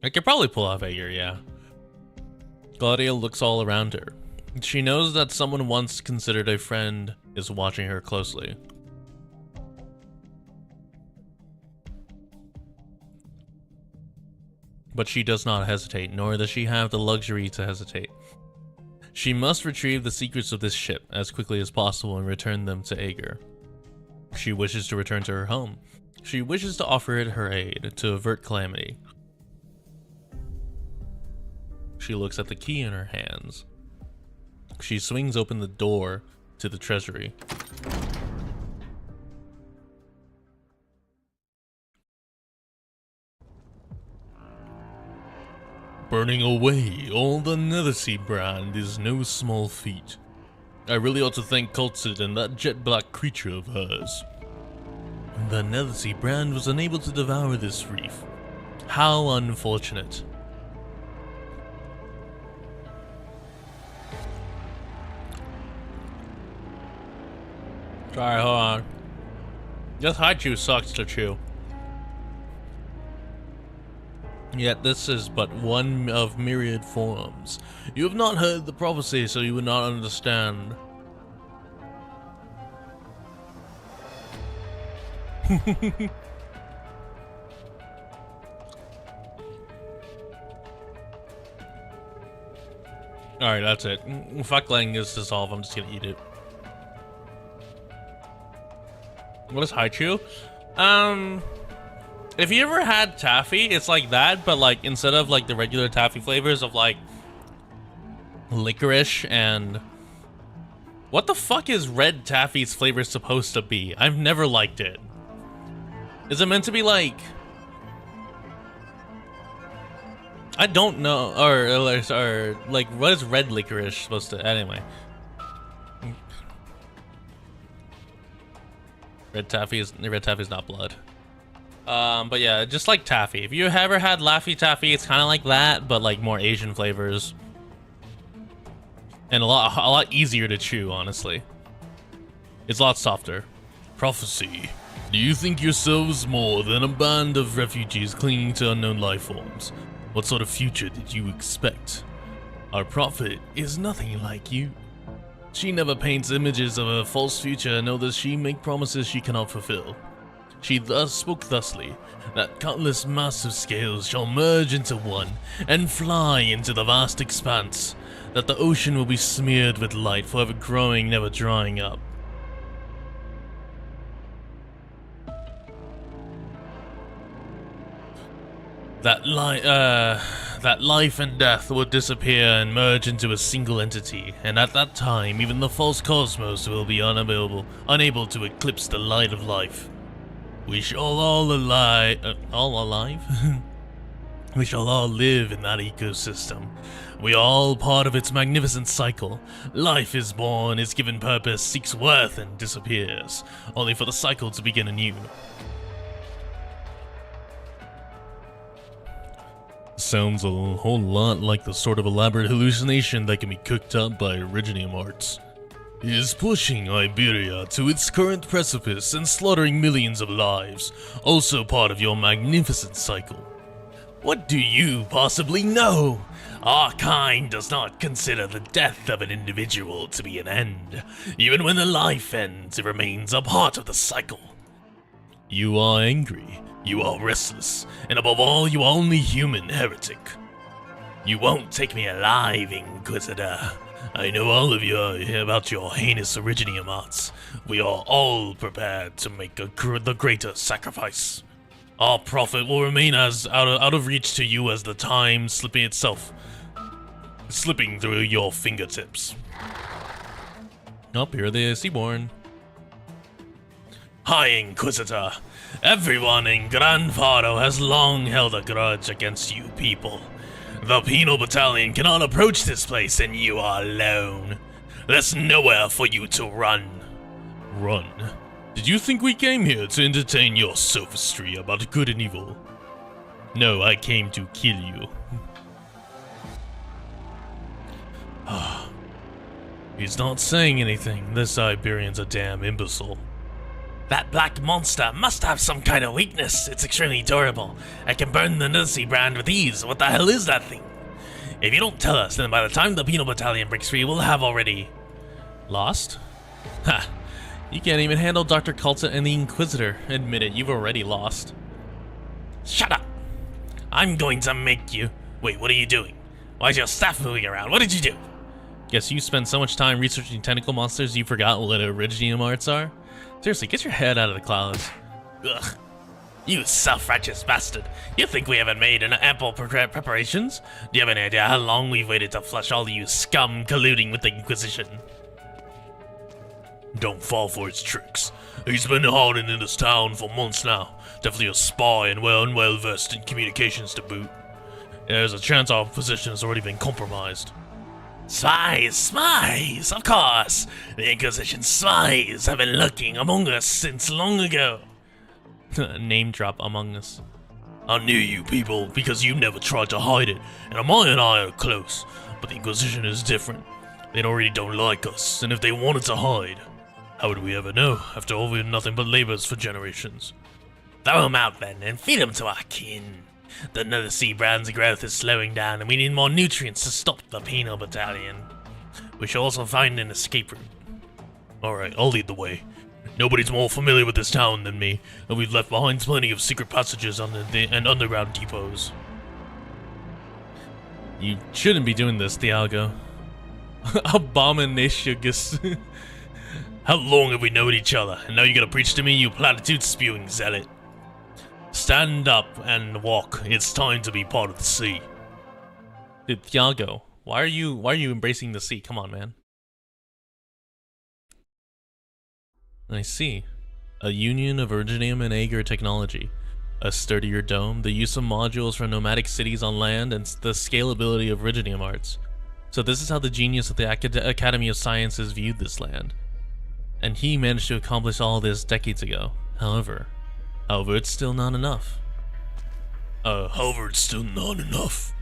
I could probably pull off Aegir, yeah. Claudia looks all around her. She knows that someone once considered a friend is watching her closely. But she does not hesitate, nor does she have the luxury to hesitate. She must retrieve the secrets of this ship as quickly as possible and return them to Aegir. She wishes to return to her home. She wishes to offer it her aid to avert calamity. She looks at the key in her hands. She swings open the door to the treasury. Burning away all the Nethersea brand is no small feat. I really ought to thank Cultsid and that jet black creature of hers. The Nethersea brand was unable to devour this reef. How unfortunate. Sorry, hold on. This high chew sucks to chew. Yet this is but one of myriad forms. You have not heard the prophecy, so you would not understand. Alright, that's it. Fuck letting this dissolve, I'm just gonna eat it. What is Haichu? If you ever had taffy, it's like that, but like instead of like the regular taffy flavors of like licorice and what the fuck is red taffy's flavor supposed to be? I've never liked it. Is it meant to be like I don't know, or like what is red licorice supposed to? Anyway, red taffy is not blood. But yeah, just like taffy. If you ever had Laffy Taffy, it's kind of like that, but like more Asian flavors, and a lot easier to chew. Honestly, it's a lot softer. Prophecy. Do you think yourselves more than a band of refugees clinging to unknown life forms? What sort of future did you expect? Our prophet is nothing like you. She never paints images of a false future, nor does she make promises she cannot fulfill. She thus spoke thusly, that countless massive scales shall merge into one, and fly into the vast expanse, that the ocean will be smeared with light, forever growing, never drying up. That life and death will disappear and merge into a single entity, and at that time, even the false cosmos will be unable to eclipse the light of life. We shall all alive? We shall all live in that ecosystem. We are all part of its magnificent cycle. Life is born, is given purpose, seeks worth, and disappears, only for the cycle to begin anew. Sounds a whole lot like the sort of elaborate hallucination that can be cooked up by Originium Arts. He is pushing Iberia to its current precipice and slaughtering millions of lives, also part of your magnificent cycle. What do you possibly know? Our kind does not consider the death of an individual to be an end. Even when the life ends, it remains a part of the cycle. You are angry. You are restless, and above all, you are only human, heretic. You won't take me alive, Inquisitor. I know all of you about your heinous Originium Arts. We are all prepared to make the greater sacrifice. Our prophet will remain as out of reach to you as the time slipping through your fingertips. Up here, the Seaborn. Hi, Inquisitor. Everyone in Gran Faro has long held a grudge against you people. The penal battalion cannot approach this place and you are alone. There's nowhere for you to run. Run? Did you think we came here to entertain your sophistry about good and evil? No, I came to kill you. He's not saying anything. This Iberian's a damn imbecile. That black monster must have some kind of weakness. It's extremely durable. I can burn the Nazi brand with ease. What the hell is that thing? If you don't tell us, then by the time the Penal Battalion breaks free, we'll have already... lost? Ha! You can't even handle Dr. Culta and the Inquisitor. Admit it, you've already lost. Shut up! I'm going to make you... Wait, what are you doing? Why is your staff moving around? What did you do? Guess you spend so much time researching tentacle monsters you forgot what Originium arts are? Seriously, get your head out of the clouds. Ugh. You self-righteous bastard. You think we haven't made an ample preparations? Do you have any idea how long we've waited to flush all you scum colluding with the Inquisition? Don't fall for his tricks. He's been hiding in this town for months now. Definitely a spy and well versed in communications to boot. There's a chance our position has already been compromised. Spies, of course. The Inquisition spies have been lurking among us since long ago. Name drop Among Us. I knew you people because you never tried to hide it, and Amaya and I are close, but the Inquisition is different. They already don't like us, and if they wanted to hide, how would we ever know? After all, we've nothing but labors for generations. Throw them out then, and feed them to our kin. The Nether Sea brand's growth is slowing down, and we need more nutrients to stop the Penal Battalion. We shall also find an escape route. Alright, I'll lead the way. Nobody's more familiar with this town than me, and we've left behind plenty of secret passages and underground depots. You shouldn't be doing this, Thiago. Abominationgus. How long have we known each other, and now you're gonna preach to me, you platitude-spewing zealot? Stand up and walk. It's time to be part of the sea. Dude, Thiago, why are you embracing the sea? Come on, man. I see. A union of Erginium and Aegir technology. A sturdier dome, the use of modules for nomadic cities on land, and the scalability of Erginium arts. So this is how the genius of the Academy of Sciences viewed this land. And he managed to accomplish all this decades ago. However, it's still not enough. However, it's still not enough.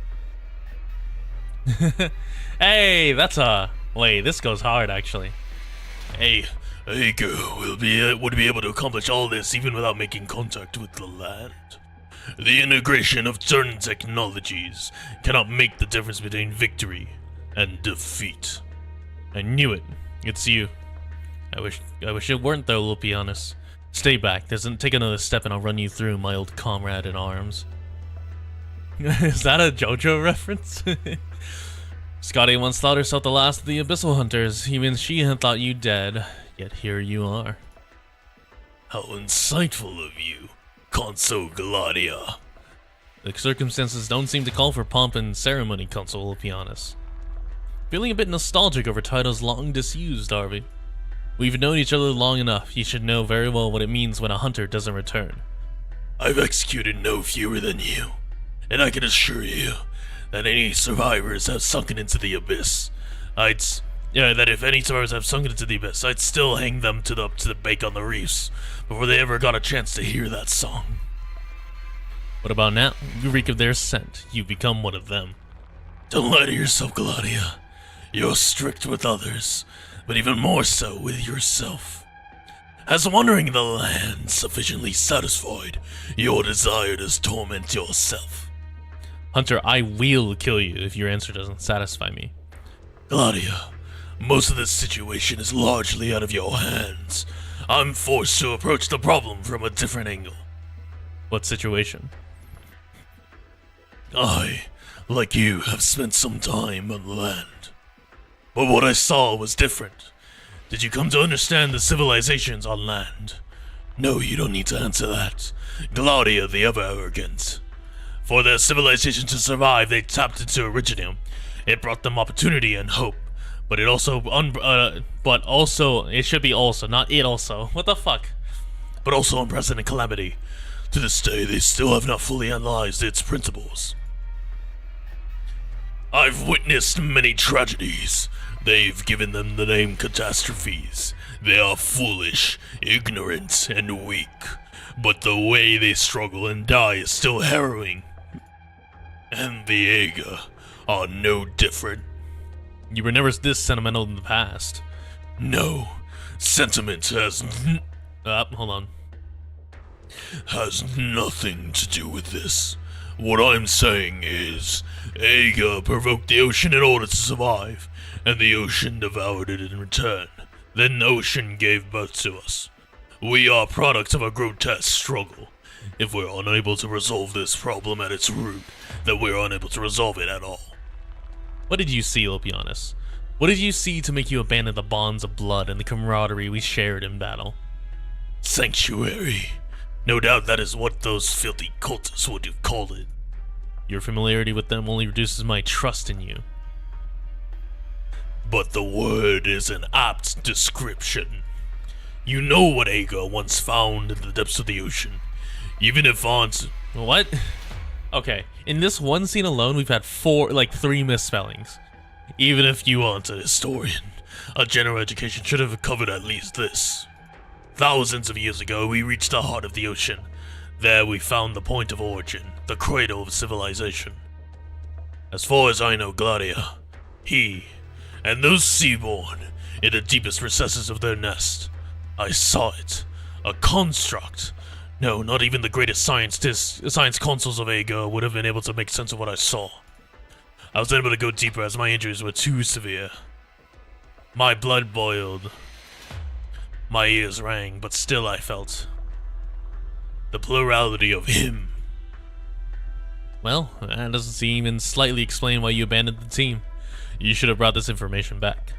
Hey, that's wait, this goes hard actually. Hey, Aegir would be able to accomplish all this even without making contact with the land. The integration of certain technologies cannot make the difference between victory and defeat. I knew it. It's you. I wish it weren't though, Lupianus. Stay back. Take another step and I'll run you through, my old comrade in arms. Is that a JoJo reference? Scotty once thought herself the last of the Abyssal Hunters. Even she had thought you dead. Yet here you are. How insightful of you, Consul Gladia. The circumstances don't seem to call for pomp and ceremony, Consul Lupianus. Feeling a bit nostalgic over titles long disused, are we? We've known each other long enough. You should know very well what it means when a hunter doesn't return. I've executed no fewer than you, and I can assure you that any survivors have sunken into the abyss. I'd still hang them to the bake on the reefs before they ever got a chance to hear that song. What about now? You reek of their scent. You become one of them. Don't lie to yourself, Gladia. You're strict with others, but even more so with yourself. Has wandering the land sufficiently satisfied your desire to torment yourself? Hunter, I will kill you if your answer doesn't satisfy me. Gladia, most of this situation is largely out of your hands. I'm forced to approach the problem from a different angle. What situation? I, like you, have spent some time on the land. But what I saw was different. Did you come to understand the civilizations on land? No, you don't need to answer that. Gladia the ever-arrogant. For their civilization to survive, they tapped into Originium. It brought them opportunity and hope. But it also, it should be also, not it also. What the fuck? But also unprecedented calamity. To this day, they still have not fully analyzed its principles. I've witnessed many tragedies. They've given them the name catastrophes. They are foolish, ignorant, and weak. But the way they struggle and die is still harrowing. And the Aega are no different. You were never this sentimental in the past. No, sentiment has hold on. has nothing to do with this. What I'm saying is, Aega provoked the ocean in order to survive, and the ocean devoured it in return. Then the ocean gave birth to us. We are products of a grotesque struggle. If we're unable to resolve this problem at its root, then we're unable to resolve it at all. What did you see, Opianus? What did you see to make you abandon the bonds of blood and the camaraderie we shared in battle? Sanctuary. No doubt that is what those filthy cultists would have called it. Your familiarity with them only reduces my trust in you. But the word is an apt description. You know what Aega once found in the depths of the ocean. Even if What? Okay, in this one scene alone, we've had 3 misspellings. Even if you aren't a historian, a general education should have covered at least this. Thousands of years ago, we reached the heart of the ocean. There we found the point of origin, the cradle of civilization. As far as I know, Gladia, he, and those seaborn, in the deepest recesses of their nest, I saw it, a construct. No, not even the greatest science consuls of Aega would have been able to make sense of what I saw. I was unable to go deeper as my injuries were too severe. My blood boiled. My ears rang, but still I felt the plurality of him. Well, that doesn't even slightly explain why you abandoned the team. You should have brought this information back.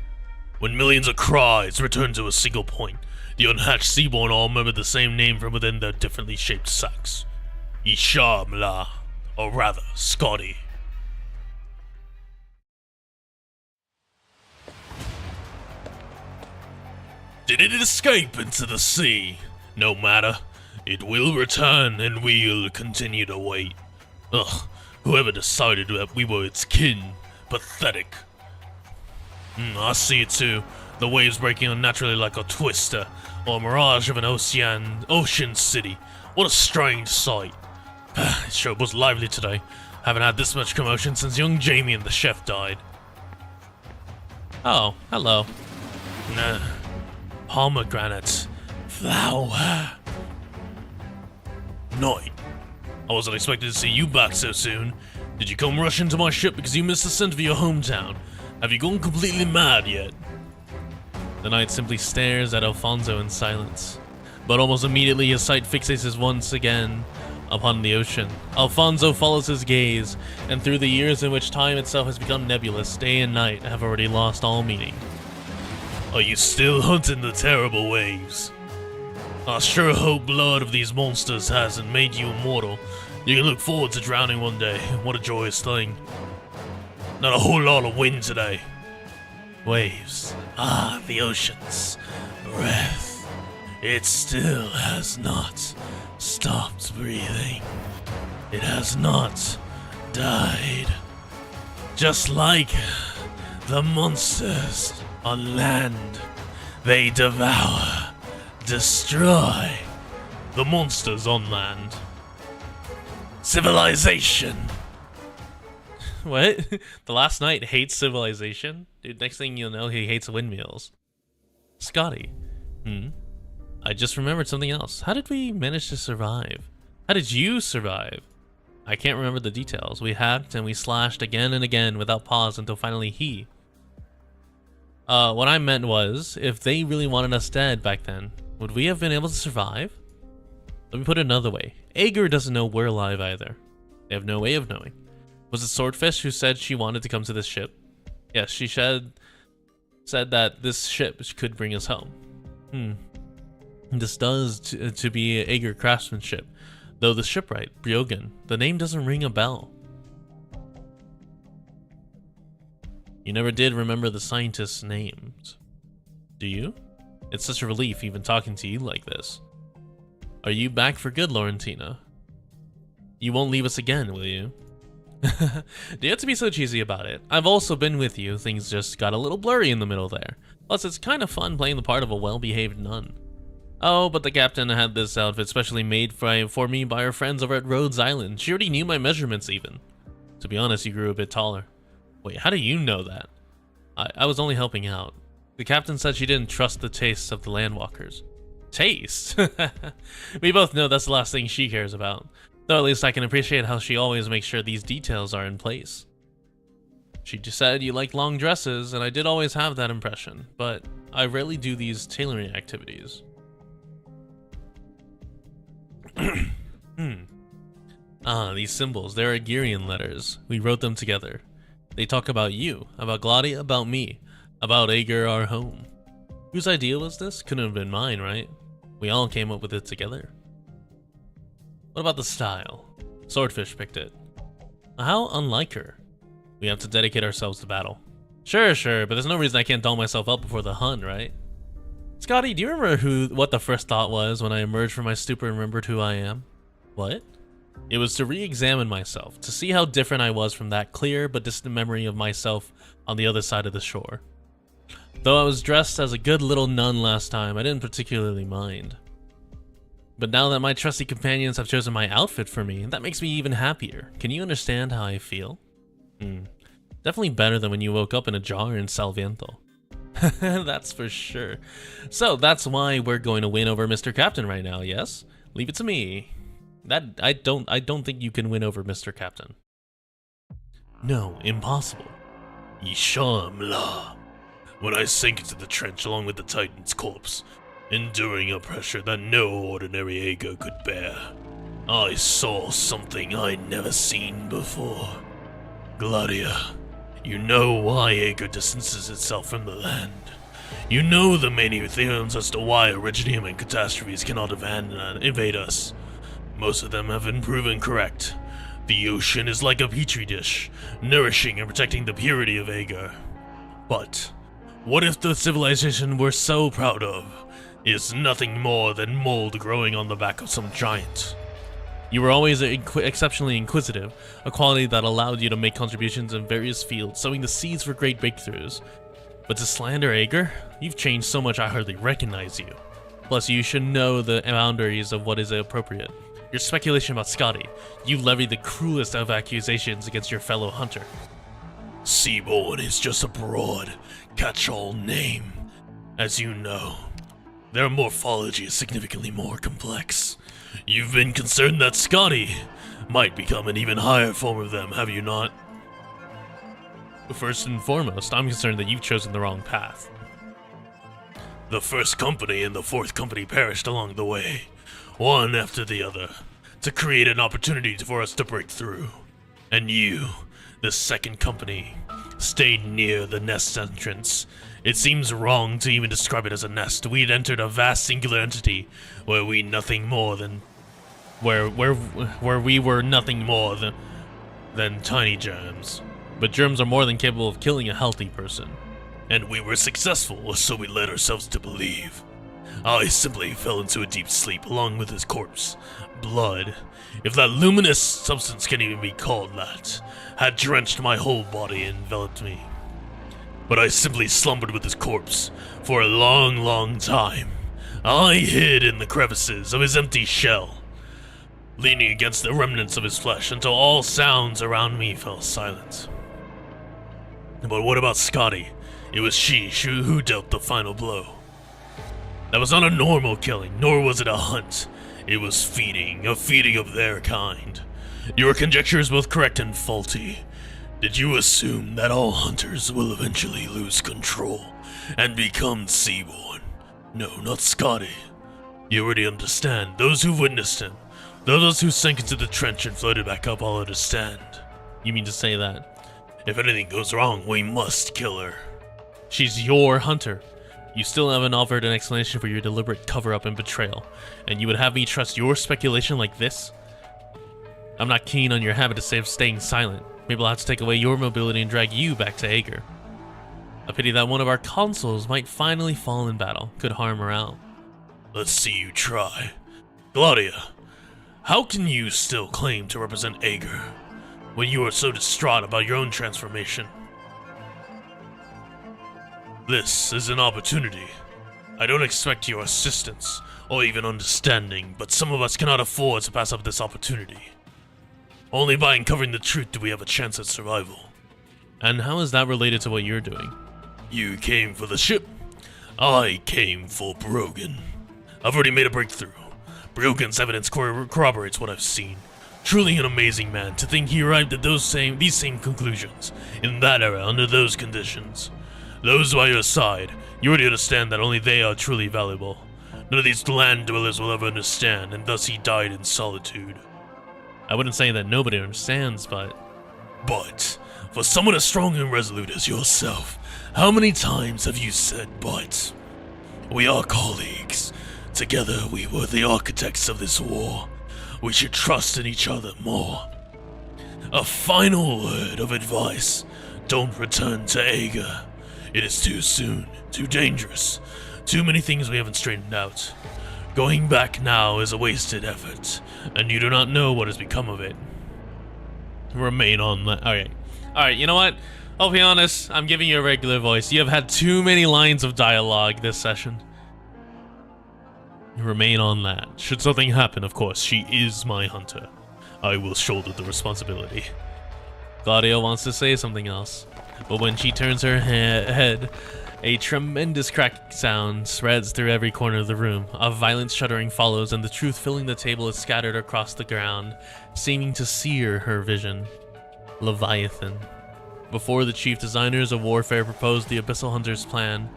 When millions of cries returned to a single point, the unhatched seaborn all murmured the same name from within their differently shaped sacks. Ishamla, or rather, Scotty. Did it escape into the sea? No matter. It will return, and we'll continue to wait. Ugh, whoever decided that we were its kin. Pathetic. I see it too. The waves breaking unnaturally like a twister, or a mirage of an ocean city. What a strange sight. It sure was lively today. Haven't had this much commotion since young Jamie and the chef died. Oh, hello. Nah. Pomegranate. Flower. Night. I wasn't expecting to see you back so soon. Did you come rushing to my ship because you missed the scent of your hometown? Have you gone completely mad yet? The knight simply stares at Alfonso in silence, but almost immediately his sight fixates once again upon the ocean. Alfonso follows his gaze, and through the years in which time itself has become nebulous, day and night have already lost all meaning. Are you still hunting the terrible waves? I sure hope blood of these monsters hasn't made you immortal. You can look forward to drowning one day. What a joyous thing. Not a whole lot of wind today. Waves. Ah, the ocean's breath. It still has not stopped breathing. It has not died. Just like the monsters on land. They devour, destroy. The monsters on land. Civilization. What? The last knight hates civilization? Dude, next thing you'll know, he hates windmills. Scotty. I just remembered something else. How did we manage to survive? How did you survive? I can't remember the details. We hacked and we slashed again and again without pause until finally he. What I meant was, if they really wanted us dead back then, would we have been able to survive? Let me put it another way. Ager doesn't know we're alive either. They have no way of knowing. Was it Swordfish who said she wanted to come to this ship? Yes, she said that this ship could bring us home. This does to be Ager craftsmanship. Though the shipwright, Begone, the name doesn't ring a bell. You never did remember the scientist's names, do you? It's such a relief even talking to you like this. Are you back for good, Laurentina? You won't leave us again, will you? Do you have to be so cheesy about it? I've also been with you, things just got a little blurry in the middle there. Plus, it's kind of fun playing the part of a well-behaved nun. Oh, but the captain had this outfit specially made for me by our friends over at Rhodes Island. She already knew my measurements even. To be honest, you grew a bit taller. Wait, how do you know that? I was only helping out. The captain said she didn't trust the tastes of the landwalkers. Taste? We both know that's the last thing she cares about. Though at least I can appreciate how she always makes sure these details are in place. She just said you like long dresses, and I did always have that impression, but I rarely do these tailoring activities. Ah, these symbols, they're Agirian letters. We wrote them together. They talk about you, about Gladia, about me, about Ager, our home. Whose idea was this? Couldn't have been mine, right? We all came up with it together. What about the style? Swordfish picked it. How unlike her. We have to dedicate ourselves to battle. Sure, but there's no reason I can't doll myself up before the Hun, right? Scotty, do you remember what the first thought was when I emerged from my stupor and remembered who I am? What? It was to re-examine myself, to see how different I was from that clear but distant memory of myself on the other side of the shore. Though I was dressed as a good little nun last time, I didn't particularly mind. But now that my trusty companions have chosen my outfit for me, that makes me even happier. Can you understand how I feel? Definitely better than when you woke up in a jar in Salviento. That's for sure. So that's why we're going to win over Mr. Captain right now, yes? Leave it to me. I don't think you can win over Mr. Captain. No, impossible. Yishamla. When I sank into the trench along with the Titan's corpse, enduring a pressure that no ordinary ego could bear, I saw something I'd never seen before. Gladia, you know why Ager distances itself from the land. You know the many theorems as to why Originium and catastrophes cannot evade us. Most of them have been proven correct. The ocean is like a petri dish, nourishing and protecting the purity of Ager. But what if the civilization we're so proud of is nothing more than mold growing on the back of some giant? You were always exceptionally inquisitive, a quality that allowed you to make contributions in various fields, sowing the seeds for great breakthroughs. But to slander Ager? You've changed so much I hardly recognize you. Plus, you should know the boundaries of what is appropriate. Your speculation about Scotty, you levied the cruelest of accusations against your fellow hunter. Seaborn is just a broad, catch-all name. As you know, their morphology is significantly more complex. You've been concerned that Scotty might become an even higher form of them, have you not? First and foremost, I'm concerned that you've chosen the wrong path. The first company and the fourth company perished along the way, one after the other, to create an opportunity for us to break through. And you, the second company, stayed near the nest entrance. It seems wrong to even describe it as a nest. We'd entered a vast singular entity where we were nothing more than tiny germs. But germs are more than capable of killing a healthy person. And we were successful, or so we led ourselves to believe. I simply fell into a deep sleep along with his corpse. Blood, if that luminous substance can even be called that, had drenched my whole body and enveloped me. But I simply slumbered with his corpse for a long, long time. I hid in the crevices of his empty shell, leaning against the remnants of his flesh until all sounds around me fell silent. But what about Scotty? It was she who dealt the final blow. That was not a normal killing, nor was it a hunt. It was feeding, a feeding of their kind. Your conjecture is both correct and faulty. Did you assume that all hunters will eventually lose control and become seaborn? No, not Scotty. You already understand. Those who witnessed him, those who sank into the trench and floated back up all understand. You mean to say that if anything goes wrong, we must kill her. She's your hunter. You still haven't offered an explanation for your deliberate cover-up and betrayal, and you would have me trust your speculation like this? I'm not keen on your habit of staying silent. Maybe I'll have to take away your mobility and drag you back to Ager. A pity that one of our consuls might finally fall in battle. Could harm morale. Let's see you try. Gladia, how can you still claim to represent Ager? when you are so distraught about your own transformation. This is an opportunity. I don't expect your assistance, or even understanding, but some of us cannot afford to pass up this opportunity. Only by uncovering the truth do we have a chance at survival. And how is that related to what you're doing? You came for the ship. I came for Brogan. I've already made a breakthrough. Brogan's evidence corroborates what I've seen. Truly an amazing man to think he arrived at these same conclusions, in that era, under those conditions. Those by your side, you already understand that only they are truly valuable. None of these land dwellers will ever understand, and thus he died in solitude. I wouldn't say that nobody understands, but... But, for someone as strong and resolute as yourself, how many times have you said but? We are colleagues. Together we were the architects of this war. We should trust in each other more. A final word of advice. Don't return to Ager. It is too soon, too dangerous. Too many things we haven't straightened out. Going back now is a wasted effort, and you do not know what has become of it. Remain on that. Alright, you know what? I'll be honest, I'm giving you a regular voice. You have had too many lines of dialogue this session. Remain on that. Should something happen, of course, she is my hunter. I will shoulder the responsibility. Claudia wants to say something else, but when she turns her head, a tremendous crack sound spreads through every corner of the room. A violent shuddering follows, and the truth filling the table is scattered across the ground, seeming to sear her vision. Leviathan. Before the chief designers of warfare proposed the Abyssal Hunters' plan,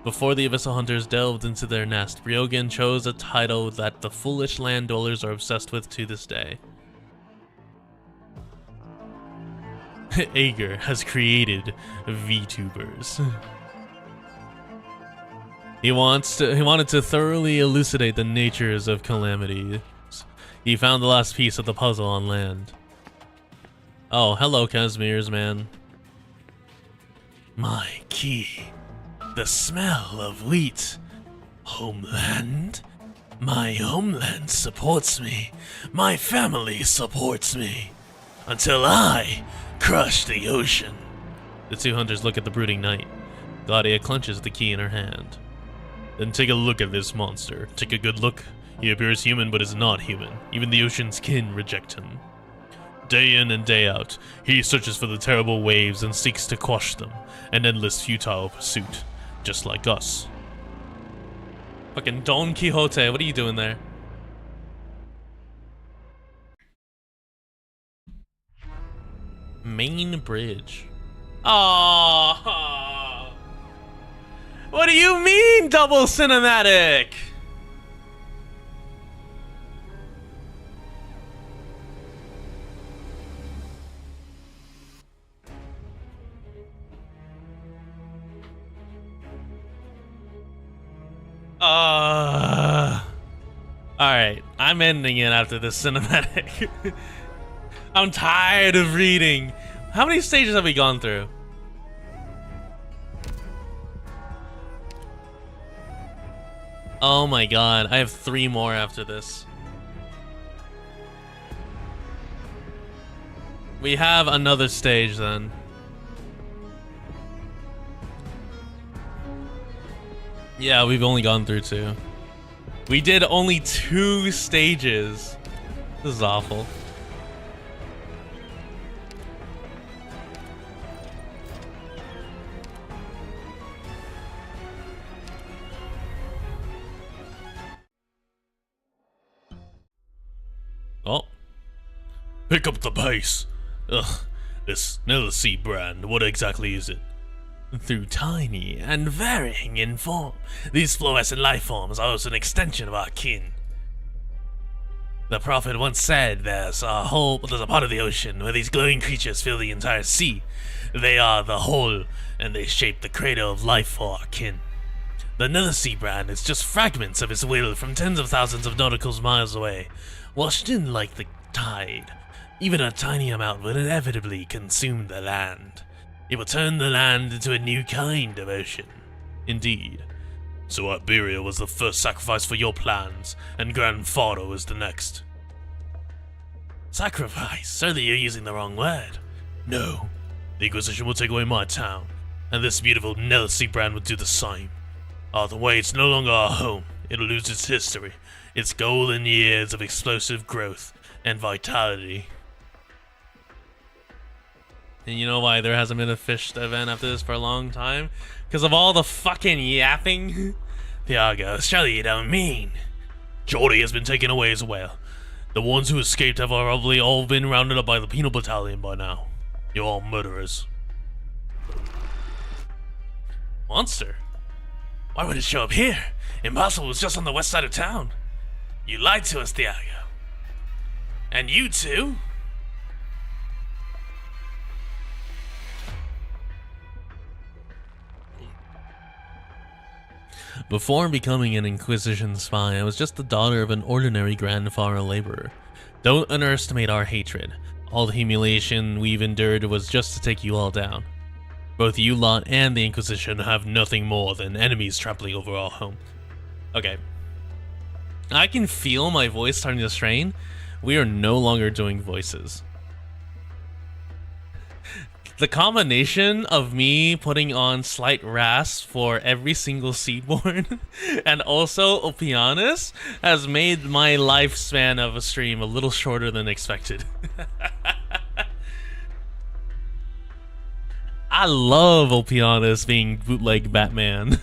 before the Abyssal Hunters delved into their nest, Begone chose a title that the foolish land dwellers are obsessed with to this day. Ager has created VTubers. He wanted to thoroughly elucidate the natures of calamities. He found the last piece of the puzzle on land. Oh, hello, Casimir's man. My key. The smell of wheat. Homeland? My homeland supports me. My family supports me. Until I crush the ocean. The two hunters look at the brooding knight. Claudia clenches the key in her hand. Then take a look at this monster. Take a good look. He appears human but is not human. Even the ocean's kin reject him. Day in and day out, he searches for the terrible waves and seeks to quash them. An endless futile pursuit. Just like us. Fucking Don Quixote, what are you doing there? Main bridge. Oh, what do you mean double cinematic? Alright, I'm ending it after this cinematic. I'm tired of reading. How many stages have we gone through? Oh my god, I have 3 more after this. We have another stage then. Yeah, we've only gone through 2. We did only 2 stages. This is awful. Oh. Pick up the pace. Ugh. This Nether Sea brand, what exactly is it? Through tiny and varying in form, these fluorescent life forms are also an extension of our kin. The prophet once said there's a part of the ocean where these glowing creatures fill the entire sea. They are the whole, and they shape the cradle of life for our kin. The Nether Sea brand is just fragments of its will from tens of thousands of nautical miles away, washed in like the tide. Even a tiny amount will inevitably consume the land. It will turn the land into a new kind of ocean. Indeed. So Iberia was the first sacrifice for your plans, and Grandfather was the next. Sacrifice? Certainly you're using the wrong word. No. The Inquisition will take away my town, and this beautiful Nelsie brand will do the same. Either way, it's no longer our home. It'll lose its history, its golden years of explosive growth and vitality. And you know why there hasn't been a fish event after this for a long time? Because of all the fucking yapping. Thiago, surely you don't mean. Jordy has been taken away as well. The ones who escaped have probably all been rounded up by the penal battalion by now. You're all murderers. Monster? Why would it show up here? Impossible, it was just on the west side of town. You lied to us, Thiago. And you too? Before becoming an Inquisition spy, I was just the daughter of an ordinary grandfather laborer. Don't underestimate our hatred. All the humiliation we've endured was just to take you all down. Both you lot and the Inquisition have nothing more than enemies trampling over our home. Okay. I can feel my voice starting to strain. We are no longer doing voices. The combination of me putting on slight rasp for every single Seedborn and also Opianus has made my lifespan of a stream a little shorter than expected. I love Opianus being bootleg Batman.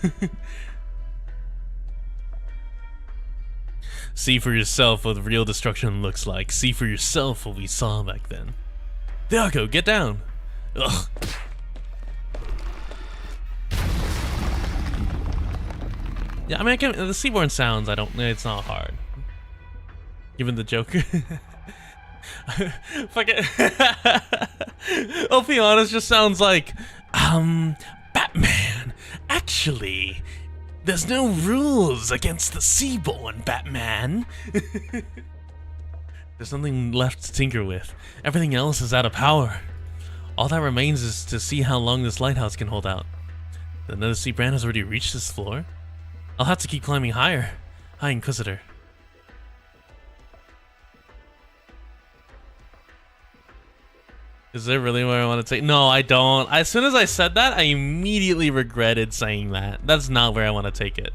See for yourself what real destruction looks like. See for yourself what we saw back then. Thiago, get down. Ugh. Yeah, I mean, the Seaborn sounds, it's not hard. Given the Joker. Fuck it. Opianus just sounds like, Batman, actually, there's no rules against the Seaborn, Batman. There's nothing left to tinker with. Everything else is out of power. All that remains is to see how long this lighthouse can hold out. The Nelsie brand has already reached this floor. I'll have to keep climbing higher. High Inquisitor. Is there really where I want to take? No, I don't. As soon as I said that, I immediately regretted saying that. That's not where I want to take it.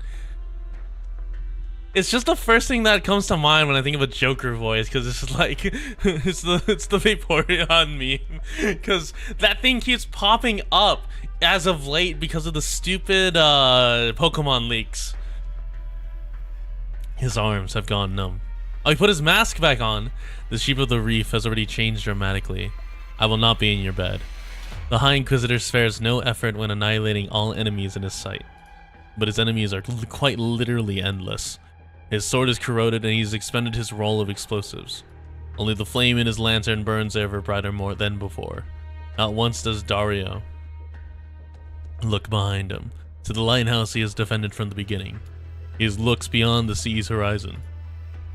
It's just the first thing that comes to mind when I think of a Joker voice, because it's just like it's the Vaporeon meme, because that thing keeps popping up as of late because of the stupid Pokemon leaks. His arms have gone numb. Oh, he put his mask back on. The shape of the reef has already changed dramatically. I will not be in your bed. The High Inquisitor spares no effort when annihilating all enemies in his sight, but his enemies are quite literally endless. His sword is corroded and he's expended his roll of explosives. Only the flame in his lantern burns ever brighter more than before. Not once does Dario look behind him. To the lighthouse he has defended from the beginning. He looks beyond the sea's horizon.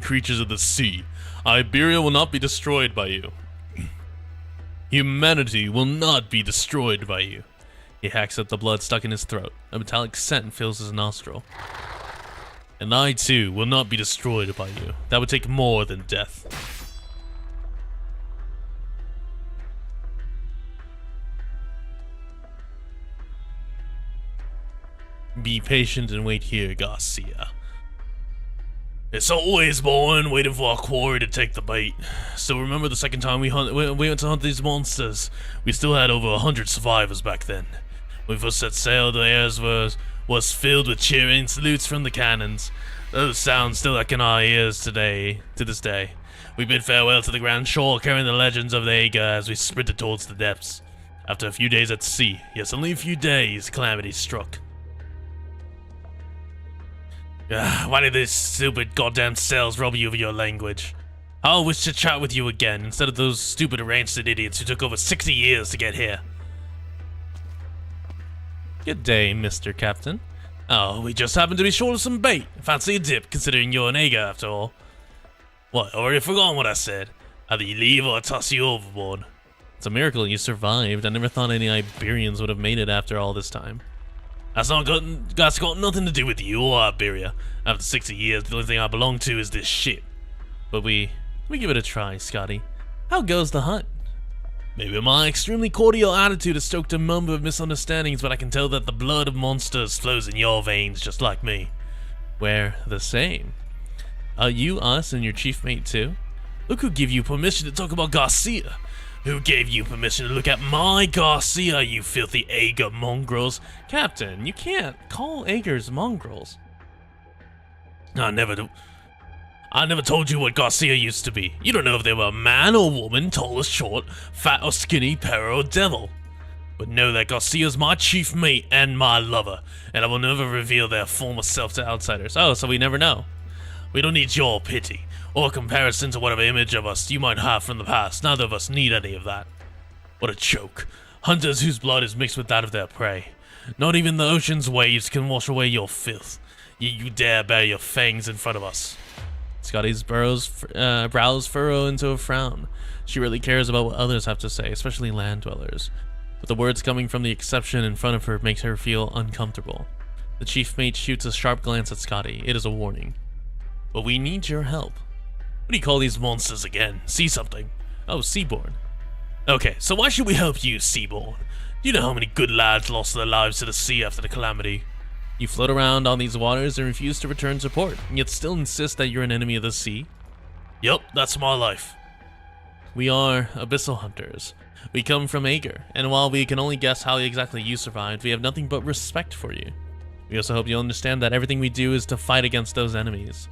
Creatures of the sea, Iberia will not be destroyed by you. Humanity will not be destroyed by you. He hacks at the blood stuck in his throat. A metallic scent fills his nostril. And I too will not be destroyed by you. That would take more than death. Be patient and wait here, Garcia. It's always born waiting for our quarry to take the bait. Still remember the second time we went to hunt these monsters? We still had over 100 survivors back then. When we first set sail, the air was filled with cheering salutes from the cannons. Those sounds still echo in our ears to this day. We bid farewell to the grand shore, carrying the legends of the Aga as we sprinted towards the depths. After a few days at sea, yes, only a few days, calamity struck. Why did these stupid goddamn cells rob you of your language? I wish to chat with you again, instead of those stupid rancid idiots who took over 60 years to get here. Good day, Mr. Captain. Oh, we just happened to be short of some bait. Fancy a dip, considering you're an Aga after all. What, already forgotten what I said? Either you leave or I toss you overboard. It's a miracle you survived. I never thought any Iberians would have made it after all this time. That's got nothing to do with you or Iberia. After 60 years, the only thing I belong to is this ship. But we give it a try, Scotty. How goes the hunt? Maybe my extremely cordial attitude has stoked a number of misunderstandings, but I can tell that the blood of monsters flows in your veins just like me. We're the same. Are you us and your chief mate too? Look who gave you permission to talk about Garcia. Who gave you permission to look at my Garcia, you filthy Ager mongrels? Captain, you can't call Agers mongrels. I never told you what Garcia used to be. You don't know if they were a man or woman, tall or short, fat or skinny, para or devil. But know that Garcia's my chief mate and my lover, and I will never reveal their former self to outsiders. Oh, so we never know. We don't need your pity, or comparison to whatever image of us you might have from the past. Neither of us need any of that. What a joke. Hunters whose blood is mixed with that of their prey. Not even the ocean's waves can wash away your filth. Yet you dare bare your fangs in front of us. Scotty's brows furrow into a frown. She really cares about what others have to say, especially land dwellers. But the words coming from the exception in front of her makes her feel uncomfortable. The chief mate shoots a sharp glance at Scotty. It is a warning. But we need your help. What do you call these monsters again? Sea something. Oh, Seaborn. Okay, so why should we help you, Seaborn? Do you know how many good lads lost their lives to the sea after the calamity? You float around on these waters and refuse to return support, yet still insist that you're an enemy of the sea? Yup, that's my life. We are abyssal hunters. We come from Ager, and while we can only guess how exactly you survived, we have nothing but respect for you. We also hope you'll understand that everything we do is to fight against those enemies.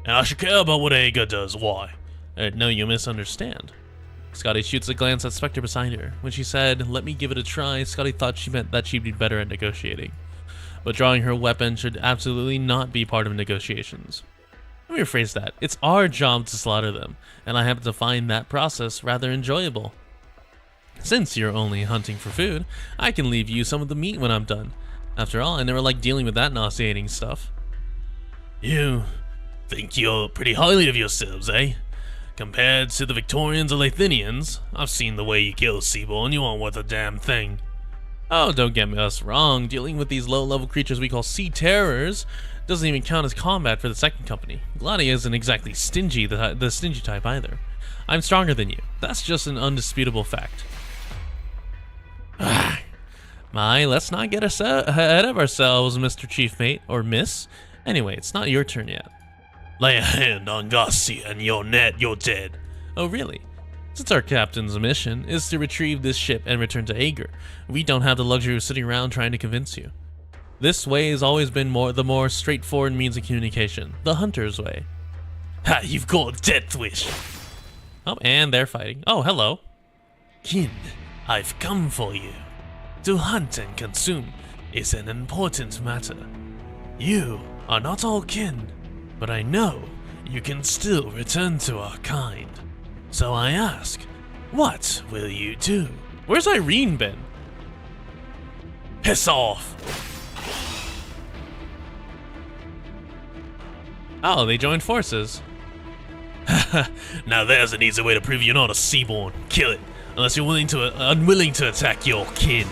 And I should care about what Ager does, why? No, you misunderstand. Scotty shoots a glance at Spectre beside her. When she said, "Let me give it a try," Scotty thought she meant that she'd be better at negotiating. But drawing her weapon should absolutely not be part of negotiations. Let me rephrase that. It's our job to slaughter them, and I happen to find that process rather enjoyable. Since you're only hunting for food, I can leave you some of the meat when I'm done. After all, I never like dealing with that nauseating stuff. You think you're pretty highly of yourselves, eh? Compared to the Victorians or Lathinians, I've seen the way you kill Seaborn. You aren't worth a damn thing. Oh, don't get us wrong. Dealing with these low-level creatures we call sea terrors doesn't even count as combat for the second company. Gladia isn't exactly stingy, the stingy type either. I'm stronger than you. That's just an undisputable fact. Let's not get ahead of ourselves, Mr. Chief Mate, or Miss. Anyway, it's not your turn yet. Lay a hand on Garcia and you're dead. Oh, really? Since our captain's mission is to retrieve this ship and return to Ager, we don't have the luxury of sitting around trying to convince you. This way has always been the more straightforward means of communication, the hunter's way. Ha, you've got a death wish. Oh, and they're fighting. Oh, hello. Kin, I've come for you. To hunt and consume is an important matter. You are not all kin, but I know you can still return to our kind. So I ask, what will you do? Where's Irene been? Piss off! Oh, they joined forces. Now there's an easy way to prove you're not a Seaborn. Kill it, unless you're unwilling to attack your kin.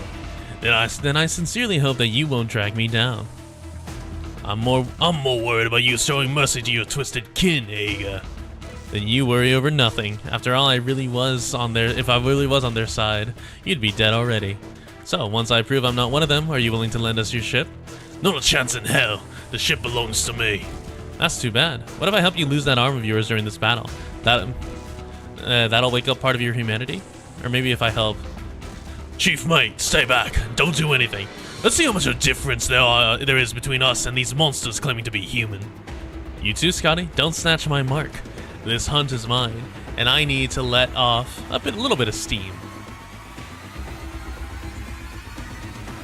Then I sincerely hope that you won't drag me down. I'm more worried about you showing mercy to your twisted kin, Ager. Then you worry over nothing. After all, if I really was on their side, you'd be dead already. So, once I prove I'm not one of them, are you willing to lend us your ship? Not a chance in hell. The ship belongs to me. That's too bad. What if I help you lose that arm of yours during this battle? That'll wake up part of your humanity? Or maybe if I help... Chief Mate, stay back. Don't do anything. Let's see how much of a difference there is between us and these monsters claiming to be human. You too, Scotty. Don't snatch my mark. This hunt is mine, and I need to let off a little bit of steam.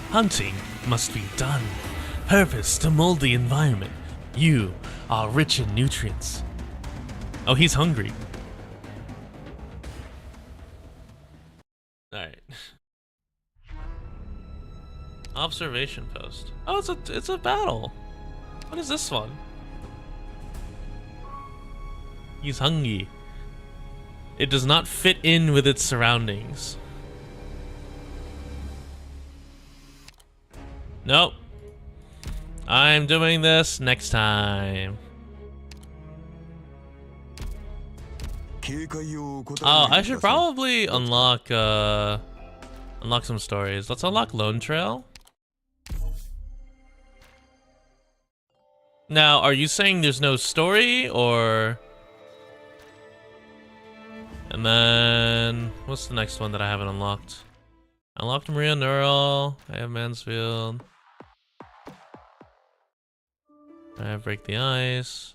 Hunting must be done. Purpose to mold the environment. You are rich in nutrients. Oh, he's hungry. Alright. Observation post. Oh, it's a battle. What is this one? He's hungry. It does not fit in with its surroundings. Nope. I'm doing this next time. Oh, I should probably unlock some stories. Let's unlock Lone Trail. Now, are you saying there's no story, or... And then... What's the next one that I haven't unlocked? I unlocked Maria Neural. I have Mansfield. I have Break the Ice.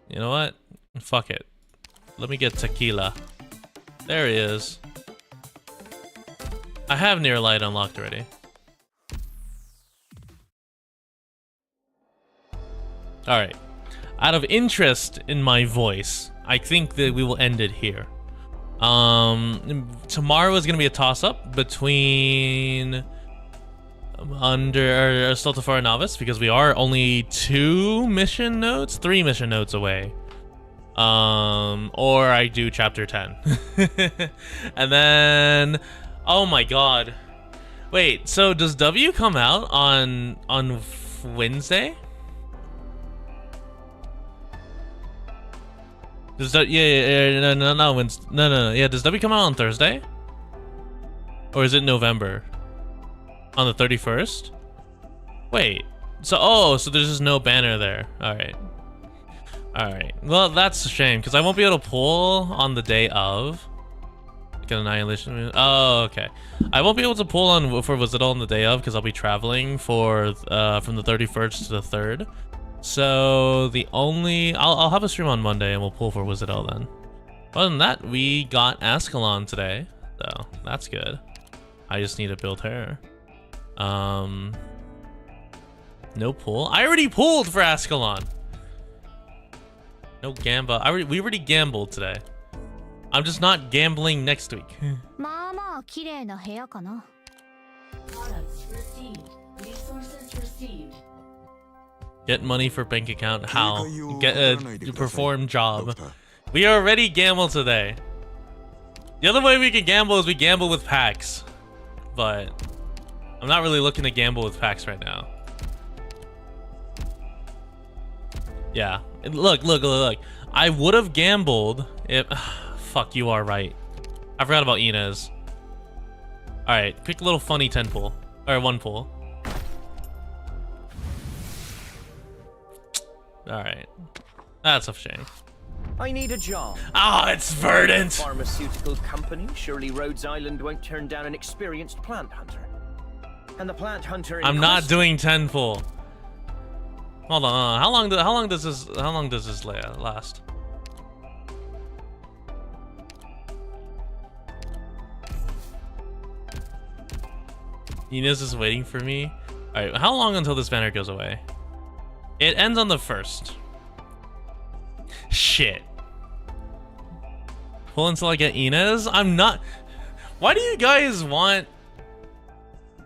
You know what? Fuck it. Let me get Tequila. There he is. I have Near Light unlocked already. Alright. Out of interest in my voice, I think that we will end it here. Tomorrow is going to be a toss-up between under Stultifera Navis, because we are only 3 mission nodes away. Or I do chapter 10. And then, oh my god. Wait, so does W come out on Wednesday? Does that, no, yeah, does W come out on Thursday? Or is it November? On the 31st? Wait, so there's just no banner there. Alright. Alright, well, that's a shame, because I won't be able to pull on the day of. Get Annihilation. Oh, okay. I won't be able to pull on for Wizardal on the day of, because I'll be traveling for, from the 31st to the 3rd. So the only I'll have a stream on Monday and we'll pull for Wizardal then. Other than that, we got Ascalon today, so that's good. I just need to build her. No pull. I already pulled for Ascalon. No gamba. We already gambled today. I'm just not gambling next week. Resources received. Get money for bank account. How? Get perform job. We already gambled today. The other way we can gamble is we gamble with packs. But I'm not really looking to gamble with packs right now. Yeah. Look. I would have gambled if... Fuck, you are right. I forgot about Inez. Alright, quick little funny 10 pull. Or 1 pull. Alright. That's a shame. I need a job. Ah, it's Verdant! Pharmaceutical company. Surely Rhodes Island won't turn down an experienced plant hunter. And the plant hunter in I'm not doing 10 pull. Hold on. How long does this last? Inez is waiting for me. Alright, how long until this banner goes away? It ends on the 1st. Shit. Pull until I get Inez? I'm not... Why do you guys want...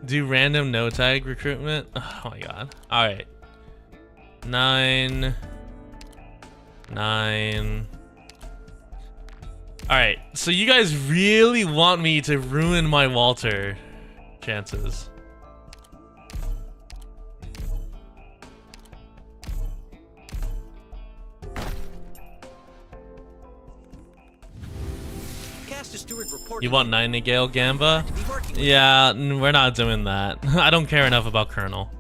Do random no tag recruitment? Oh my god. Alright. 9. Alright, so you guys really want me to ruin my Walter chances. You want Nightingale Gamba? Yeah, we're not doing that. I don't care enough about Colonel.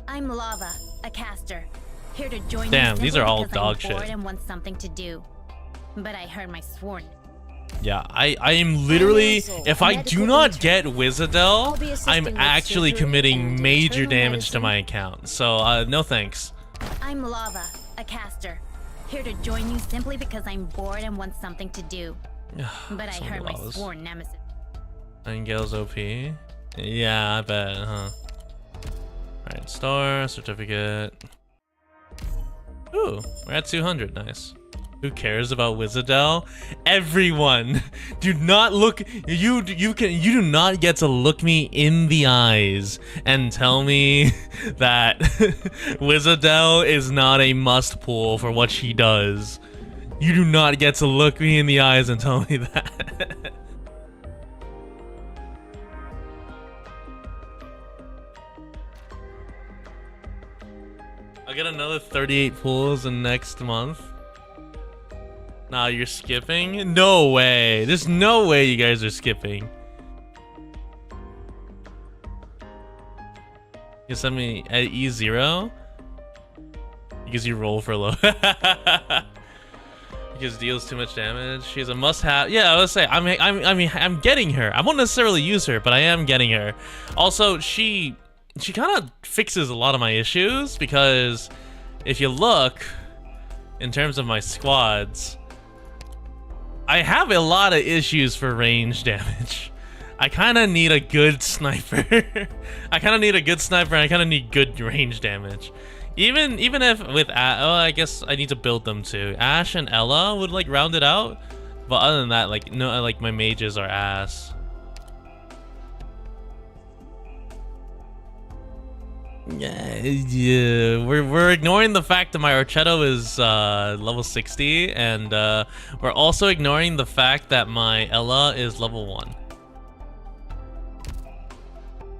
I'm Lava, a caster, here to join Damn, you these are all because dog I'm bored shit. and want something to do. But I heard my sworn. Yeah, I am literally, if I do not get Wizardel, I'm actually committing major damage to my account. So, no thanks. I'm Lava, a caster, here to join you simply because I'm bored and want something to do. But I heard my sworn nemesis. Nightingale's OP. Yeah, I bet, huh? Alright, star, certificate. Ooh, we're at 200, nice. Who cares about Wizardel? Everyone! Do not look, you do not get to look me in the eyes and tell me that Wizardel is not a must pull for what she does. You do not get to look me in the eyes and tell me that. I'll get another 38 pulls in next month. Nah, you're skipping? No way. There's no way you guys are skipping. You send me at E0? Because you roll for low. Because deals too much damage. She's a must-have. Yeah, I would say I'm getting her. I won't necessarily use her, but I am getting her. Also, she kind of fixes a lot of my issues, because if you look in terms of my squads, I have a lot of issues for range damage. I kind of need a good sniper. I kind of need a good sniper, and I kind of need good range damage. Even if with I guess I need to build them too. Ashe and Ella would like round it out, but other than that, like no, like my mages are ass. Yeah, we're ignoring the fact that my Archetto is level 60, and we're also ignoring the fact that my Ella is level 1.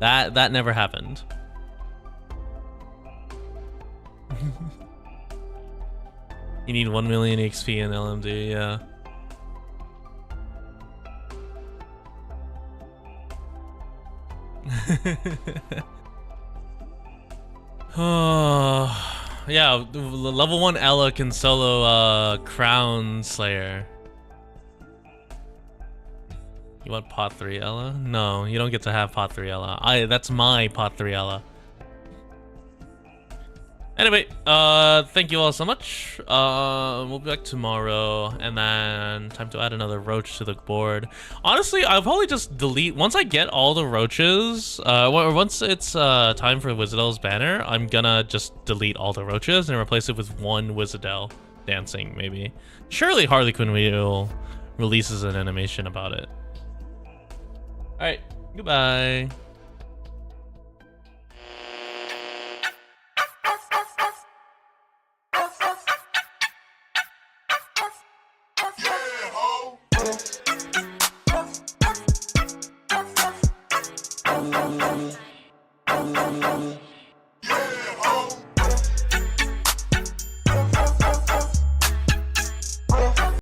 That never happened. You need 1 million XP in LMD, yeah. Oh, yeah, level 1 Ella can solo Crown Slayer. You want pot 3 Ella? No, you don't get to have pot 3 Ella. That's my pot 3 Ella. Anyway, thank you all so much. We'll be back tomorrow, and then time to add another roach to the board. Honestly, I'll probably just delete, once I get all the roaches, or once it's time for Wizardel's banner, I'm gonna just delete all the roaches and replace it with one Wizardel dancing, maybe. Surely Harley Quinn will releases an animation about it. Alright, goodbye. Yeah, ho.